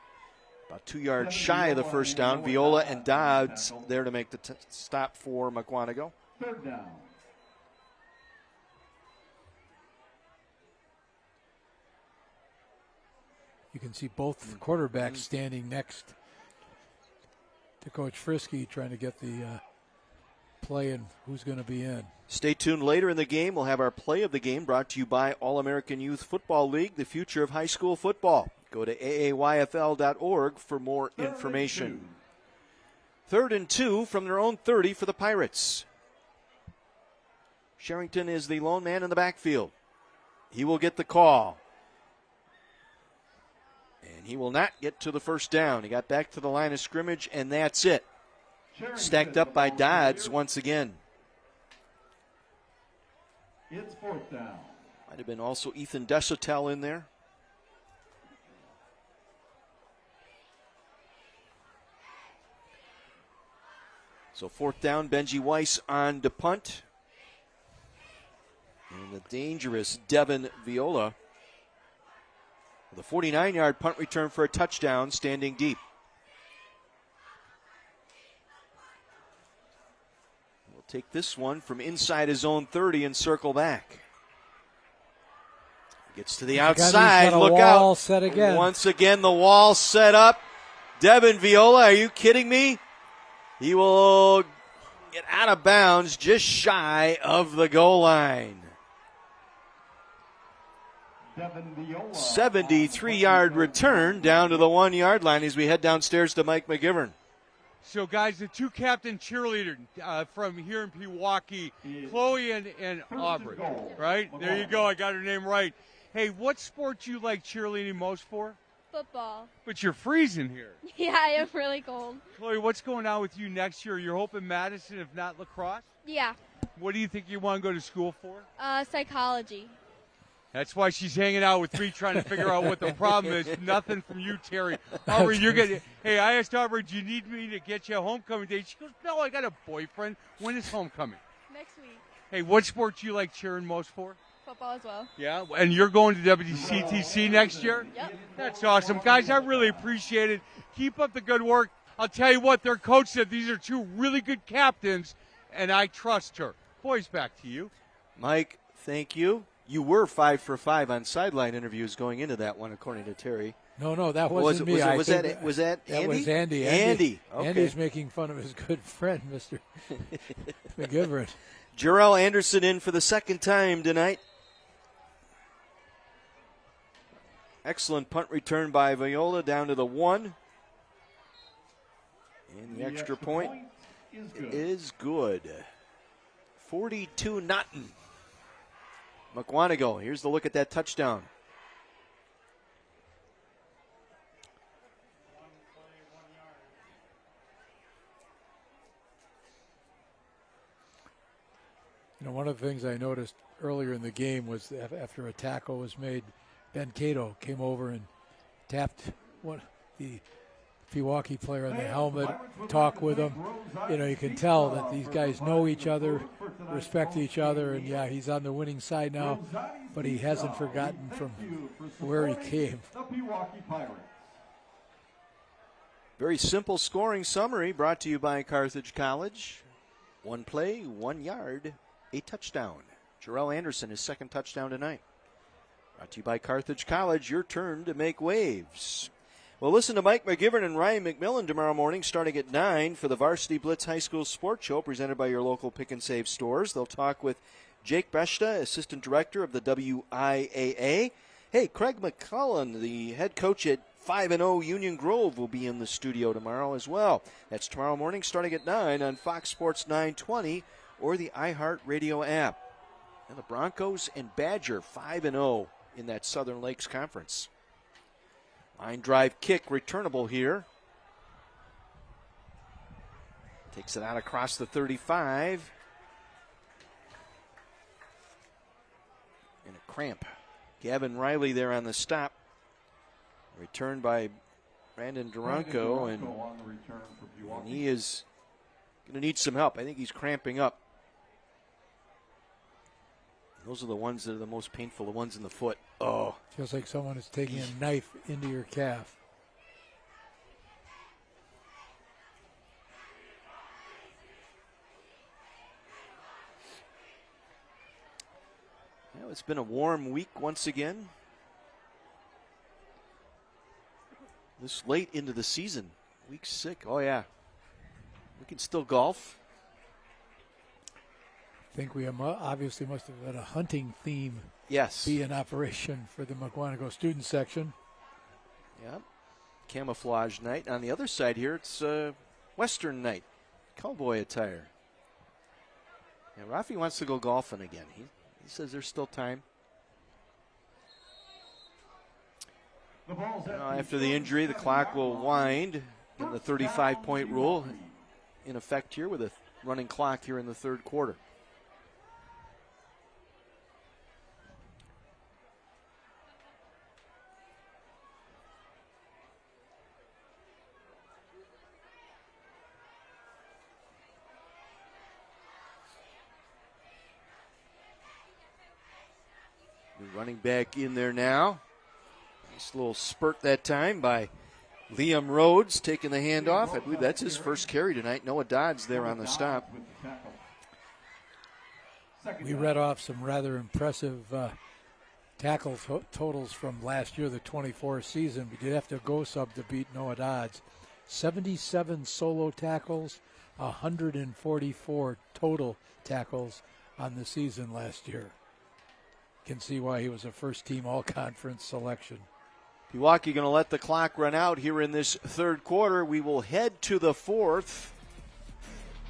B: About 2 yards shy of the first down. Viola and Dodds there to make the stop for Mukwonago.
D: Third down.
C: You can see both quarterbacks standing next to Coach Frisky trying to get the play and who's going to be in.
B: Stay tuned later in the game. We'll have our play of the game brought to you by All-American Youth Football League, the future of high school football. Go to aayfl.org for more information. 3rd and 2 from their own 30 for the Pirates. Sherrington is the lone man in the backfield. He will get the call. And he will not get to the first down. He got back to the line of scrimmage, and that's it. Stacked up by Dodds once again.
D: It's 4th down.
B: Might have been also Ethan Desautels in there. So 4th down, Benji Weiss on to punt. And the dangerous Devin Viola with a 49-yard punt return for a touchdown, standing deep. We'll take this one from inside his own 30 and circle back. Gets to the outside. Look out.
C: Set again.
B: Once again, the wall set up. Devin Viola, are you kidding me? He will get out of bounds just shy of the goal line. 73-yard return down to the 1-yard line as we head downstairs to Mike McGivern.
E: So, guys, the two captain cheerleaders from here in Pewaukee, Chloe and Aubrey, right? There you go. I got her name right. Hey, what sport do you like cheerleading most for?
P: Football.
E: But you're freezing here.
P: Yeah, I am really cold.
E: Chloe, what's going on with you next year? You're hoping Madison, if not lacrosse?
P: Yeah.
E: What do you think you want to go to school for?
P: Psychology.
E: That's why she's hanging out with me trying to figure out what the problem is. Nothing from you, Terry. Aubrey, you're getting. Hey, I asked Aubrey, do you need me to get you a homecoming date? She goes, no, I got a boyfriend. When is homecoming?
P: Next week.
E: Hey, what sport do you like cheering most for?
P: Football as well.
E: Yeah, and you're going to WCTC next year?
P: Yep.
E: That's awesome. Guys, I really appreciate it. Keep up the good work. I'll tell you what, their coach said these are two really good captains, and I trust her. Boys, back to you.
B: Mike, thank you. You were 5 for 5 on sideline interviews going into that one, according to Terry.
C: No, that wasn't me.
B: Was that Andy?
C: That was Andy.
B: Andy. Okay.
C: Andy's making fun of his good friend, Mr. McGivern.
B: Jarrell Anderson in for the second time tonight. Excellent punt return by Viola down to the 1. And the extra point is good. 42-0. Mukwonago, here's the look at that touchdown.
C: You know, one of the things I noticed earlier in the game was after a tackle was made, Ben Cato came over and tapped the Pewaukee player on the helmet, talked with him. You know, you can tell that these guys know each other, respect each other, and yeah, he's on the winning side now, but he hasn't forgotten from where he came.
B: Very simple scoring summary brought to you by Carthage College. 1 play, 1 yard, a touchdown. Jarrell Anderson, his second touchdown tonight. Brought to you by Carthage College, your turn to make waves. Well, listen to Mike McGivern and Ryan McMillan tomorrow morning starting at 9 for the Varsity Blitz High School Sports Show presented by your local Pick and Save stores. They'll talk with Jake Beshta, Assistant Director of the WIAA. Hey, Craig McCullen, the head coach at 5-0 Union Grove, will be in the studio tomorrow as well. That's tomorrow morning starting at 9 on Fox Sports 920 or the iHeartRadio app. And the Broncos and Badger 5-0 in that Southern Lakes Conference. Line drive kick, returnable here. Takes it out across the 35. And a cramp. Gavin Riley there on the stop. Returned by Brandon Duranko, and he is going to need some help. I think he's cramping up. Those are the ones that are the most painful, the ones in the foot. Oh.
C: Feels like someone is taking a knife into your calf.
B: Well, it's been a warm week once again. This late into the season. Week 6. Oh, yeah. We can still golf.
C: I think we obviously must have had a hunting theme
B: be
C: in operation for the Mukwonago student section.
B: Yeah. Camouflage night. On the other side here, it's Western night. Cowboy attire. Yeah, Rafi wants to go golfing again. He says there's still time. After the injury, the clock will wind. And the 35-point rule in effect here with a running clock here in the third quarter. Running back in there now. Nice little spurt that time by Liam Rhodes taking the handoff. I believe that's his first carry tonight. Noah Dodds there on the stop.
C: We read off some rather impressive tackle totals from last year, the 24 season. We did have to go sub to beat Noah Dodds. 77 solo tackles, 144 total tackles on the season last year. Can see why he was a first-team all-conference selection.
B: Pewaukee going to let the clock run out here in this third quarter. We will head to the fourth.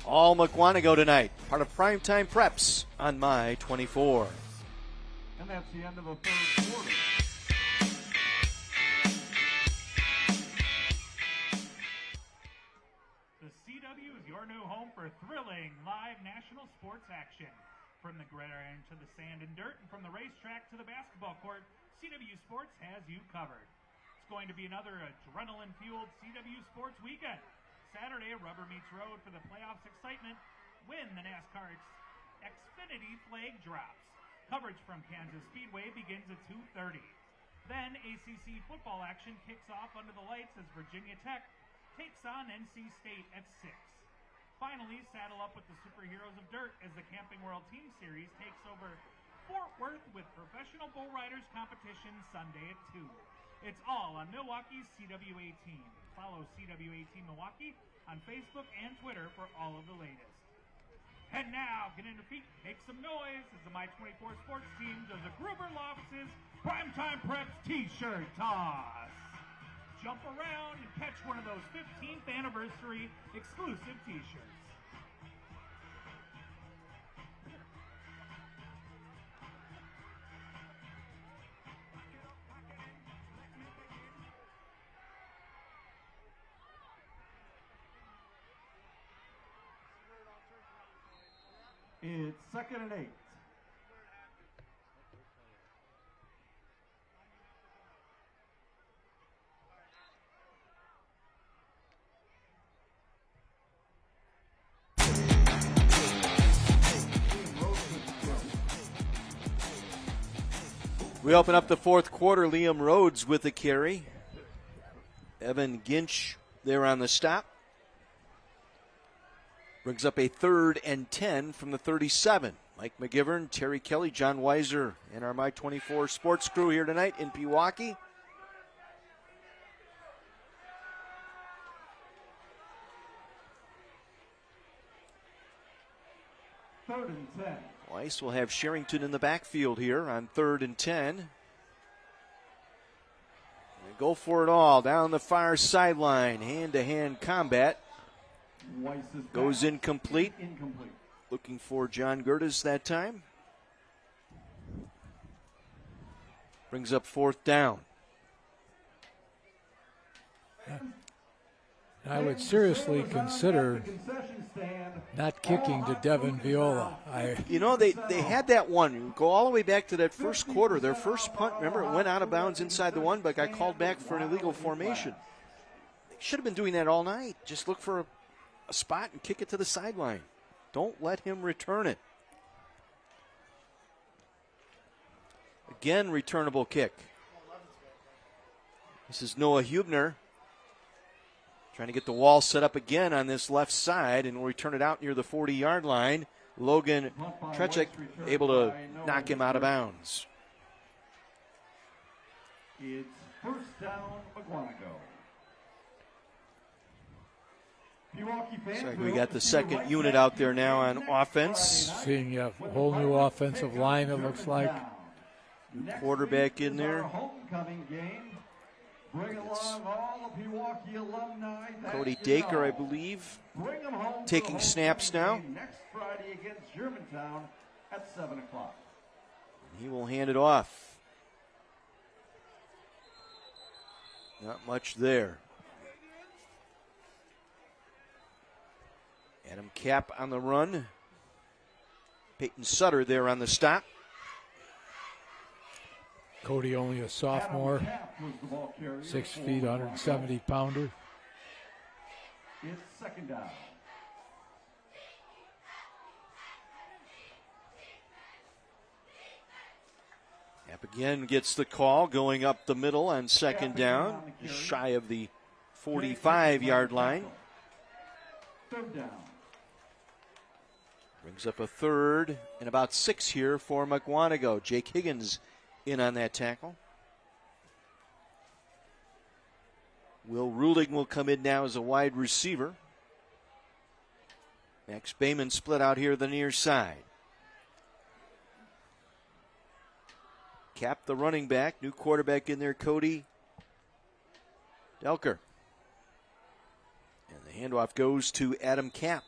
B: All Mukwonago tonight, part of Primetime Preps on My 24.
D: And that's the end of the third quarter.
G: The CW is your new home for thrilling live national sports action. From the gridiron to the sand and dirt, and from the racetrack to the basketball court, CW Sports has you covered. It's going to be another adrenaline-fueled CW Sports weekend. Saturday, rubber meets road for the playoffs excitement when the NASCAR Xfinity flag drops. Coverage from Kansas Speedway begins at 2:30. Then ACC football action kicks off under the lights as Virginia Tech takes on NC State at 6. Finally, saddle up with the superheroes of dirt as the Camping World Team Series takes over Fort Worth with professional bull riders competition Sunday at 2. It's all on Milwaukee's CW18. Follow CW18 Milwaukee on Facebook and Twitter for all of the latest. And now, get in your feet, make some noise as the My 24 sports team does a Gruber Lofts' Primetime Preps t-shirt toss. Jump around and catch one of those 15th anniversary exclusive t-shirts.
D: It's 2nd and 8.
B: We open up the fourth quarter. Liam Rhodes with the carry. Evan Ginch there on the stop. Brings up a 3rd and 10 from the 37. Mike McGivern, Terry Kelly, John Weiser, and our My 24 sports crew here tonight in Pewaukee.
D: Third and 10.
B: Weiss will have Sherrington in the backfield here on 3rd and 10. They go for it all down the far sideline. Hand-to-hand combat.
D: Weiss is
B: goes
D: back.
B: incomplete.
D: Incomplete.
B: Looking for John Gertis that time. Brings up 4th down.
C: I would seriously consider not kicking to Devin Viola.
B: They had that one. Go all the way back to that first quarter. Their first punt, remember, it went out of bounds inside the 1, but got called back for an illegal formation. They should have been doing that all night. Just look for a spot and kick it to the sideline. Don't let him return it. Again, returnable kick. This is Noah Hubner. Trying to get the wall set up again on this left side, and will return it out near the 40-yard line. Logan Trechik able to knock him out of bounds.
D: It's 1st down, Mukwonago.
B: Looks like we got the second unit out there now on offense.
C: Seeing a whole new offensive line, it looks like.
B: Quarterback in there.
D: Homecoming game. Bring along all the Pewaukee alumni.
B: Cody Dacre, I believe, taking snaps now.
D: Next Friday against Germantown at 7 o'clock.
B: He will hand it off. Not much there. Adam Kapp on the run. Peyton Sutter there on the stop.
C: Cody only a sophomore, 6 feet, 170 pounder.
D: It's 2nd down.
B: Kapp again gets the call going up the middle on 2nd down, just shy of the 45-yard line.
D: 3rd down.
B: Brings up a 3rd and about 6 here for Mukwonago. Jake Higgins in on that tackle. Will Ruling will come in now as a wide receiver. Max Bayman split out here the near side. Kapp the running back. New quarterback in there, Cody Delker. And the handoff goes to Adam Kapp.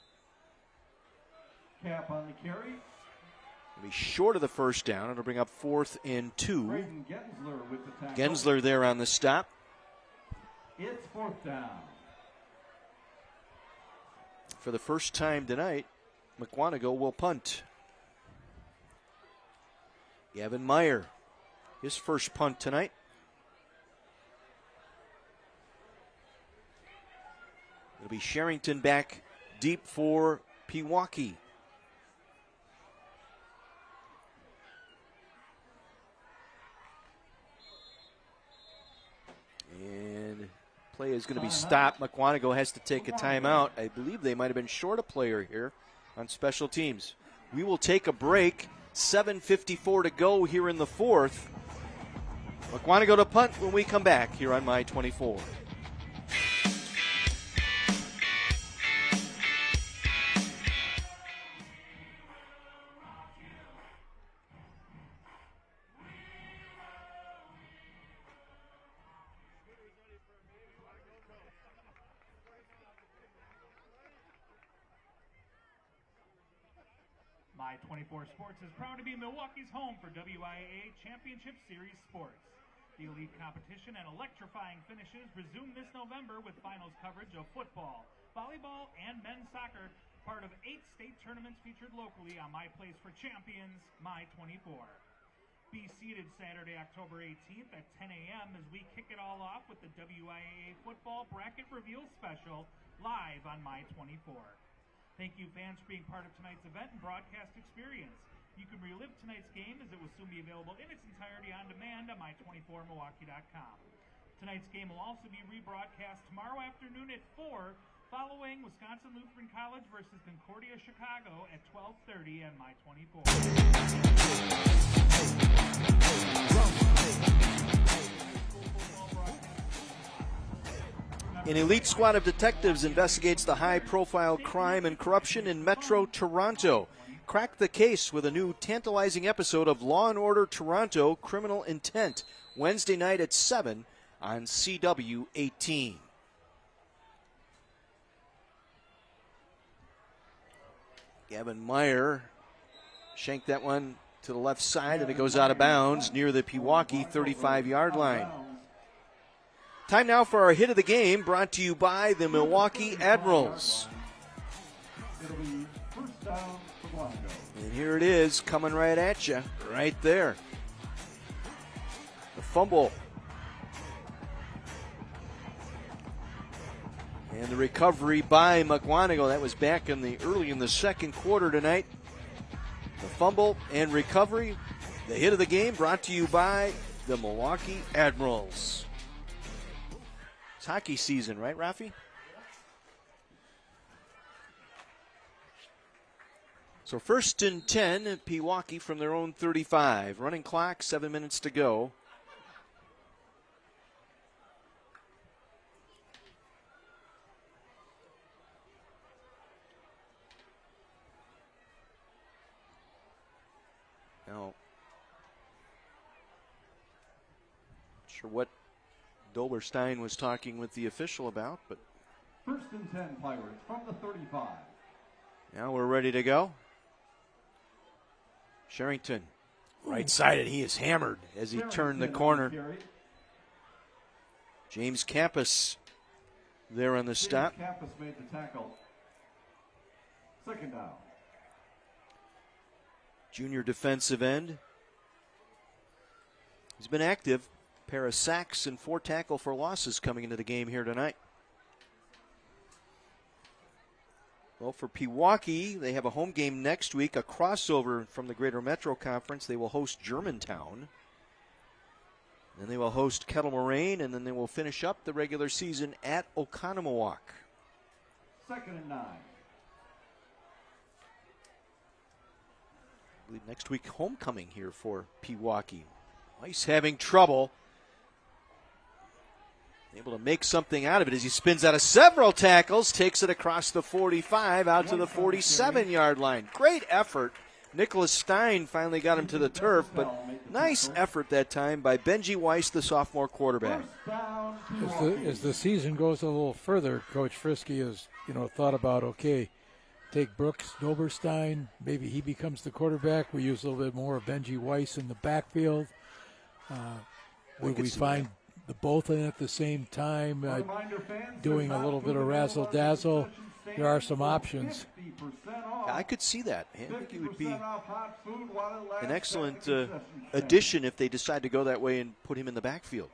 D: Cap on the carry.
B: He'll be short of the first down. It'll bring up 4th and 2.
D: Braden Gensler with the tackle.
B: Gensler there on the stop.
D: It's 4th down.
B: For the first time tonight, Mukwonago will punt. Gavin Meyer, his first punt tonight. It'll be Sherrington back deep for Pewaukee. And play is going to be stopped. Mukwonago has to take a timeout. I believe they might have been short a player here on special teams. We will take a break. 7:54 to go here in the 4th. Mukwonago to punt when we come back here on My 24.
G: My 24 Sports is proud to be Milwaukee's home for WIAA Championship Series sports. The elite competition and electrifying finishes resume this November with finals coverage of football, volleyball, and men's soccer, part of 8 state tournaments featured locally on My Place for Champions, My 24. Be seated Saturday, October 18th at 10 a.m. as we kick it all off with the WIAA Football Bracket Reveal Special live on My 24. Thank you, fans, for being part of tonight's event and broadcast experience. You can relive tonight's game as it will soon be available in its entirety on demand on my24milwaukee.com. Tonight's game will also be rebroadcast tomorrow afternoon at 4, following Wisconsin Lutheran College versus Concordia Chicago at 12:30 on My24.
B: An elite squad of detectives investigates the high-profile crime and corruption in Metro Toronto. Crack the case with a new tantalizing episode of Law & Order Toronto Criminal Intent, Wednesday night at 7 on CW 18. Gavin Meyer shanked that one to the left side, and it goes out of bounds near the Pewaukee 35-yard line. Time now for our hit of the game, brought to you by the Milwaukee Admirals. And here it is, coming right at you, right there. The fumble. And the recovery by Mukwonago. That was back early in the second quarter tonight. The fumble and recovery. The hit of the game brought to you by the Milwaukee Admirals. It's hockey season, right, Rafi? So 1st and 10, Pewaukee from their own 35. Running clock, 7 minutes to go. Now, not sure what Doberstein was talking with the official about, but
D: 1st and 10, Pirates from the 35.
B: Now we're ready to go. Sherrington, right-sided. He is hammered as he turned the corner. James Campus there on the stop.
D: Campus made the tackle. 2nd down.
B: Junior defensive end. He's been active. Pair of sacks and 4 tackle for losses coming into the game here tonight. Well, for Pewaukee, they have a home game next week, a crossover from the Greater Metro Conference. They will host Germantown. Then they will host Kettle Moraine, and then they will finish up the regular season at Oconomowoc.
D: 2nd and 9.
B: I believe next week homecoming here for Pewaukee. He's having trouble. Able to make something out of it as he spins out of several tackles, takes it across the 45 out to the 47-yard line. Great effort Nicholas Stein finally got him to the turf, but nice effort that time by Benji Weiss, the sophomore quarterback.
C: As the season goes a little further, Coach Frisky has, thought about, okay, take Brooks Doberstein, maybe he becomes the quarterback. We use a little bit more of Benji Weiss in the backfield. Would we find the both in at the same time, doing a little bit of razzle-dazzle? There are some options.
B: I could see that. I think it would be an excellent addition if they decide to go that way and put him in the backfield.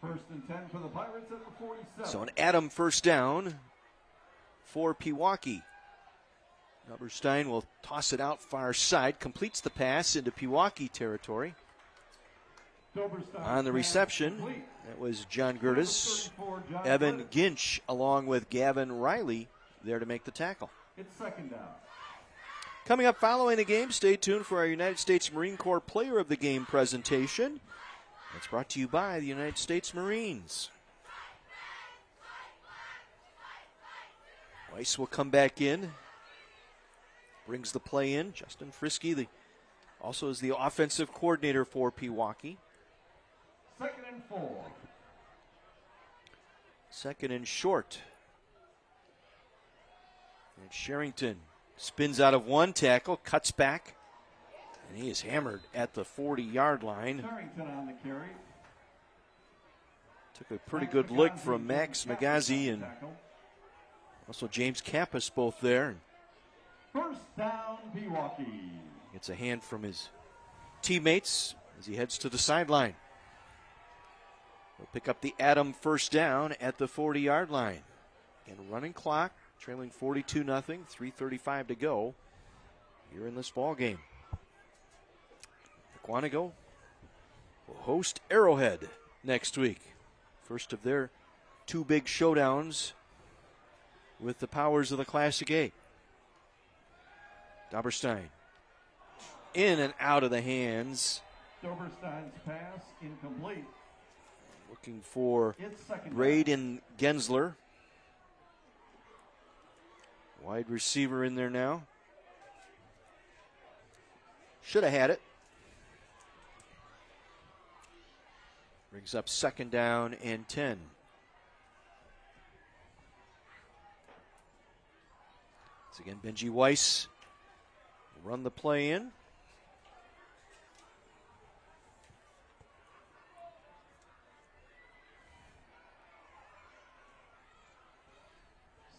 D: 1st and 10 for the Pirates at the 47.
B: So an Adam first down for Pewaukee. Doberstein will toss it out far side, completes the pass into Pewaukee territory. On the reception, that was John Gertis. Evan Ginch along with Gavin Riley there to make the tackle.
D: It's 2nd down.
B: Coming up following the game, stay tuned for our United States Marine Corps Player of the Game presentation. It's brought to you by the United States Marines. Weiss will come back in. Brings the play in. Justin Frisky also is the offensive coordinator for Pewaukee.
D: 2nd and 4.
B: 2nd and short. And Sherrington spins out of one tackle, cuts back, and he is hammered at the 40-yard line.
D: Sherrington on the carry.
B: Took a pretty good lick from Max Magazi and also James Campus both there.
D: 1st down, Pewaukee.
B: Gets a hand from his teammates as he heads to the sideline. We'll pick up the Adam first down at the 40-yard line. Again, running clock, trailing 42-0, 3:35 to go here in this ball game. Mukwonago will host Arrowhead next week. First of their two big showdowns with the powers of the Classic 8. Doberstein in and out of the hands.
D: Doberstein's pass incomplete.
B: Looking for
D: It's 2nd
B: Braden Gensler. Wide receiver in there now. Should have had it. Brings up 2nd down and 10. Once again, Benji Weiss will run the play in.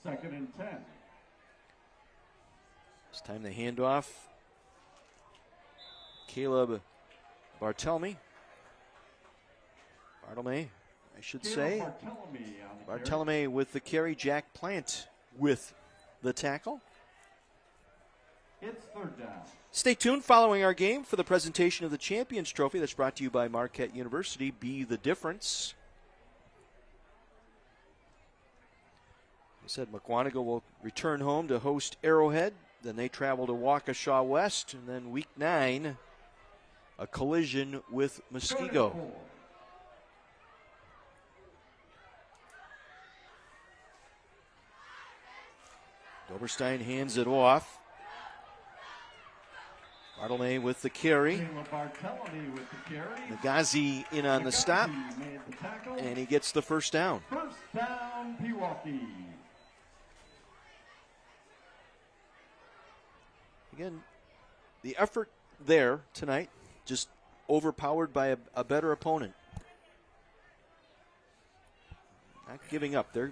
D: Second and 10.
B: This time the handoff. Caleb Barthelemy, I should say. Barthelemy with the carry. Jack Plant with the tackle.
D: It's 3rd down.
B: Stay tuned following our game for the presentation of the Champions Trophy that's brought to you by Marquette University. Be the difference. I said Mukwonago will return home to host Arrowhead. Then they travel to Waukesha West. And then week 9, a collision with Muskego. Doberstein hands it off. Barthelemy with the carry. Magazi in on the stop. And he gets the first down.
D: 1st down, Pewaukee.
B: Again, the effort there tonight, just overpowered by a better opponent. Not giving up. They're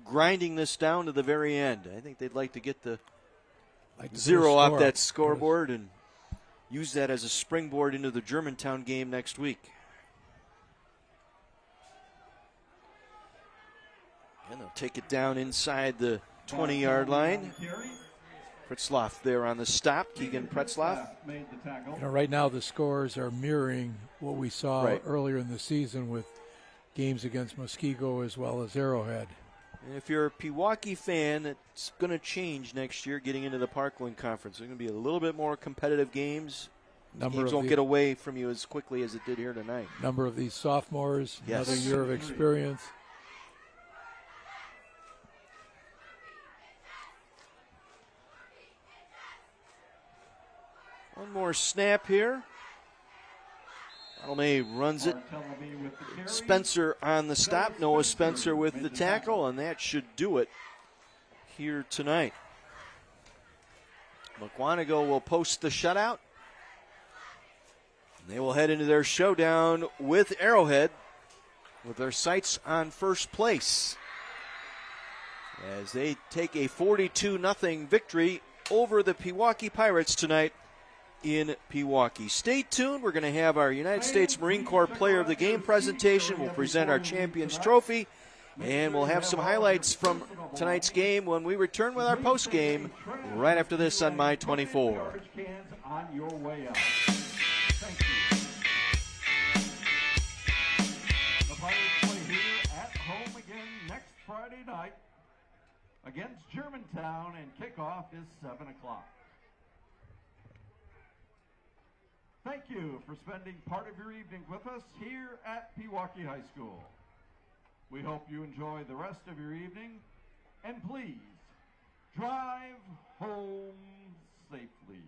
B: grinding this down to the very end. I think they'd like to get the zero off that scoreboard and use that as a springboard into the Germantown game next week. And they'll take it down inside the 20-yard line. Pretzloff there on the stop. Keegan Pretzloff.
C: Right now the scores are mirroring what we saw earlier in the season with games against Muskego as well as Arrowhead.
B: And if you're a Pewaukee fan, it's going to change next year getting into the Parkland Conference. There's going to be a little bit more competitive games. Games won't get away from you as quickly as it did here tonight.
C: Number of these sophomores, another year of experience.
B: One more snap here. May runs it. Spencer on the stop. Noah Spencer with the tackle, and that should do it here tonight. Mukwonago will post the shutout. They will head into their showdown with Arrowhead with their sights on first place as they take a 42-0 victory over the Pewaukee Pirates tonight in Pewaukee. Stay tuned. We're going to have our United States Marine Corps Player of the Game presentation. We'll present our Champions Trophy, and we'll have some highlights from tonight's game when we return with our post game right after this on My 24.
D: On your way out. Thank you. The Pirates play here at home again next Friday night against Germantown, and kickoff is 7 o'clock. Thank you for spending part of your evening with us here at Pewaukee High School. We hope you enjoy the rest of your evening, and please drive home safely.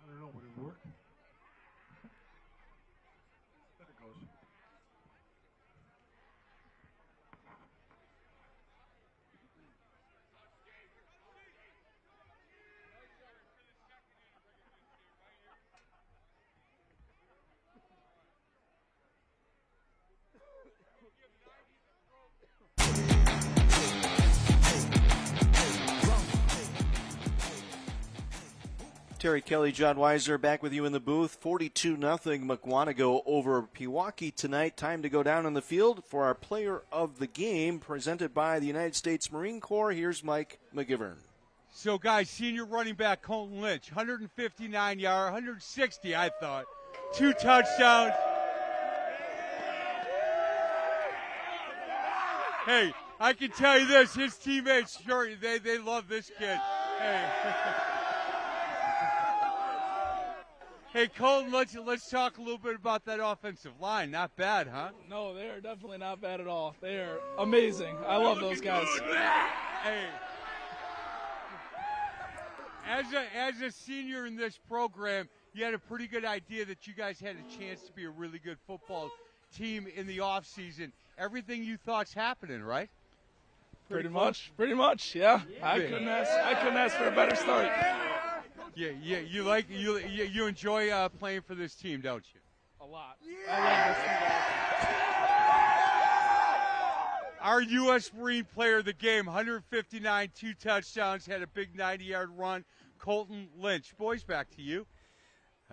D: I don't know, would it work? There it goes.
B: Terry Kelly, John Weiser back with you in the booth. 42-0 Mukwonago over Pewaukee tonight. Time to go down on the field for our player of the game presented by the United States Marine Corps. Here's Mike McGivern.
E: So, guys, senior running back Colton Lynch, 159 yards, 160, I thought. 2 touchdowns. Hey, I can tell you this, his teammates, sure, they love this kid. Hey. Hey, Colton, let's talk a little bit about that offensive line. Not bad, huh?
Q: No, they are definitely not bad at all. They are amazing. I love those guys.
E: Hey. As a senior in this program, you had a pretty good idea that you guys had a chance to be a really good football team in the offseason. Everything you thought's happening, right?
Q: Pretty much, yeah. I couldn't ask for a better start.
E: Yeah, you enjoy playing for this team, don't you?
Q: A lot. I love this team.
E: Our U.S. Marine player of the game, 159, 2 touchdowns, had a big 90-yard run. Colton Lynch. Boys, back to you.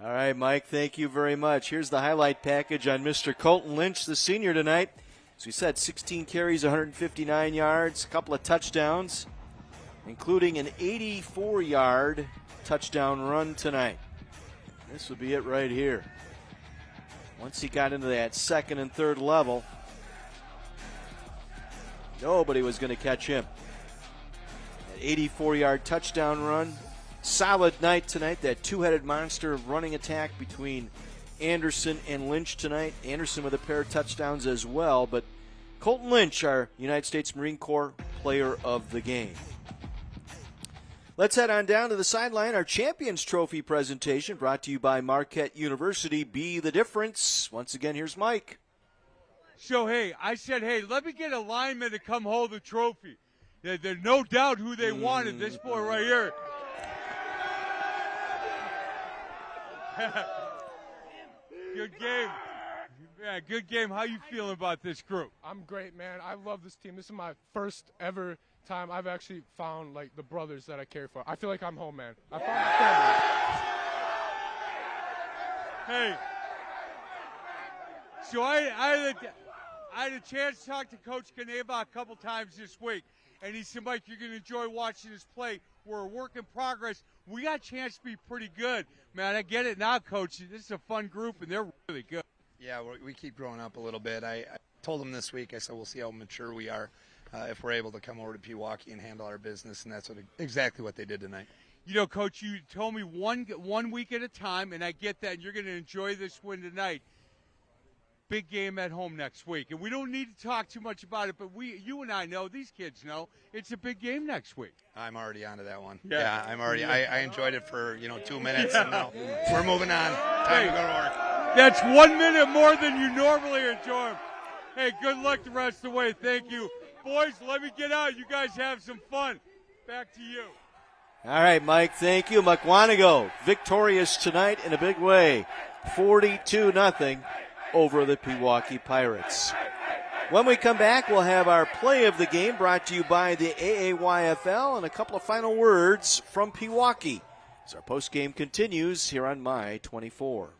B: All right, Mike, thank you very much. Here's the highlight package on Mr. Colton Lynch, the senior tonight. As we said, 16 carries, 159 yards, a couple of touchdowns, including an 84-yard touchdown run tonight. This would be it right here. Once he got into that second and third level, nobody was going to catch him. That 84-yard touchdown run. Solid night tonight. That two-headed monster of running attack between Anderson and Lynch tonight. Anderson with a pair of touchdowns as well. But Colton Lynch, our United States Marine Corps player of the game. Let's head on down to the sideline. Our Champions Trophy presentation brought to you by Marquette University. Be the difference. Once again, here's Mike.
E: So, hey, I said, hey, let me get a lineman to come hold the trophy. There's no doubt who they wanted, this boy right here. Good game. Yeah, good game. How you feeling about this group?
R: I'm great, man. I love this team. This is my first ever time I've actually found, like, the brothers that I care for. I feel like I'm home, man. I found my family.
E: Hey, so I had a chance to talk to Coach Kaneva a couple times this week, and he said, Mike, you're going to enjoy watching us play. We're a work in progress. We got a chance to be pretty good. Man, I get it now, Coach. This is a fun group, and they're really good.
S: Yeah, we keep growing up a little bit. I told them this week, I said, we'll see how mature we are if we're able to come over to Pewaukee and handle our business, and that's exactly what they did tonight.
E: You know, Coach, you told me one week at a time, and I get that, and you're going to enjoy this win tonight. Big game at home next week, and we don't need to talk too much about it, but you and I know, these kids know, it's a big game next week.
S: I'm already onto that one. Yeah, I'm already. I enjoyed it for 2 minutes, and now we're moving on. Time to go to work.
E: That's 1 minute more than you normally enjoy. Hey, good luck the rest of the way. Thank you. Boys, let me get out. You guys have some fun. Back to you.
B: All right, Mike, thank you. Mukwonago victorious tonight in a big way. 42-0 over the Pewaukee Pirates. When we come back, we'll have our play of the game brought to you by the AAYFL and a couple of final words from Pewaukee as our postgame continues here on My 24.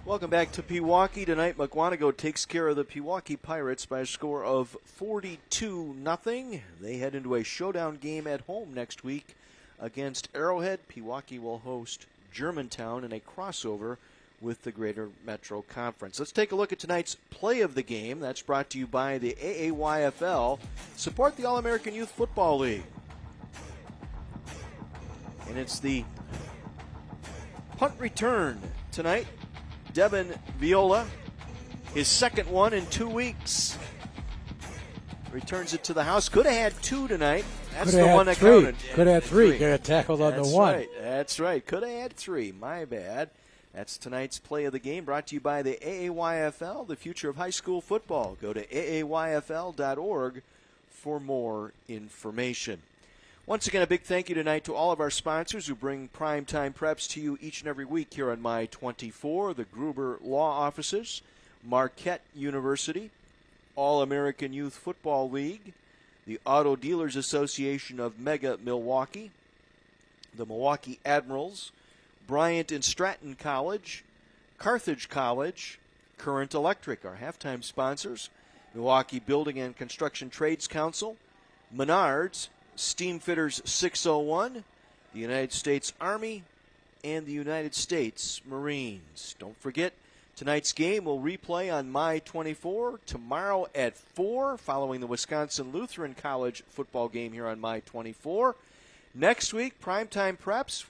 B: Welcome back to Pewaukee. Tonight, Mukwonago takes care of the Pewaukee Pirates by a score of 42-0. They head into a showdown game at home next week against Arrowhead. Pewaukee will host Germantown in a crossover with the Greater Metro Conference. Let's take a look at tonight's play of the game. That's brought to you by the AAYFL. Support the All-American Youth Football League. And it's the punt return tonight. Devin Viola, his second one in 2 weeks. Returns it to the house. Could have had two tonight. That's the one that counted.
C: Could have had three. Could have tackled on the one.
B: Right. That's right. Could have had three. My bad. That's tonight's play of the game, brought to you by the AAYFL, the future of high school football. Go to aayfl.org for more information. Once again, a big thank you tonight to all of our sponsors who bring Primetime Preps to you each and every week here on My 24, the Gruber Law Offices, Marquette University, All-American Youth Football League, the Auto Dealers Association of Mega Milwaukee, the Milwaukee Admirals, Bryant and Stratton College, Carthage College, Current Electric, our halftime sponsors, Milwaukee Building and Construction Trades Council, Menards, Steamfitters 601, the United States Army, and the United States Marines. Don't forget, tonight's game will replay on My 24 tomorrow at 4, following the Wisconsin Lutheran College football game here on My 24. Next week, Primetime Preps.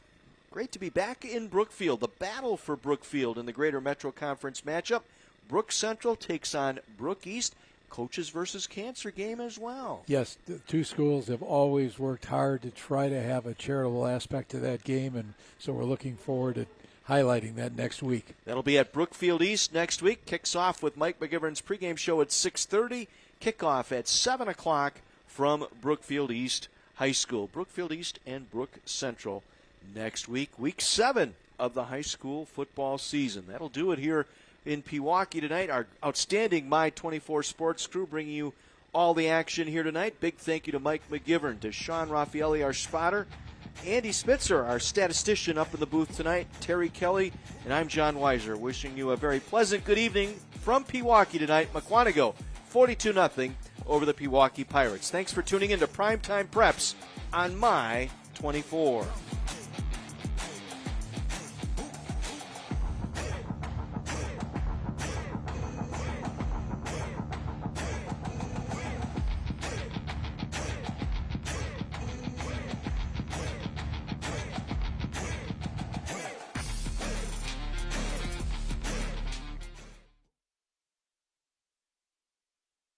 B: Great to be back in Brookfield. The battle for Brookfield in the Greater Metro Conference matchup. Brook Central takes on Brook East. Coaches versus Cancer game as well.
C: Yes, the two schools have always worked hard to try to have a charitable aspect to that game, and so we're looking forward to highlighting that next week.
B: That'll be at Brookfield East next week. Kicks off with Mike McGivern's pregame show at 6:30. Kickoff at 7 o'clock from Brookfield East High School. Brookfield East and Brook Central next week. Week 7 of the high school football season. That'll do it here in Pewaukee tonight. Our outstanding My 24 sports crew bringing you all the action here tonight. Big thank you to Mike McGivern, to Sean Raffaelli, our spotter, Andy Spitzer, our statistician up in the booth tonight, Terry Kelly, and I'm John Weiser, wishing you a very pleasant good evening from Pewaukee tonight. Mukwonago 42-0 over the Pewaukee Pirates. Thanks for tuning in to Primetime Preps on My 24.